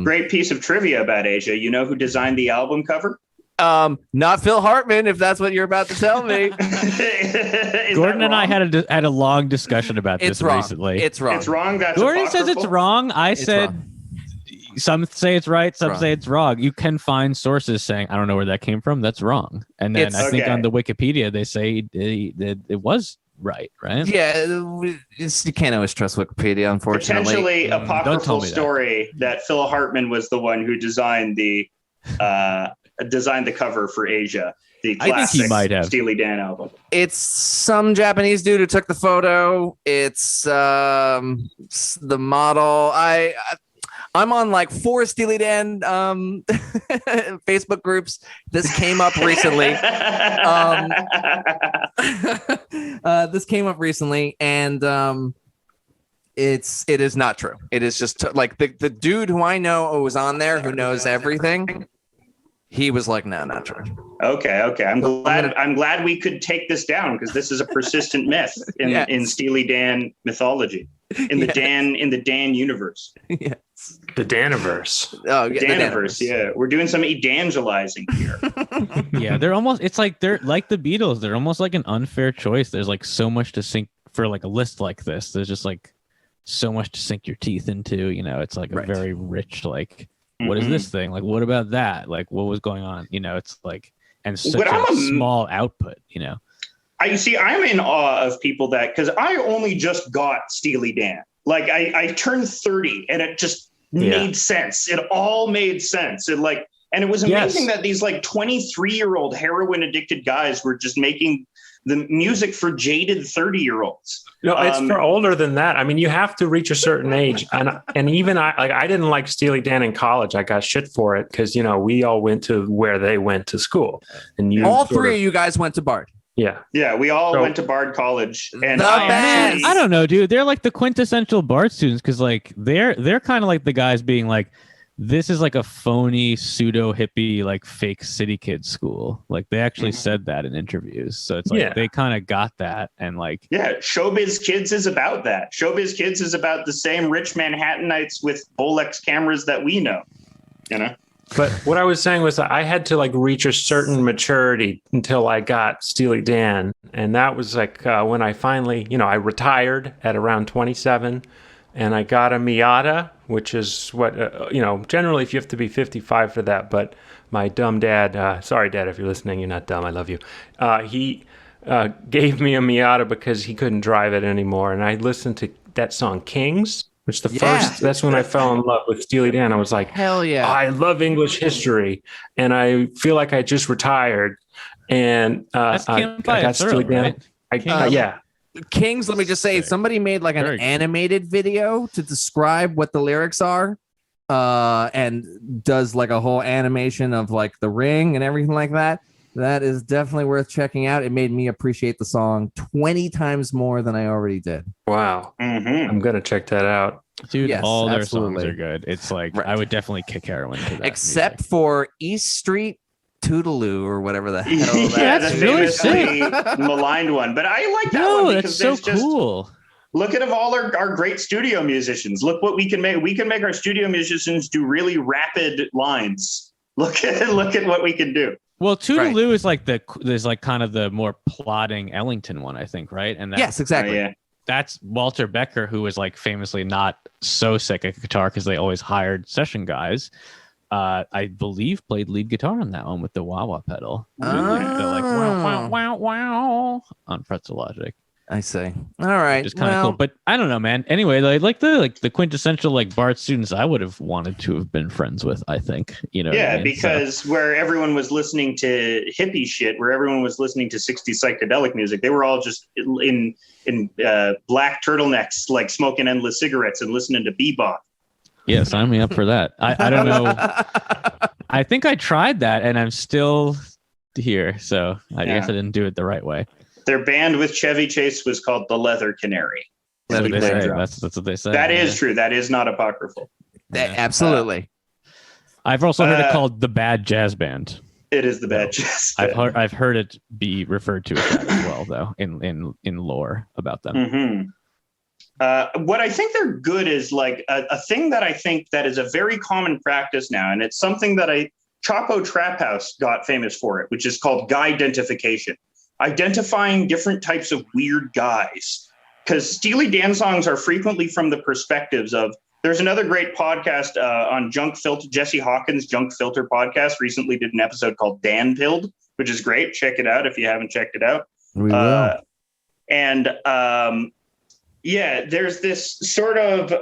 Great piece of trivia about Asia. You know who designed the album cover? Not Phil Hartman, if that's what you're about to tell me. Gordon and I had a long discussion about It's this wrong. recently. It's wrong. It's wrong. That's Gordon says it's apocryphal. wrong. I It's said wrong. some say it's right, some Wrong. say it's wrong. You can find sources saying I don't know where that came from. That's wrong. And then It's- I think Okay. on the Wikipedia they say it was right. Yeah, you can't always trust Wikipedia, unfortunately. Potentially Don't tell apocryphal me that. story that Phil Hartman was the one who designed the cover for Asia, the I think he classic might have. Steely Dan album. It's some Japanese dude who took the photo. It's the model. I'm on like 4 Steely Dan Facebook groups. This came up recently. And it is not true. It is just like the dude who I know who was on there who knows everything. He was like, no, not true. Okay. I'm glad we could take this down because this is a persistent myth Yes. in Steely Dan mythology, in the Yes. Dan universe. Yes. The Daniverse. Oh, yeah, the Daniverse, yeah. We're doing some evangelizing here. Yeah, they're like the Beatles. They're almost like an unfair choice. There's like so much to sink for like a list like this. There's just like so much to sink your teeth into. You know, it's like a Right. very rich, like, what is this thing? Like, what about that? Like, what was going on? You know, it's like, and such a small output, you know. I'm in awe of people that, because I only just got Steely Dan. Like I turned 30 and it just made sense. It all made sense. And it was amazing that these like 23-year-old heroin addicted guys were just making the music for jaded 30-year-olds. No, it's for older than that. I mean, you have to reach a certain age, and even I didn't like Steely Dan in college. I got shit for it because, you know, we all went to where they went to school, and all three of you guys went to Bard. Yeah, we all went to Bard College, and I don't know, dude. They're like the quintessential Bard students because like they're kind of like the guys being like, this is like a phony pseudo hippie like fake city kid school. Like they actually said that in interviews, so it's like they kind of got that, and like Showbiz Kids is about that. Showbiz Kids is about the same rich Manhattanites with Bolex cameras that we know, you know. But what I was saying was that I had to like reach a certain maturity until I got Steely Dan. And that was like when I finally, you know, I retired at around 27 and I got a Miata, which is what, you know, generally if you have to be 55 for that. But my dumb dad, sorry, Dad, if you're listening, you're not dumb. I love you. He gave me a Miata because he couldn't drive it anymore. And I listened to that song Kings. Which that's when I fell in love with Steely Dan. I was like, hell yeah. I love English history. And I feel like I just retired. And I got Steely Dan. Right? Kings, let me just say, somebody made like an animated video to describe what the lyrics are. And does like a whole animation of like the ring and everything like that. That is definitely worth checking out. It made me appreciate the song 20 times more than I already did. Wow. I'm going to check that out. Dude, all their songs are good. It's like, I would definitely kick heroin to that. Except for East Street Toodaloo or whatever the hell that's really sick. Maligned one. But I like that one because that's so cool. Look at all our great studio musicians. Look what we can make. We can make our studio musicians do really rapid lines. Look at what we can do. Well, Toodaloo is like kind of the more plodding Ellington one, I think, right? And yes, exactly. That's Walter Becker, who was like famously not so sick at guitar because they always hired session guys. I believe played lead guitar on that one with the wah wah pedal. Like wow wow wow wow on Pretzel Logic. I see. All right, just kind of cool. But I don't know, man. Anyway, like the quintessential like Bard students, I would have wanted to have been friends with. I think, you know. Yeah, because where everyone was listening to hippie shit, where everyone was listening to 60s psychedelic music, they were all just in black turtlenecks, like smoking endless cigarettes and listening to bebop. Yeah, sign me up for that. I don't know. I think I tried that, and I'm still here. So I guess I didn't do it the right way. Their band with Chevy Chase was called the Leather Canary. That's what they say. That is true. That is not apocryphal. Absolutely. I've also heard it called the Bad Jazz Band. It is the Bad Jazz Band. I've heard it be referred to as that as well, though, in lore about them. What I think they're good is like a thing that I think that is a very common practice now, and it's something that Chapo Trap House got famous for it, which is called guy identification. Identifying different types of weird guys, because Steely Dan songs are frequently from the perspectives of. There's another great podcast on Junk Filter. Jesse Hawkins' Junk Filter podcast recently did an episode called Dan Pilled, which is great. Check it out if you haven't checked it out. We will. There's this sort of.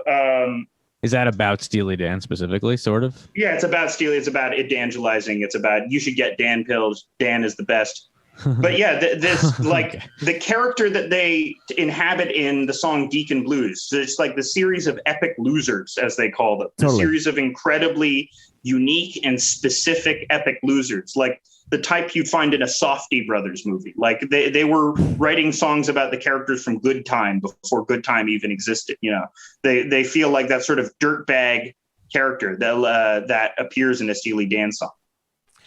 Is that about Steely Dan specifically, sort of? Yeah, it's about Steely. It's about evangelizing. It's about you should get Dan Pilled. Dan is the best. But yeah, this like the character that they inhabit in the song Deacon Blues. So it's like the series of epic losers, as they call them. Totally. A series of incredibly unique and specific epic losers, like the type you'd find in a Softy Brothers movie. Like they were writing songs about the characters from Good Time before Good Time even existed. You know, they feel like that sort of dirtbag character that appears in a Steely Dan song.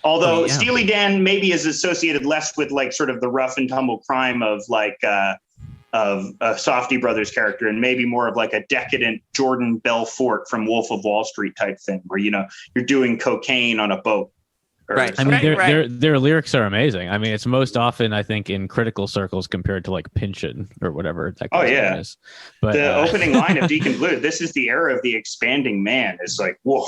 Although Steely Dan maybe is associated less with like sort of the rough and tumble crime of like of a Softy Brothers character, and maybe more of like a decadent Jordan Belfort from Wolf of Wall Street type thing, where you know you're doing cocaine on a boat Right. I mean, Right. their lyrics are amazing. I mean, it's most often, I think, in critical circles compared to like Pinchin or whatever that guy's name is. But the opening line of Deacon Blue, "This is the era of the expanding man," is like, whoa.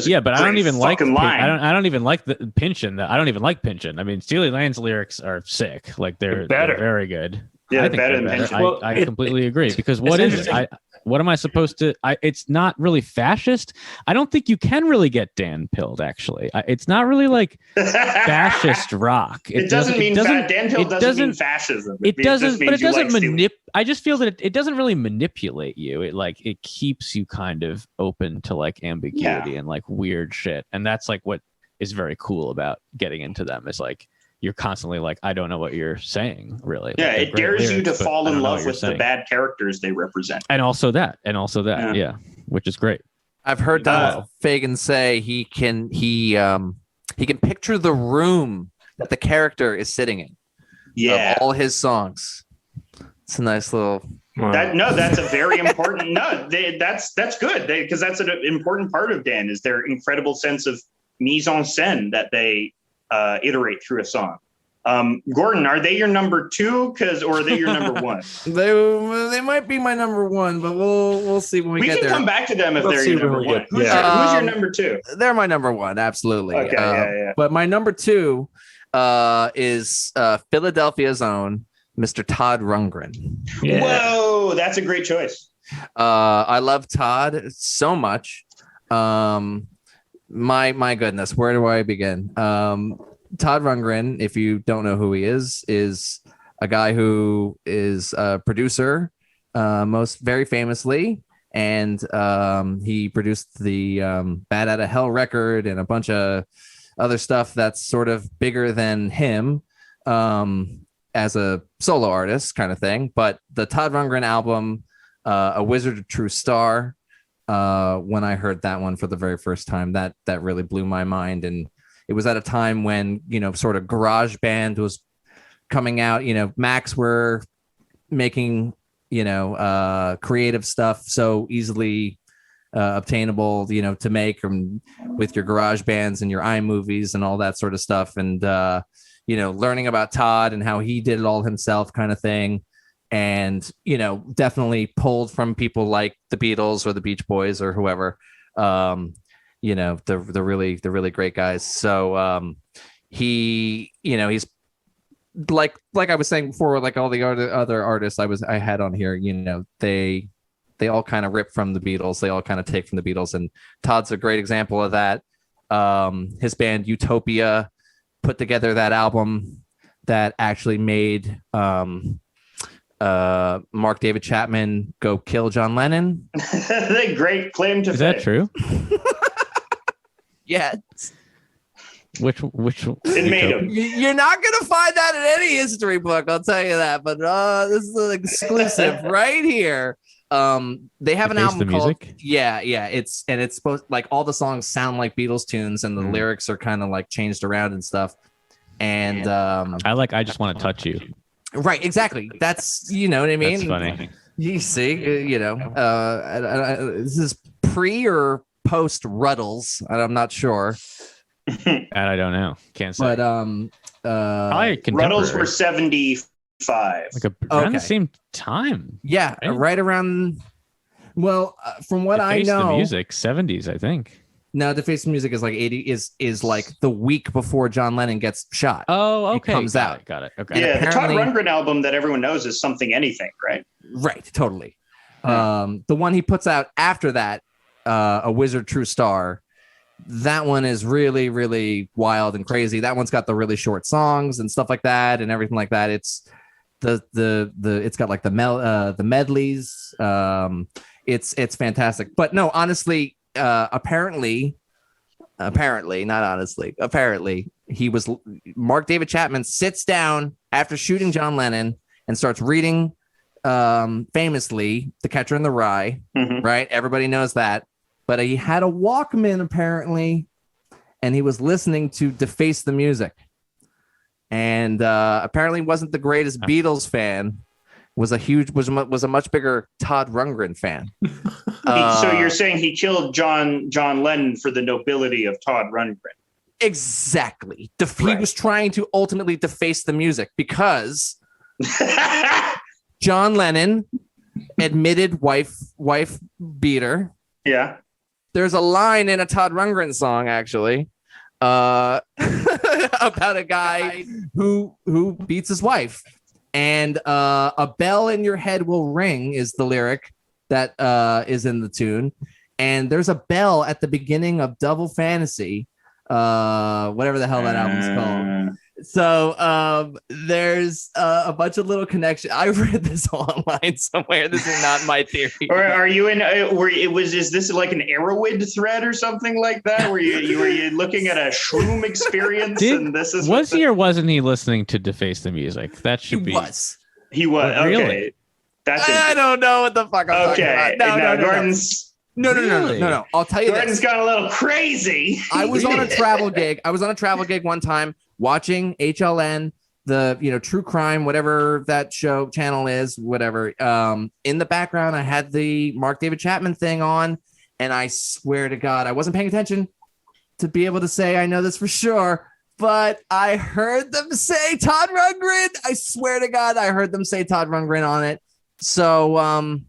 Yeah, but I don't even like line. I don't even like the Pinchin. I don't even like Pinchin. I mean, Steely Dan's lyrics are sick. Like they're very good. Yeah, I think better they're than better. Pinchin. I completely agree, because what is it? What am I supposed to? It's not really fascist. I don't think you can really get Dan pilled. Actually, it's not really like fascist rock. It doesn't mean Dan Pill doesn't mean fascism. It doesn't, but it doesn't manipulate. I just feel that it doesn't really manipulate you. It keeps you kind of open to like ambiguity and like weird shit, and that's like what is very cool about getting into them. Is like you're constantly like, I don't know what you're saying, really. Yeah, like, it dares you to fall in love with the bad characters they represent. And also that, which is great. I've heard Fagan say he can picture the room that the character is sitting in. Yeah, of all his songs. It's a nice little. That's a very important. That's good because that's an important part of Dan is their incredible sense of mise en scène that they iterate through a song. Gordon, are they your number two? Or are they your number one? They might be my number one, but we'll see when we get there. We can come back to them if they're your number one. Who's your number two? They're my number one, absolutely. Okay, yeah. But my number two is Philadelphia's own Mr. Todd Rundgren. Yeah. Whoa, that's a great choice. I love Todd so much. My goodness, where do I begin? Todd Rundgren, if you don't know who he is a guy who is a producer, most very famously, and he produced the Bad Outta Hell record and a bunch of other stuff that's sort of bigger than him as a solo artist kind of thing. But the Todd Rundgren album, A Wizard, a True Star, when I heard that one for the very first time, that really blew my mind. And it was at a time when, sort of garage band was coming out, Macs were making, creative stuff so easily obtainable, to make with your garage bands and your iMovies and all that sort of stuff. And, learning about Todd and how he did it all himself kind of thing. And, definitely pulled from people like the Beatles or the Beach Boys or whoever, the really great guys. So he's like I was saying before, like all the other artists I had on here, they all kind of rip from the Beatles. They all kind of take from the Beatles. And Todd's a great example of that. His band Utopia put together that album that actually made Mark David Chapman go kill John Lennon. They great claim to fame. Is that true? Yeah. Which it made him. You're not gonna find that in any history book, I'll tell you that. But this is an exclusive right here. They have an album called it's supposed, like, all the songs sound like Beatles tunes and the lyrics are kind of like changed around and stuff. And I Just Want to Touch You. Right, exactly. That's, you know what I mean? That's funny. You see, this is pre or post Ruddles, and I'm not sure. And I don't know. Can't say. But Ruddles were 75. Like around the same time. Yeah, right around. Well, from what I know, the music 70s, I think. No, The Face of Music is like 80 is like the week before John Lennon gets shot. Oh, okay. It comes out. Got it. Okay. Yeah, the Todd Rundgren album that everyone knows is Something Anything, right? Right, totally. The one he puts out after that, A Wizard True Star, that one is really, really wild and crazy. That one's got the really short songs and stuff like that and everything like that. It's it's got like the medleys. It's fantastic. But no, honestly, apparently he was Mark David Chapman sits down after shooting John Lennon and starts reading famously The Catcher in the Rye. Right, everybody knows that. But he had a Walkman apparently, and he was listening to Deface the Music, and apparently wasn't the greatest Beatles fan. Was a much bigger Todd Rundgren fan. So you're saying he killed John Lennon for the nobility of Todd Rundgren? Exactly. He Right. was trying to ultimately deface the music because John Lennon admitted wife beater. Yeah. There's a line in a Todd Rundgren song actually about a guy who beats his wife, and a bell in your head will ring is the lyric that is in the tune, and there's a bell at the beginning of Double Fantasy, whatever the hell that album's called. So there's a bunch of little connections. I read this online somewhere. This is not my theory. Or are you in? Is this like an Arrowhead thread or something like that? Were you looking at a shroom experience? And this is was he or wasn't he listening to Deface the Music? That should be. He was. Oh, really? Okay. That's I don't know what the fuck I'm talking about. No. Gordon's. No. I'll tell you Gordon's this. got a little crazy. I was on a travel gig. One time watching HLN, the true crime, whatever that show channel is, whatever. In the background, I had the Mark David Chapman thing on, and I swear to God, I wasn't paying attention to be able to say I know this for sure. But I heard them say Todd Rundgren. I swear to God, I heard them say Todd Rundgren on it. So,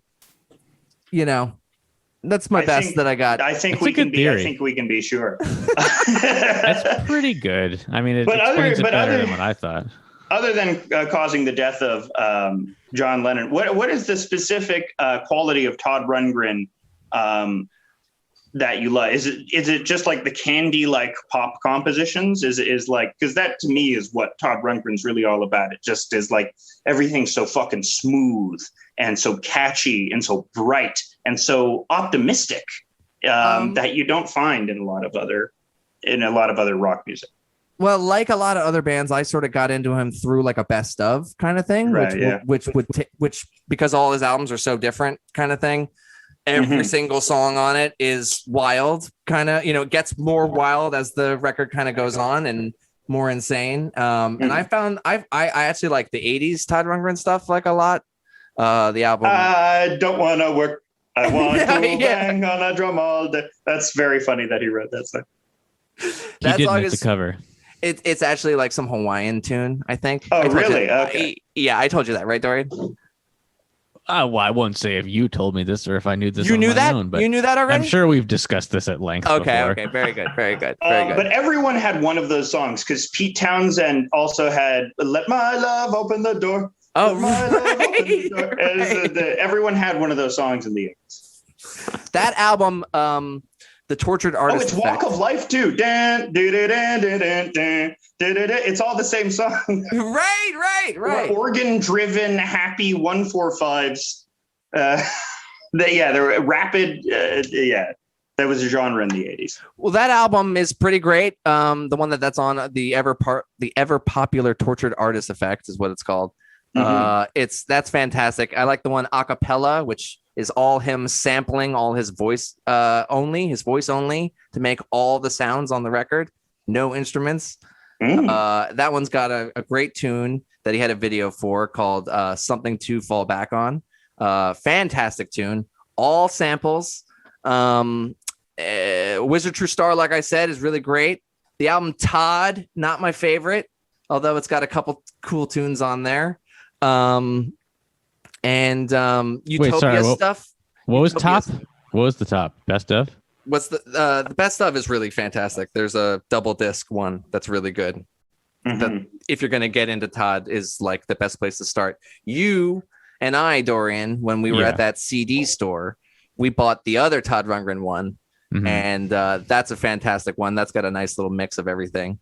that's my best that I got. I think we can be. I think we can be sure. That's pretty good. I mean, it explains it better than what I thought. Other than causing the death of John Lennon, what is the specific quality of Todd Rundgren that you like? Is it just like the candy like pop compositions? Is like, because that to me is what Todd Rundgren's really all about. It just is like everything's so fucking smooth and so catchy and so bright and so optimistic that you don't find in a lot of other rock music. Well, like a lot of other bands, I sort of got into him through like a best of kind of thing, right, which because all his albums are so different kind of thing. Every single song on it is wild, kind of, it gets more wild as the record kind of goes on and more insane. And I found I actually like the 80s Todd Rundgren stuff like a lot. The album. I don't want to work. I want to bang on a drum all day. That's very funny that he wrote that song. He did make the cover. It's actually like some Hawaiian tune, I think. Oh, really? Okay. I told you that, right, Dorian? Well, I won't say if you told me this or if I knew this. You knew that? Own, but you knew that already? I'm sure we've discussed this at length. Okay, before. Very good. But everyone had one of those songs because Pete Townsend also had "Let My Love Open the Door." Oh, Everyone had one of those songs in the 80s. That album, The Tortured Artist. Oh, it's Walk of Life too. It's all the same song. Right. Organ-driven, happy 145s. They're rapid. That was a genre in the 80s. Well, that album is pretty great. The one that's on the ever popular Tortured Artist Effect is what it's called. That's fantastic. I like the one a cappella, which is all him sampling all his voice only to make all the sounds on the record, no instruments. That one's got a great tune that he had a video for called Something to Fall Back On. Fantastic tune, all samples. Wizard True Star, like I said, is really great. The album Todd, not my favorite, although it's got a couple cool tunes on there. Utopia stuff. What was top? What was the top? Best of? What's the best of is really fantastic. There's a double disc one that's really good. That if you're gonna get into Todd is like the best place to start. You and I, Dorian, when we were at that CD store, we bought the other Todd Rundgren one, and that's a fantastic one. That's got a nice little mix of everything.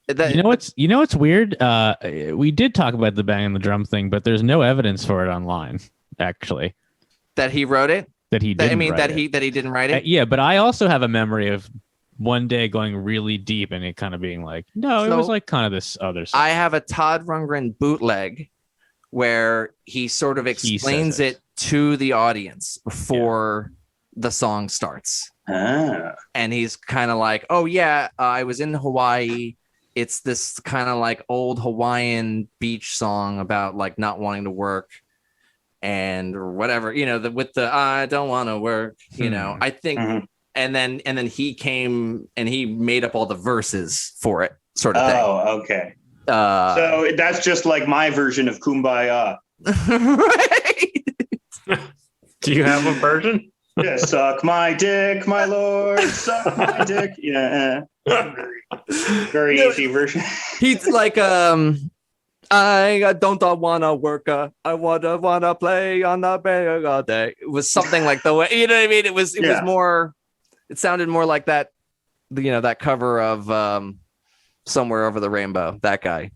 You know what's weird? We did talk about the bang on the drum thing, but there's no evidence for it online. Actually, that he wrote it. That he didn't. That he didn't write it. Yeah, but I also have a memory of one day going really deep and it kind of being like, no, it was like kind of this other stuff. I have a Todd Rundgren bootleg where he sort of explains it to the audience before the song starts. And he's kind of like, oh yeah, I was in Hawaii. It's this kind of like old Hawaiian beach song about like not wanting to work and or whatever, with the I don't want to work, I think and then he came and he made up all the verses for it, sort of thing. Oh, okay. So that's just like my version of Kumbaya. Right. Do you have a version? Yeah, suck my dick, my lord, suck my dick. Yeah, very easy version. He's like, I don't wanna work. I wanna play on the bed all day. It was something like the way, you know what I mean. It was more. It sounded more like that. That cover of Somewhere Over the Rainbow. That guy.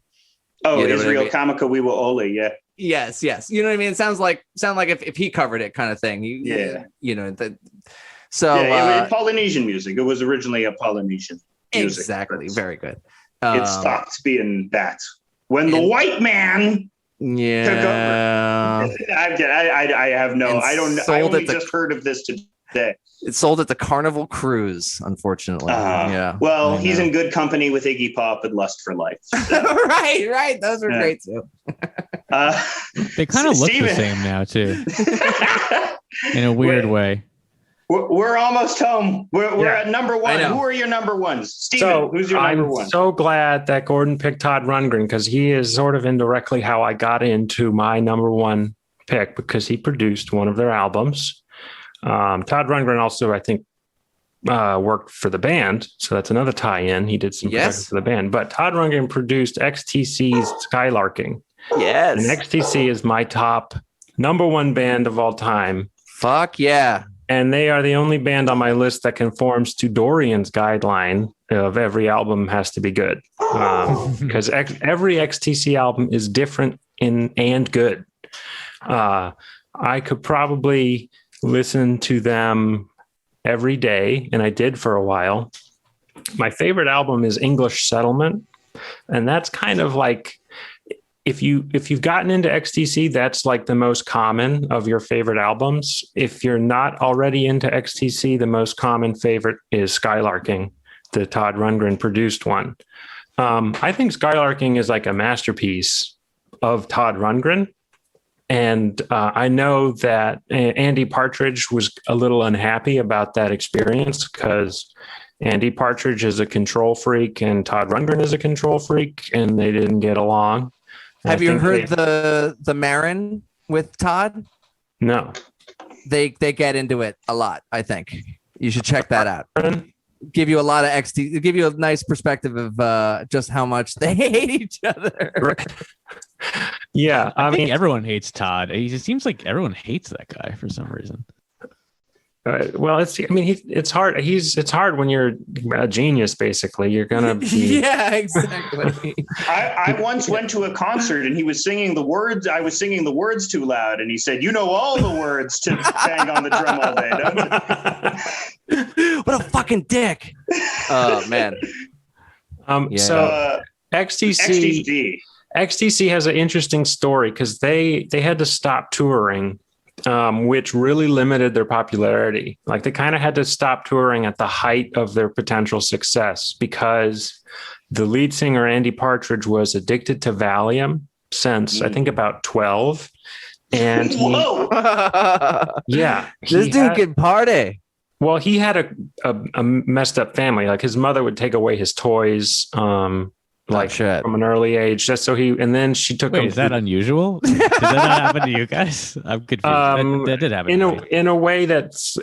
Oh, you know Israel I mean? Kamika Wiwa Ole. Yeah. Yes. You know what I mean? It sound like if he covered it, kind of thing. So it was Polynesian music. It was originally a Polynesian music. Exactly. Very good. It stopped being that when the white man took over. I have no. I don't. I only just heard of this today. It sold at the Carnival Cruise, unfortunately. Well, he's in good company with Iggy Pop and Lust for Life. So. right. Those are great too. They kind of look the same now too, in a weird way. We're almost home. We're at number one. Who are your number ones? Steven, who's your number one? I'm so glad that Gordon picked Todd Rundgren because he is sort of indirectly how I got into my number one pick because he produced one of their albums. Todd Rundgren also, I think, worked for the band. So that's another tie-in. He did some production for the band. But Todd Rundgren produced XTC's Skylarking. Yes. And XTC is my top number one band of all time. Fuck yeah. And they are the only band on my list that conforms to Dorian's guideline of every album has to be good. Because every XTC album is different and good. I could probably listen to them every day, and I did for a while. My favorite album is English Settlement, and that's kind of like if you've gotten into XTC, that's like the most common of your favorite albums. If you're not already into XTC, the most common favorite is Skylarking, the Todd Rundgren produced one. I think Skylarking is like a masterpiece of Todd Rundgren. And I know that Andy Partridge was a little unhappy about that experience because Andy Partridge is a control freak and Todd Rundgren is a control freak, and they didn't get along. Have you heard the Marin with Todd? No. They get into it a lot, I think. You should check that out. Give you a lot of XT, give you a nice perspective of just how much they hate each other. Right. Yeah, I mean, everyone hates Todd. It seems like everyone hates that guy for some reason. Well, it's hard. It's hard when you're a genius. Basically, you're gonna be. Yeah, exactly. I once went to a concert and he was singing the words. I was singing the words too loud, and he said, "You know all the words to bang on the drum all day, don't you?" What a fucking dick! Oh man. So XTC has an interesting story because they had to stop touring. Which really limited their popularity. Like they kind of had to stop touring at the height of their potential success because the lead singer, Andy Partridge, was addicted to Valium since I think about 12. And this dude can party. Well, he had a messed up family. Like his mother would take away his toys. From an early age, just so and then she took him. Is that unusual? Did that not happen to you guys? I'm confused. That did happen in a way that's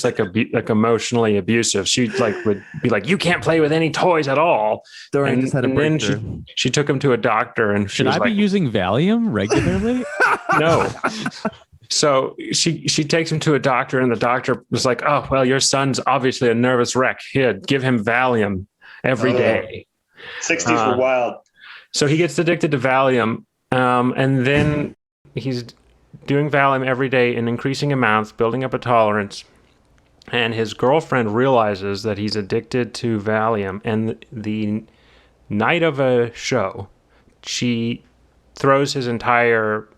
like emotionally abusive. She would be like, "You can't play with any toys at all." Dorian just had a breakthrough. Then she took him to a doctor, and should I be using Valium regularly? No. So she takes him to a doctor, and the doctor was like, "Oh, well, your son's obviously a nervous wreck. Here, give him Valium every day." 60s were wild. So he gets addicted to Valium, and then he's doing Valium every day in increasing amounts, building up a tolerance. And his girlfriend realizes that he's addicted to Valium. And the night of a show, she throws his entire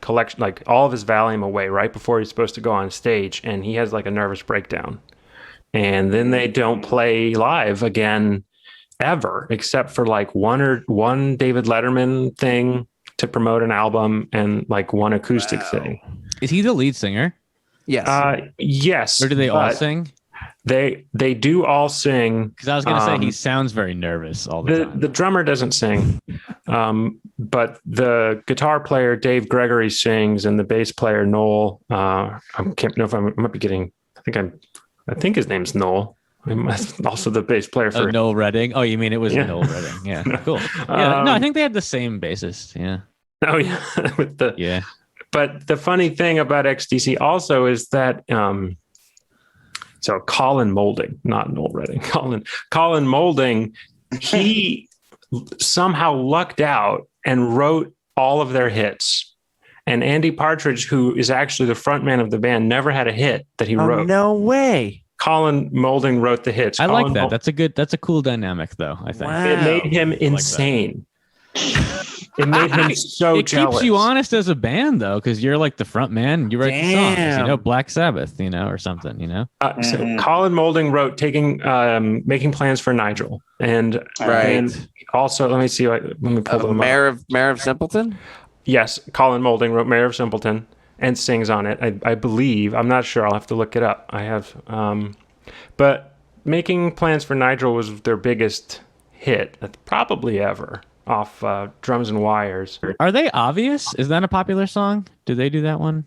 collection, like all of his Valium away right before he's supposed to go on stage. And he has like a nervous breakdown. And then they don't play live again ever, except for like one David Letterman thing to promote an album and like one acoustic thing. Is he the lead singer? Yes. Yes. Or do they all sing? They do all sing. Because I was going to say he sounds very nervous all the time. The drummer doesn't sing, but the guitar player Dave Gregory sings, and the bass player Noel. I can't know if I might be getting. I think his name's Noel. I'm also the bass player for Noel Redding. Oh, you mean it was Yeah. Noel Redding? Yeah, cool. Yeah, no, I think they had the same bassist. Yeah. Oh yeah, with the Yeah. But the funny thing about XTC also is that so Colin Moulding, not Noel Redding, Colin Moulding, he somehow lucked out and wrote all of their hits. And Andy Partridge, who is actually the frontman of the band, never had a hit that he wrote. No way. Colin Moulding wrote the hits. I Colin like that. That's a cool dynamic, though. I think Wow. It made him insane. It made him so it jealous. keeps you honest as a band, though, because you're like the front man. And you write the songs, Damn. Black Sabbath, or something, So Colin Moulding wrote Making Plans for Nigel. And, and also, let me see. Let me pull them up. Mayor of Simpleton? Yes, Colin Moulding wrote Mayor of Simpleton and sings on it. I believe. I'm not sure. I'll have to look it up. I have. But Making Plans for Nigel was their biggest hit, probably ever, off Drums and Wires. Are they obvious? Is that a popular song? Do they do that one?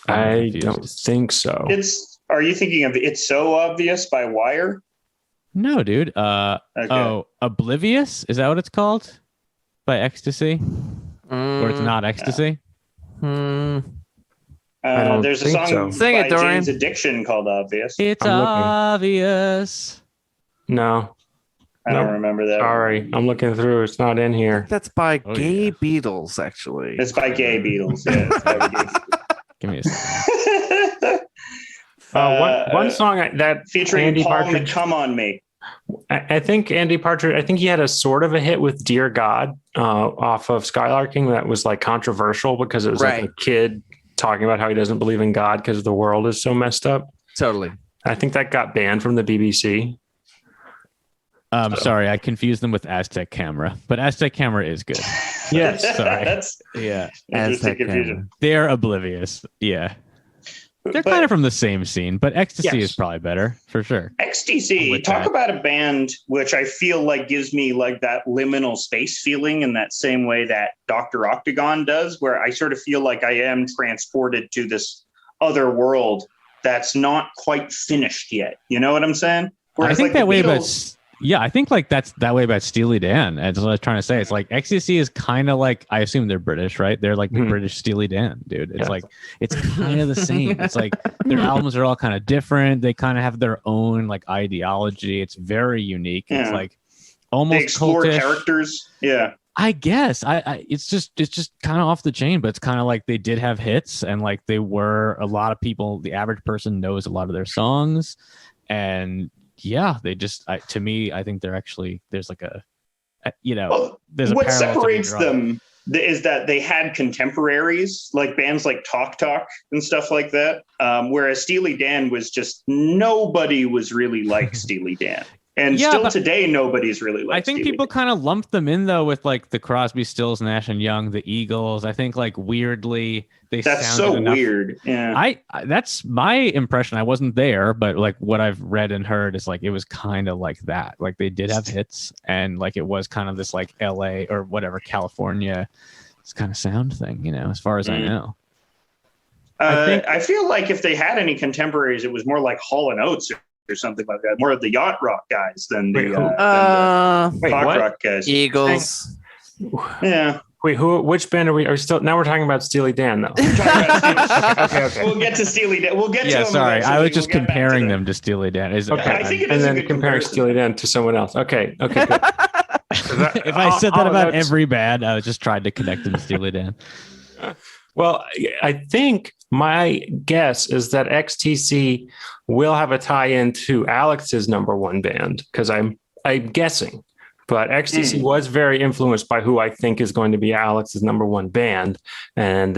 I don't think so. Are you thinking of It's So Obvious by Wire? No, dude. Okay. Oh, Oblivious? Is that what it's called? By Ecstasy? Or it's not Ecstasy? I don't There's a think song so. Sing by it, Dorian. Jane's Addiction called Obvious. It's I'm looking. obvious. No. I don't remember that. Sorry. I'm looking through. It's not in here. That's by Oh, Gay yeah. Beatles, actually. It's by Gay Beatles. Yeah, it's by the Gay Give me a second. Beatles. One song that featuring Andy Paul Partridge. Come On Me. I think Andy Partridge, I think he had a sort of a hit with Dear God off of Skylarking that was like controversial because it was like a kid talking about how he doesn't believe in God because the world is so messed up. Totally. I think that got banned from the BBC. Sorry, I confused them with Aztec Camera, but Aztec Camera is good. Yes. Sorry. That's Yeah. interesting Aztec confusion. They're oblivious. Yeah. They're But kind of from the same scene, but Ecstasy Yes. is probably better for sure. XTC, With talk that. about a band which I feel like gives me like that liminal space feeling in that same way that Dr. Octagon does, where I sort of feel like I am transported to this other world that's not quite finished yet. You know what I'm saying? I think like that the way Beatles- about yeah, I think like that's that way about Steely Dan. That's what I was trying to say. It's like Ecstasy is kind of like, I assume they're British, right? They're like the Mhm. British Steely Dan, dude. It's Yeah. like it's kind of the same. It's like their albums are all kind of different. They kind of have their own like ideology. It's very unique. It's Yeah. like almost they explore cultish. characters. Yeah. I guess I it's just kind of off the chain, but it's kind of like they did have hits, and like they were a lot of people. The average person knows a lot of their songs, and yeah, they just to me, I think they're actually there's like a Well, there's a what parallel to be separates drawn. them is that they had contemporaries like bands like Talk Talk and stuff like that. Whereas Steely Dan was just nobody was really like Steely Dan. And Yeah, still but today, nobody's really like I think Steely people Dan. kind of lumped them in though with like the Crosby, Stills, Nash and Young, the Eagles. I think like weirdly they That's sounded so enough. weird. Yeah. I that's my impression. I wasn't there, but like what I've read and heard is like it was kind of like that. Like they did have hits, and like it was kind of this like L.A. or whatever California, this kind of sound thing, as far as I know. I feel like if they had any contemporaries, it was more like Hall and Oates or something like that. More of the yacht rock guys than Wait, the who? Wait, pop what? rock guys. Eagles. Yeah. Wait, which band are we still now we're talking about Steely Dan though. Okay. We'll get to Steely Dan. We'll get to Yeah, them sorry, I eventually. was just We'll get back to comparing them to Steely Dan. Okay. I think it and is a then good comparing comparison. Steely Dan to someone else. Okay, good. If I said that about every band, I was just trying to connect them to Steely Dan. Well, I think my guess is that XTC will have a tie-in to Alex's number one band because I'm guessing, but XTC was very influenced by who I think is going to be Alex's number one band. And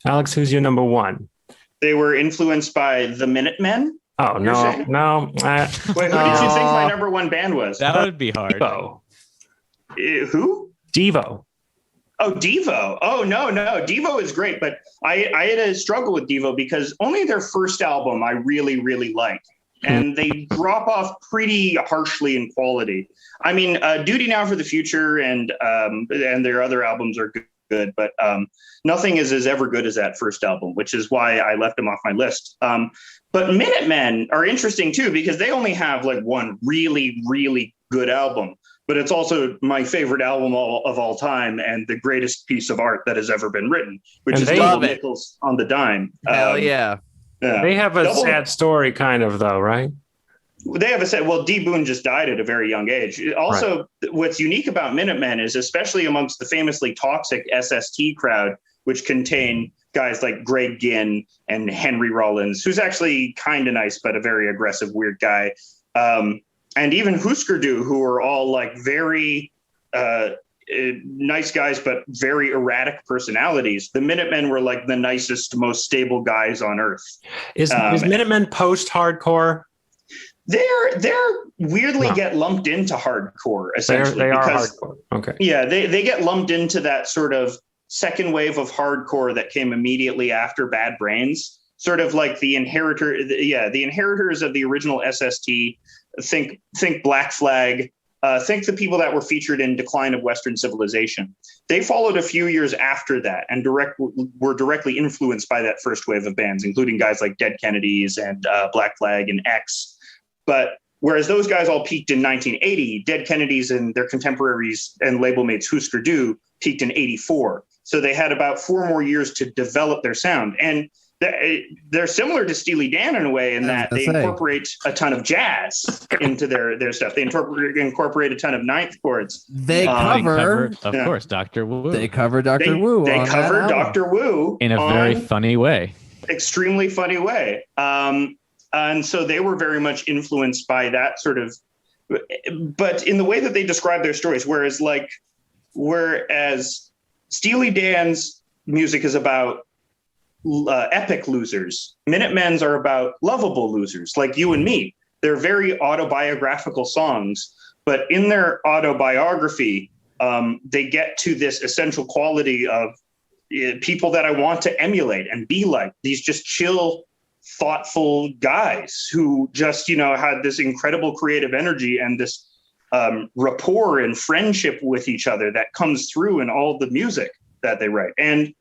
Alex, who's your number one? They were influenced by the Minutemen. Oh You're saying? no. Wait, who did you think my number one band was? That would be hard. Devo. Who? Devo. Oh, Devo. Oh, no. Devo is great, but I had a struggle with Devo because only their first album I really, really liked. and they drop off pretty harshly in quality. I mean, Duty Now for the Future and their other albums are good, but nothing is as ever good as that first album, which is why I left them off my list. But Minutemen are interesting too, because they only have like one really, really good album, but it's also my favorite album of all time and the greatest piece of art that has ever been written, which is Double Nickels on the Dime. Hell yeah. They have a sad story, kind of, though, right? They have a set. Well, D. Boon just died at a very young age. Also, What's unique about Minutemen is, especially amongst the famously toxic SST crowd, which contain guys like Greg Ginn and Henry Rollins, who's actually kind of nice, but a very aggressive, weird guy. And even Husker Du, who are all like very nice guys, but very erratic personalities. The Minutemen were like the nicest, most stable guys on earth. Is Minutemen post-hardcore? They're weirdly get lumped into hardcore, essentially. They are hardcore. Okay. Yeah, they get lumped into that sort of second wave of hardcore that came immediately after Bad Brains, sort of like the inheritors of the original SST. Think Black Flag. Think the people that were featured in Decline of Western Civilization. They followed a few years after that and were directly influenced by that first wave of bands, including guys like Dead Kennedys and Black Flag and X. But whereas those guys all peaked in 1980, Dead Kennedys and their contemporaries and label mates Husker Du peaked in 84. So they had about 4 more years to develop their sound. And they're similar to Steely Dan in a way, in that they incorporate a ton of jazz into their stuff. They incorporate a ton of ninth chords. They cover, of course, Dr. Wu. They cover Dr. Wu. They cover Dr. Wu in a very funny way. Extremely funny way. And so they were very much influenced by that sort of, but in the way that they describe their stories, whereas Steely Dan's music is about epic losers, Minutemen's are about lovable losers like you and me. They're very autobiographical songs, but in their autobiography, they get to this essential quality of people that I want to emulate and be like, these just chill, thoughtful guys who just, had this incredible creative energy and this rapport and friendship with each other that comes through in all the music that they write. And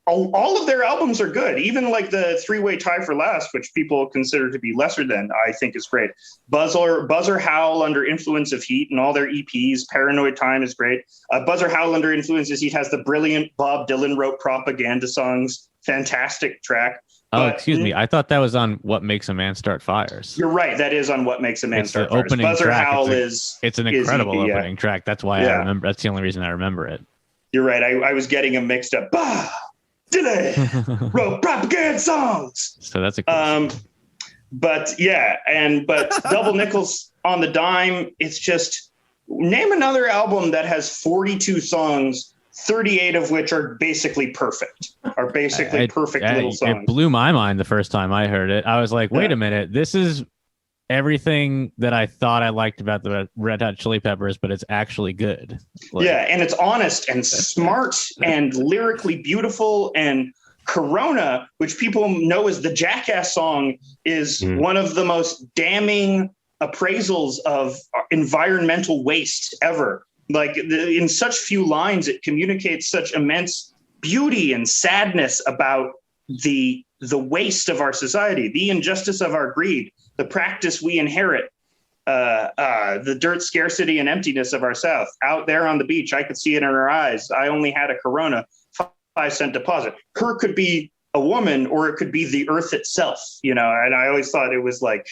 all of their albums are good. Even like the three-way tie for last, which people consider to be lesser than, I think is great. Buzzer Howl Under Influence of Heat and all their EPs. Paranoid Time is great. Buzzer Howl Under Influence of Heat has the brilliant Bob Dylan wrote propaganda songs. Fantastic track. Excuse me. I thought that was on What Makes a Man Start Fires. You're right. That is on What Makes a Man Start Fires. Buzzer Howl it's an incredible opening track. That's why I remember. That's the only reason I remember it. You're right. I was getting them mixed up. Bah! Dylan wrote propaganda songs. So that's a cool but Double Nickels on the Dime. It's just, name another album that has 42 songs, 38 of which are basically perfect. Little songs. It blew my mind the first time I heard it. I was like, wait a minute, this is everything that I thought I liked about the Red Hot Chili Peppers, but it's actually good. And it's honest and smart and lyrically beautiful. And Corona, which people know as the Jackass song, is one of the most damning appraisals of environmental waste ever. Like in such few lines, it communicates such immense beauty and sadness about the waste of our society, the injustice of our greed, the practice we inherit, the dirt, scarcity, and emptiness of our South. Out there on the beach, I could see it in her eyes. I only had a Corona, 5-cent deposit. Her could be a woman, or it could be the earth itself, And I always thought it was like,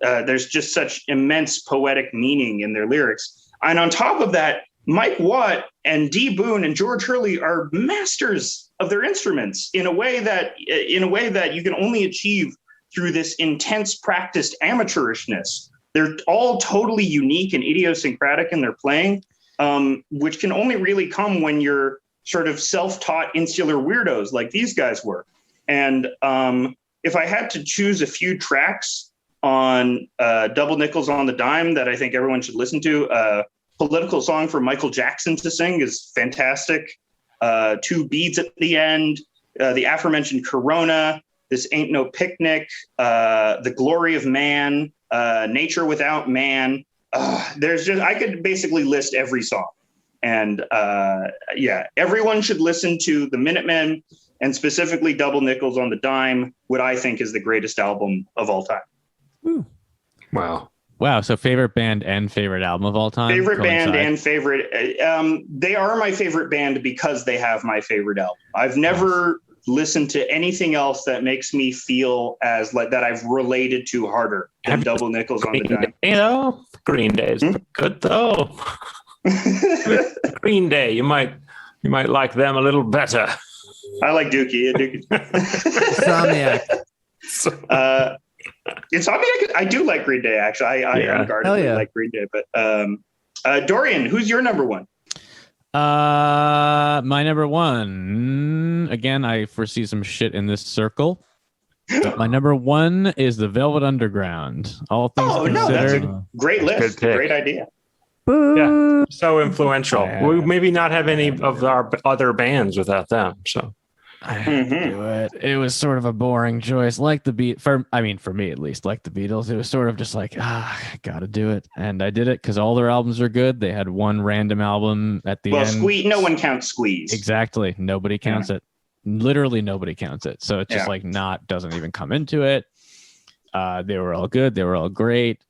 there's just such immense poetic meaning in their lyrics. And on top of that, Mike Watt and D. Boon and George Hurley are masters of their instruments in a way that you can only achieve through this intense practiced amateurishness. They're all totally unique and idiosyncratic in their playing, which can only really come when you're sort of self-taught insular weirdos like these guys were. And if I had to choose a few tracks on Double Nickels on the Dime that I think everyone should listen to, Political Song for Michael Jackson to sing is fantastic. Two Beads at the End, the aforementioned Corona, This Ain't No Picnic, The Glory of Man, Nature Without Man. I could basically list every song. And everyone should listen to the Minutemen, and specifically Double Nickels on the Dime, what I think is the greatest album of all time. Wow. So favorite band and favorite album of all time? Favorite band and favorite. They are my favorite band because they have my favorite album. I've never listened to anything else that makes me feel as like that I've related to harder than Double Nickels on the Dime. You know, Green Day is good though. Green Day, you might like them a little better. I like Dookie. Insomniac. Insomniac. I do like Green Day. Actually, I unguardedly like Green Day. But Dorian, who's your number one? My number one. Again, I foresee some shit in this circle. But my number one is the Velvet Underground. All things considered. No, that's a great list. Great idea. Yeah, so influential. We maybe not have any of our other bands without them. So I had to do it. It was sort of a boring choice, like the for me at least, like the Beatles. It was sort of just like, I gotta do it, and I did it because all their albums are good. They had one random album at the end. Well, no one counts Squeeze. Exactly, nobody counts it. Literally nobody counts it. So it's just like doesn't even come into it. They were all good. They were all great.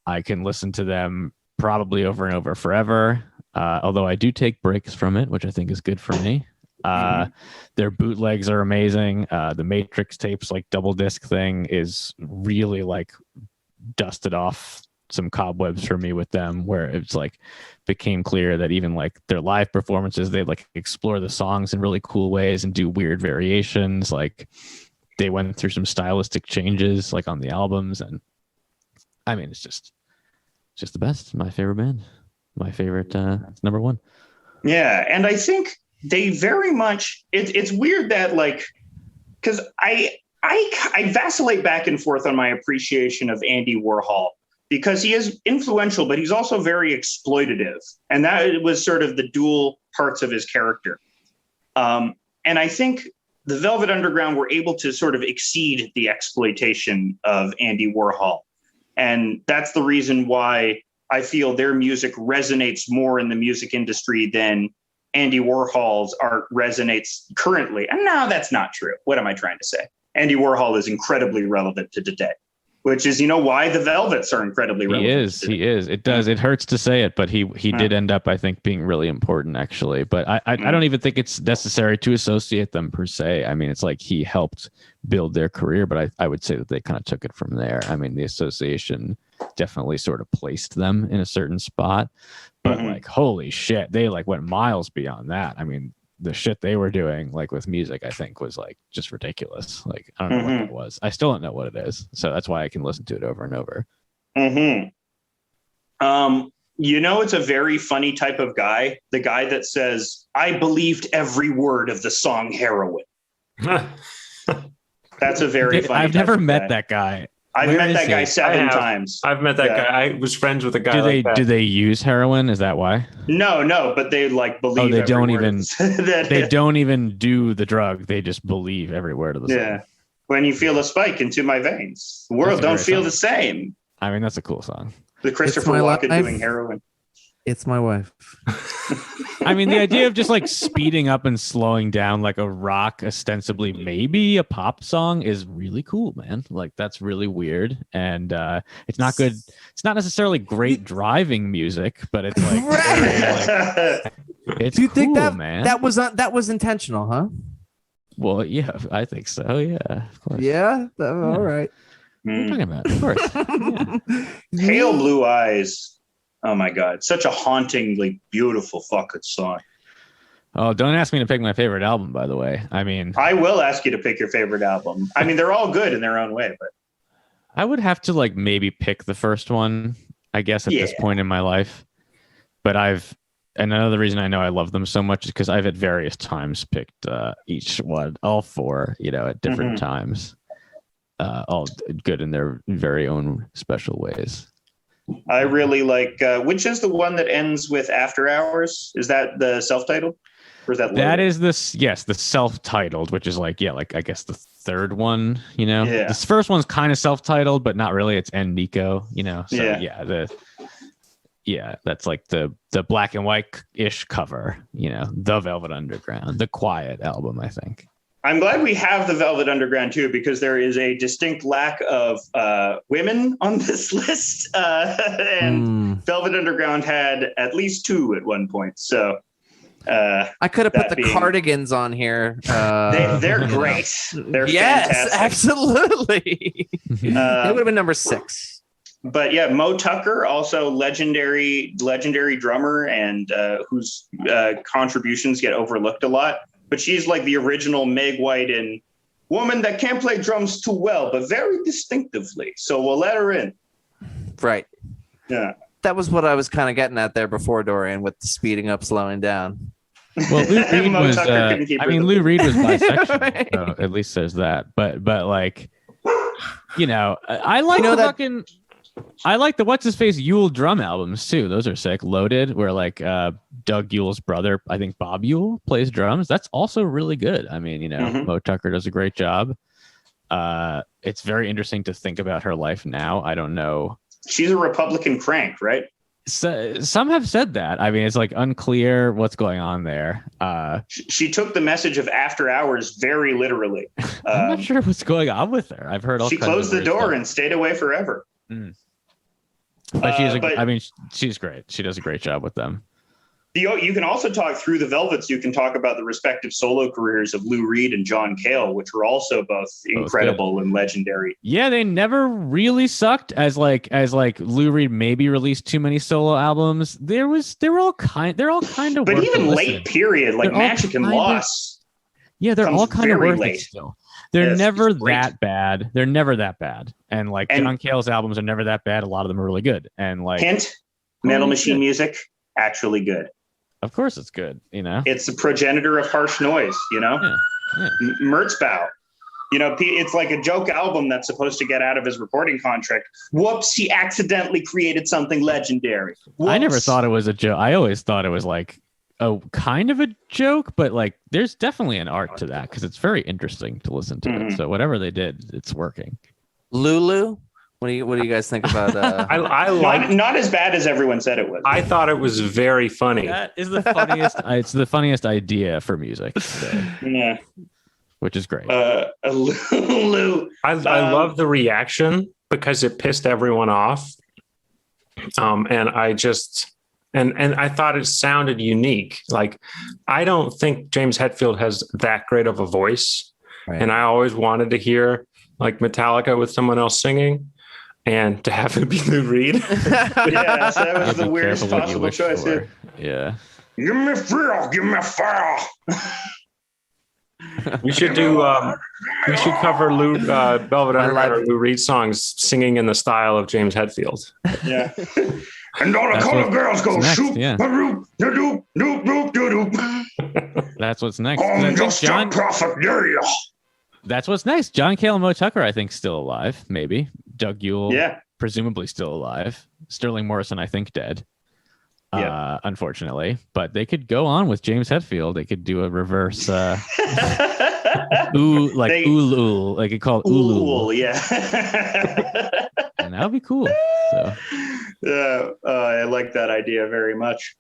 I can listen to them probably over and over forever. Although I do take breaks from it, which I think is good for me. Their bootlegs are amazing. The Matrix tapes, like double disc thing, is really like dusted off some cobwebs for me with them, where it's like became clear that even like their live performances, they like explore the songs in really cool ways and do weird variations. Like they went through some stylistic changes like on the albums, and I mean it's just the best. My favorite band. My favorite number one. Yeah, and I think they very much. It's weird that like, because I vacillate back and forth on my appreciation of Andy Warhol, because he is influential, but he's also very exploitative, and that was sort of the dual parts of his character. And I think the Velvet Underground were able to sort of exceed the exploitation of Andy Warhol. And that's the reason why I feel their music resonates more in the music industry than Andy Warhol's art resonates currently. And no, that's not true. What am I trying to say? Andy Warhol is incredibly relevant to today, which is, why the Velvets are incredibly relevant. He is. It does. It hurts to say it, but he did end up, I think, being really important, actually. But I don't even think it's necessary to associate them per se. I mean, it's like he helped build their career, but I would say that they kind of took it from there. I mean, the association definitely sort of placed them in a certain spot, but like, holy shit, they like went miles beyond that. I mean, the shit they were doing like with music, I think was like just ridiculous. Like, I don't know what it was. I still don't know what it is. So that's why I can listen to it over and over. It's a very funny type of guy. The guy that says, I believed every word of the song Heroin. That's a very funny I've never met guy. That guy. I've met that guy 7 times. I've met that guy. I was friends with a guy. Do they use heroin? Is that why? No, but they like believe. Oh, they don't word. even. They don't even do the drug. They just believe every word of the song. Yeah. When you feel a spike into my veins, the world don't feel the same. I mean, that's a cool song. The Christopher Walken doing heroin. It's my wife. I mean, the idea of just like speeding up and slowing down like a rock, ostensibly maybe a pop song, is really cool, man. Like that's really weird, and it's not good. It's not necessarily great driving music, but it's like, it's. Do you think cool, man? that was intentional, huh? Well, yeah, I think so. Yeah, of course. Yeah. All right. What are you talking about? Of course. Yeah. Pale Blue Eyes. Oh my God, such a hauntingly beautiful fucking song. Oh, don't ask me to pick my favorite album, by the way. I mean, I will ask you to pick your favorite album. I mean, they're all good in their own way, but I would have to like maybe pick the first one, I guess, at this point in my life. But and another reason I know I love them so much is because I've at various times picked each one, all four, at different times, all good in their very own special ways. I really like, which is the one that ends with After Hours? Is that the self-titled? Or is that That Loaded? is this, yes, the self-titled, which is like, I guess the third one, Yeah. This first one's kind of self-titled, but not really. It's N Nico, So that's like the black and white-ish cover, the Velvet Underground, the Quiet album, I think. I'm glad we have the Velvet Underground too, because there is a distinct lack of women on this list, and Velvet Underground had at least 2 at one point. So I could have put the Cardigans on here. they're great. They're yes, fantastic. Absolutely. It would have been number 6. But yeah, Mo Tucker, also legendary drummer, and whose contributions get overlooked a lot. But she's like the original Meg White in woman that can't play drums too well, but very distinctively. So we'll let her in. Right. Yeah. That was what I was kind of getting at there before, Dorian, with the speeding up, slowing down. Well, Lou Reed Mo was. Tucker couldn't keep her Lou Reed was bisexual. So at least there's that. But like, I like I like the what's his face Yule drum albums too. Those are sick. Loaded, where like Doug Yule's brother, I think Bob Yule, plays drums. That's also really good. I mean, Mo Tucker does a great job. It's very interesting to think about her life now. I don't know. She's a Republican crank, right? So, some have said that. I mean, it's like unclear what's going on there. She took the message of After Hours very literally. I'm not sure what's going on with her. I've heard all she kinds closed of the door stuff. and stayed away forever. But she's great. She does a great job with them. You can also talk through the Velvets. You can talk about the respective solo careers of Lou Reed and John Cale, which were also both incredible and legendary. Yeah, they never really sucked. As like Lou Reed maybe released too many solo albums. They're all kind of. But worth even a late listen. period, like They're all Magic and kind of- Loss. Yeah, they're all kind of very worth late. it still. They're Yes, never it's great. that bad. They're never that bad. And like John Cale's albums are never that bad. A lot of them are really good. And like Hint: Metal Machine good. music, actually good. Of course it's good, It's the progenitor of harsh noise, Yeah. Merzbow. It's like a joke album that's supposed to get out of his recording contract. Whoops, he accidentally created something legendary. Whoops. I never thought it was a joke. I always thought it was like a kind of a joke, but like there's definitely an art to that because it's very interesting to listen to it. So whatever they did, it's working. Lulu, what do you guys think about? I like. Not as bad as everyone said it was. I thought it was very funny. That is the funniest. It's the funniest idea for music, Yeah. which is great. Lulu. I love the reaction because it pissed everyone off. And I just and I thought it sounded unique. Like, I don't think James Hetfield has that great of a voice. Right. And I always wanted to hear like Metallica with someone else singing, and to have it be Lou Reed. Yeah, so that was Be the weirdest careful what you possible wish choice. for. Yeah. Give me feel, give me fire. We should do. We should cover Velvet Underground or Lou Reed songs singing in the style of James Hetfield. Yeah. And all the That's color what- girls go next, shoot. yeah. Doop, doop, doop, doop, doop. That's what's next. I I'm think just a prophet, yeah. That's what's next. John Cale and Mo Tucker, I think, still alive. Maybe Doug Yule, Yeah. presumably still alive. Sterling Morrison, I think, dead. Yeah. Unfortunately, but they could go on with James Hetfield. They could do a reverse ooh, like Ulul, like it called Ulul, Ooh, yeah. and that would be cool. So I like that idea very much.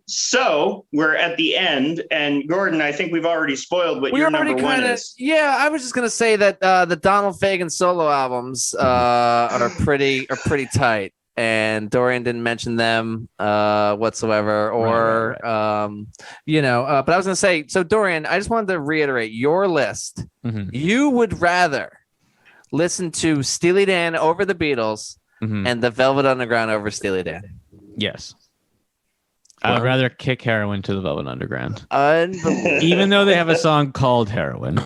So we're at the end, and Gordon, I think we've already spoiled what your number one is. Yeah, I was just gonna say that the Donald Fagen solo albums are pretty tight, and Dorian didn't mention them whatsoever, or Right. But I was gonna say, so Dorian, I just wanted to reiterate your list. Mhm. You would rather listen to Steely Dan over the Beatles Mhm. and the Velvet Underground over Steely Dan. Yes, I'd rather kick heroin to the Velvet Underground, Unbelievable. even though they have a song called Heroin.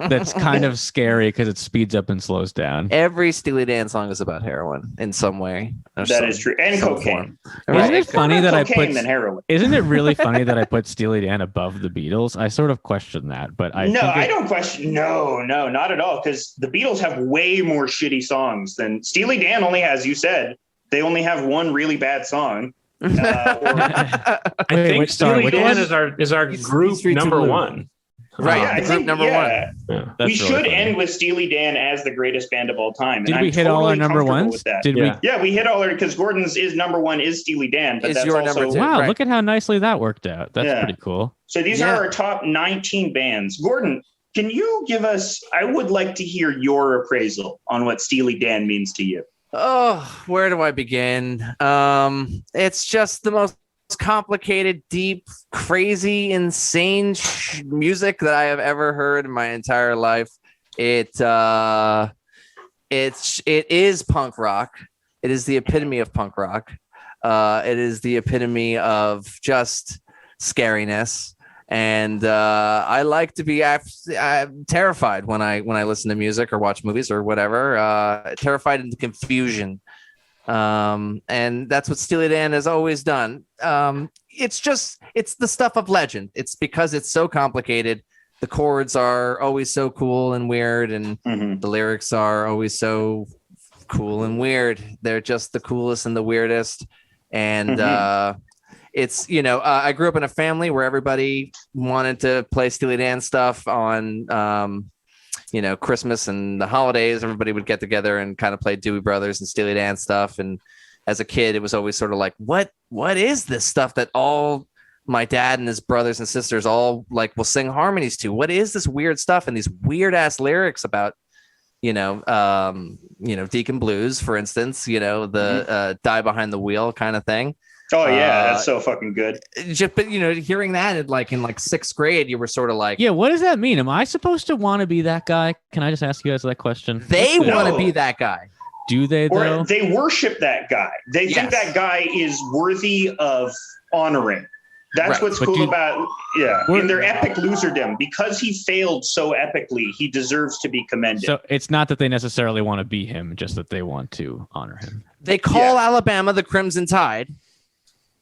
That's kind of scary because it speeds up and slows down. Every Steely Dan song is about heroin in some way. That is true. And some cocaine. form. Isn't it funny that I cocaine put? than heroin. Isn't it really funny that I put Steely Dan above the Beatles? I sort of question that, but I don't question. No, not at all. Because the Beatles have way more shitty songs than Steely Dan only has. You said they only have one really bad song. I think which song? Steely Which Dan one? is our group Streets of number Blue. one. Right, Yeah, I group think, number yeah. one. Yeah. We That's really should funny. end with Steely Dan as the greatest band of all time. Did and we I'm hit all our totally number comfortable ones? with that. Did Yeah. Yeah, we hit all our, because Gordon's is number one is Steely Dan, but Is that's your also number two. Wow, Right. look at how nicely that worked out. That's Yeah. pretty cool. So these Yeah. are our top 19 bands. Gordon, can you give us? I would like to hear your appraisal on what Steely Dan means to you. Oh, where do I begin? It's just the most complicated, deep, crazy, insane music that I have ever heard in my entire life. It is punk rock. It is the epitome of punk rock. It is the epitome of just scariness. And I like to be I'm terrified when I listen to music or watch movies or whatever. Terrified into confusion. And that's what Steely Dan has always done. It's the stuff of legend. It's because it's so complicated. The chords are always so cool and weird, and the lyrics are always so cool and weird. They're just the coolest and the weirdest. And it's, I grew up in a family where everybody wanted to play Steely Dan stuff on Christmas and the holidays. Everybody would get together and kind of play Dewey Brothers and Steely Dan stuff. And as a kid, it was always sort of like, what is this stuff that all my dad and his brothers and sisters all like will sing harmonies to? What is this weird stuff and these weird ass lyrics about, Deacon Blues, for instance, the die behind the wheel kind of thing. Oh yeah, that's so fucking good. But hearing that in sixth grade, you were sort of like, Yeah, what does that mean? Am I supposed to want to be that guy? Can I just ask you guys that question? they No. want to be that guy. Do they though? Or they worship that guy. They think Yes. that guy is worthy of honoring. That's Right. what's But cool do- about We're- in their epic loserdom. Because he failed so epically, he deserves to be commended. So it's not that they necessarily want to be him, just that they want to honor him. They call Alabama the Crimson Tide.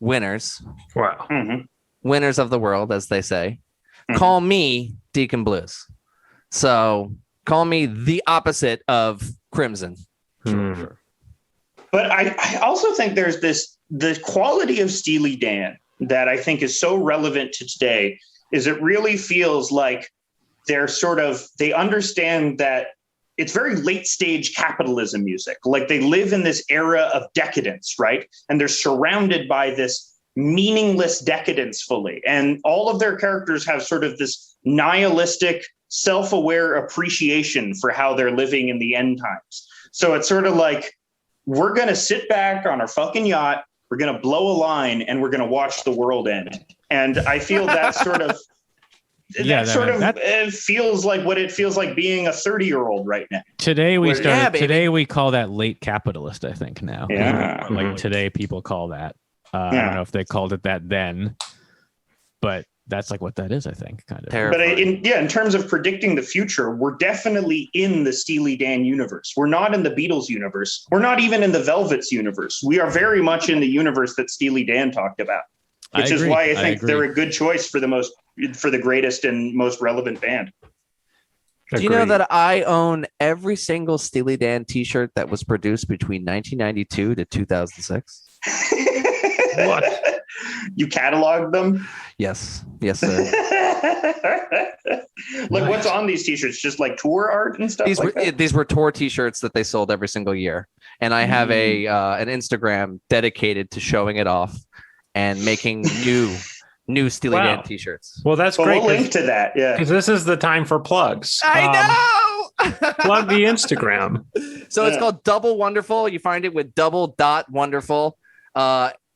Winners Wow. winners of the world, as they say. Call me Deacon Blues. So call me the opposite of Crimson. Mm. But I also think there's the quality of Steely Dan that I think is so relevant to today is it really feels like they understand that it's very late stage capitalism music. Like they live in this era of decadence, right? And they're surrounded by this meaningless decadence fully. And all of their characters have sort of this nihilistic, self-aware appreciation for how they're living in the end times. So it's sort of like, we're going to sit back on our fucking yacht, we're going to blow a line, and we're going to watch the world end. And I feel that sort of feels like what it feels like being a 30-year-old right now. Today we Well, started. yeah, baby. Today we call that late capitalist. I think now. Yeah. Like today people call that. I don't know if they called it that then, but that's like what that is. I think kind of. But Terrifying. in terms of predicting the future, we're definitely in the Steely Dan universe. We're not in the Beatles universe. We're not even in the Velvets universe. We are very much in the universe that Steely Dan talked about, which is why I think they're a good choice for the greatest and most relevant band. Do you know that I own every single Steely Dan t-shirt that was produced between 1992 to 2006? What? You cataloged them? Yes, sir. Like what's on these t-shirts? Just like tour art and stuff These were tour t-shirts that they sold every single year. And I have an Instagram dedicated to showing it off and making new Steely Dan t-shirts. Well, that's Well, great. we'll link to that. Yeah. Because this is the time for plugs. I know. Plug the Instagram. So it's called Double Wonderful. You find it with double.wonderful.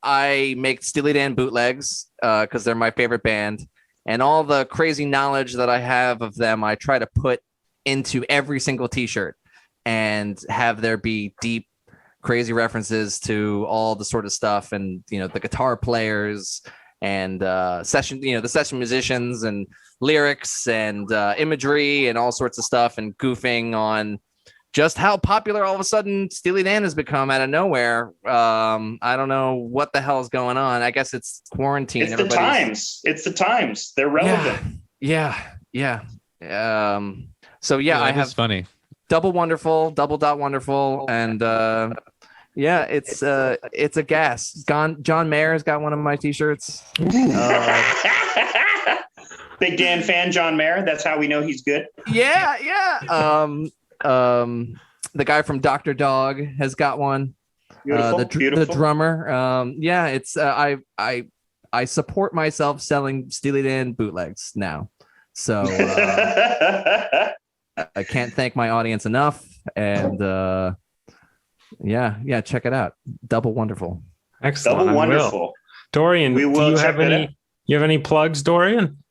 I make Steely Dan bootlegs because they're my favorite band. And all the crazy knowledge that I have of them, I try to put into every single t-shirt and have there be deep, crazy references to all the sort of stuff and, the guitar players and the session musicians and lyrics and imagery and all sorts of stuff and goofing on just how popular all of a sudden Steely Dan has become out of nowhere. I don't know what the hell is going on. I guess it's quarantine. It's the times. It's the times. They're relevant. Yeah. So Yeah, I have funny. Double Wonderful, double.wonderful, and Yeah, it's a gas. John Mayer's got one of my t-shirts. Big Dan fan, John Mayer. That's how we know he's good. Yeah. The guy from Dr. Dog has got one. Beautiful, The drummer. Yeah, it's I support myself selling Steely Dan bootlegs now. So I can't thank my audience enough. And yeah, check it out. Double wonderful. Excellent. Double wonderful. Dorian, do you have any plugs, Dorian?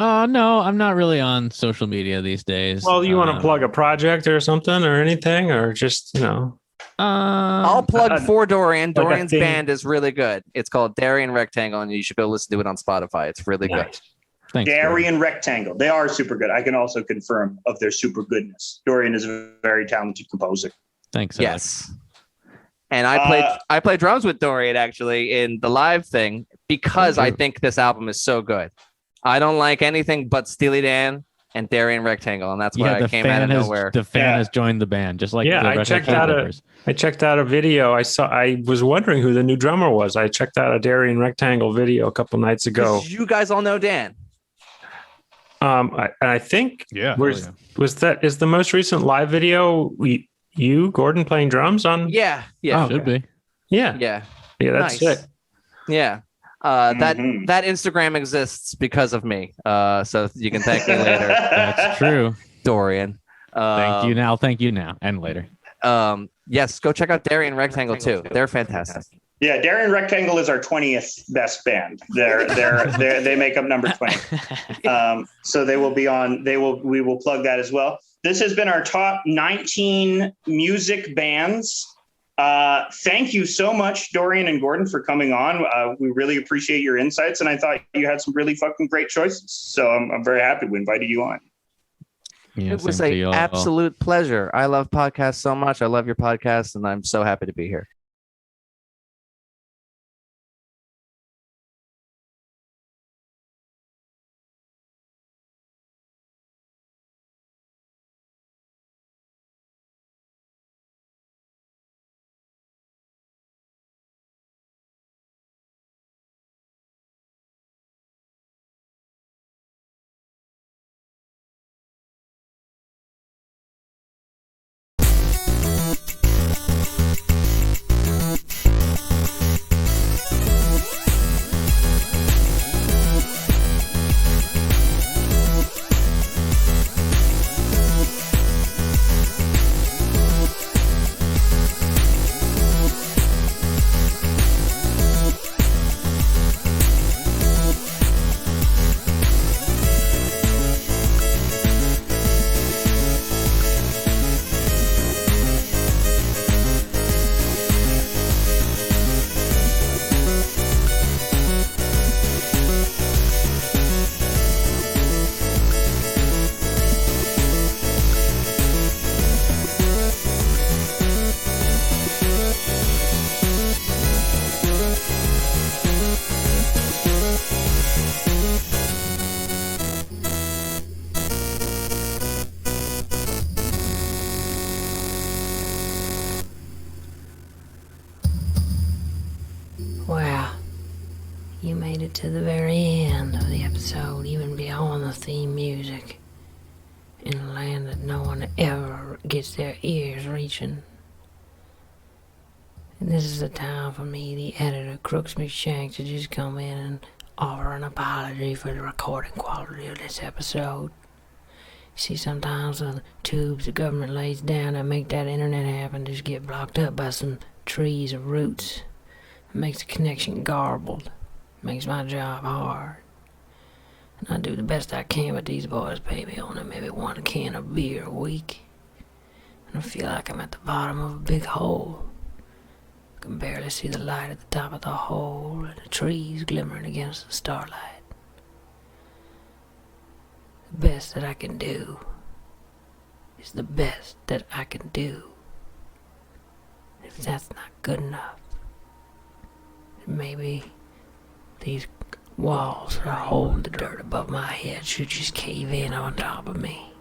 No, I'm not really on social media these days. Well, you want to plug a project or something or anything, or just, I'll plug for Dorian. Dorian's band is really good. It's called Darian Rectangle, and you should go listen to it on Spotify. It's really good. Thanks, Darian Rectangle. They are super good. I can also confirm of their super goodness. Dorian is a very talented composer. Thanks. Yes. And I played drums with Dorian actually in the live thing because I think this album is so good. I don't like anything but Steely Dan and Darian Rectangle, and that's why I came out of nowhere. The fan has joined the band, just like I checked out a video. I was wondering who the new drummer was. I checked out a Darian Rectangle video a couple nights ago. You guys all know Dan. I think is the most recent live video you Gordon playing drums on? Yeah, should be. Yeah, that's nice. it. Yeah. That Instagram exists because of me. So you can thank me later. That's true. Dorian. Thank you now and later. Yes, go check out Darian Rectangle too. They're fantastic. Yeah, Darian Rectangle is our 20th best band. They make up number 20. So they will be on. We will plug that as well. This has been our top 19 music bands. Thank you so much, Dorian and Gordon, for coming on. We really appreciate your insights, and I thought you had some really fucking great choices. So I'm very happy we invited you on. Yeah, it was an absolute pleasure. I love podcasts so much. I love your podcast, and I'm so happy to be here. Wow. You made it to the very end of the episode, even beyond the theme music, in a land that no one ever gets their ears reaching. And this is the time for me, the editor, Crooks McShank, to just come in and offer an apology for the recording quality of this episode. See, sometimes the tubes the government lays down that make that internet happen just get blocked up by some trees or roots. It makes the connection garbled. Makes my job hard. And I do the best I can, but these boys pay me only maybe one can of beer a week. And I feel like I'm at the bottom of a big hole. I can barely see the light at the top of the hole and the trees glimmering against the starlight. The best that I can do is the best that I can do. If that's not good enough, then maybe these walls that hold the dirt above my head should just cave in on top of me.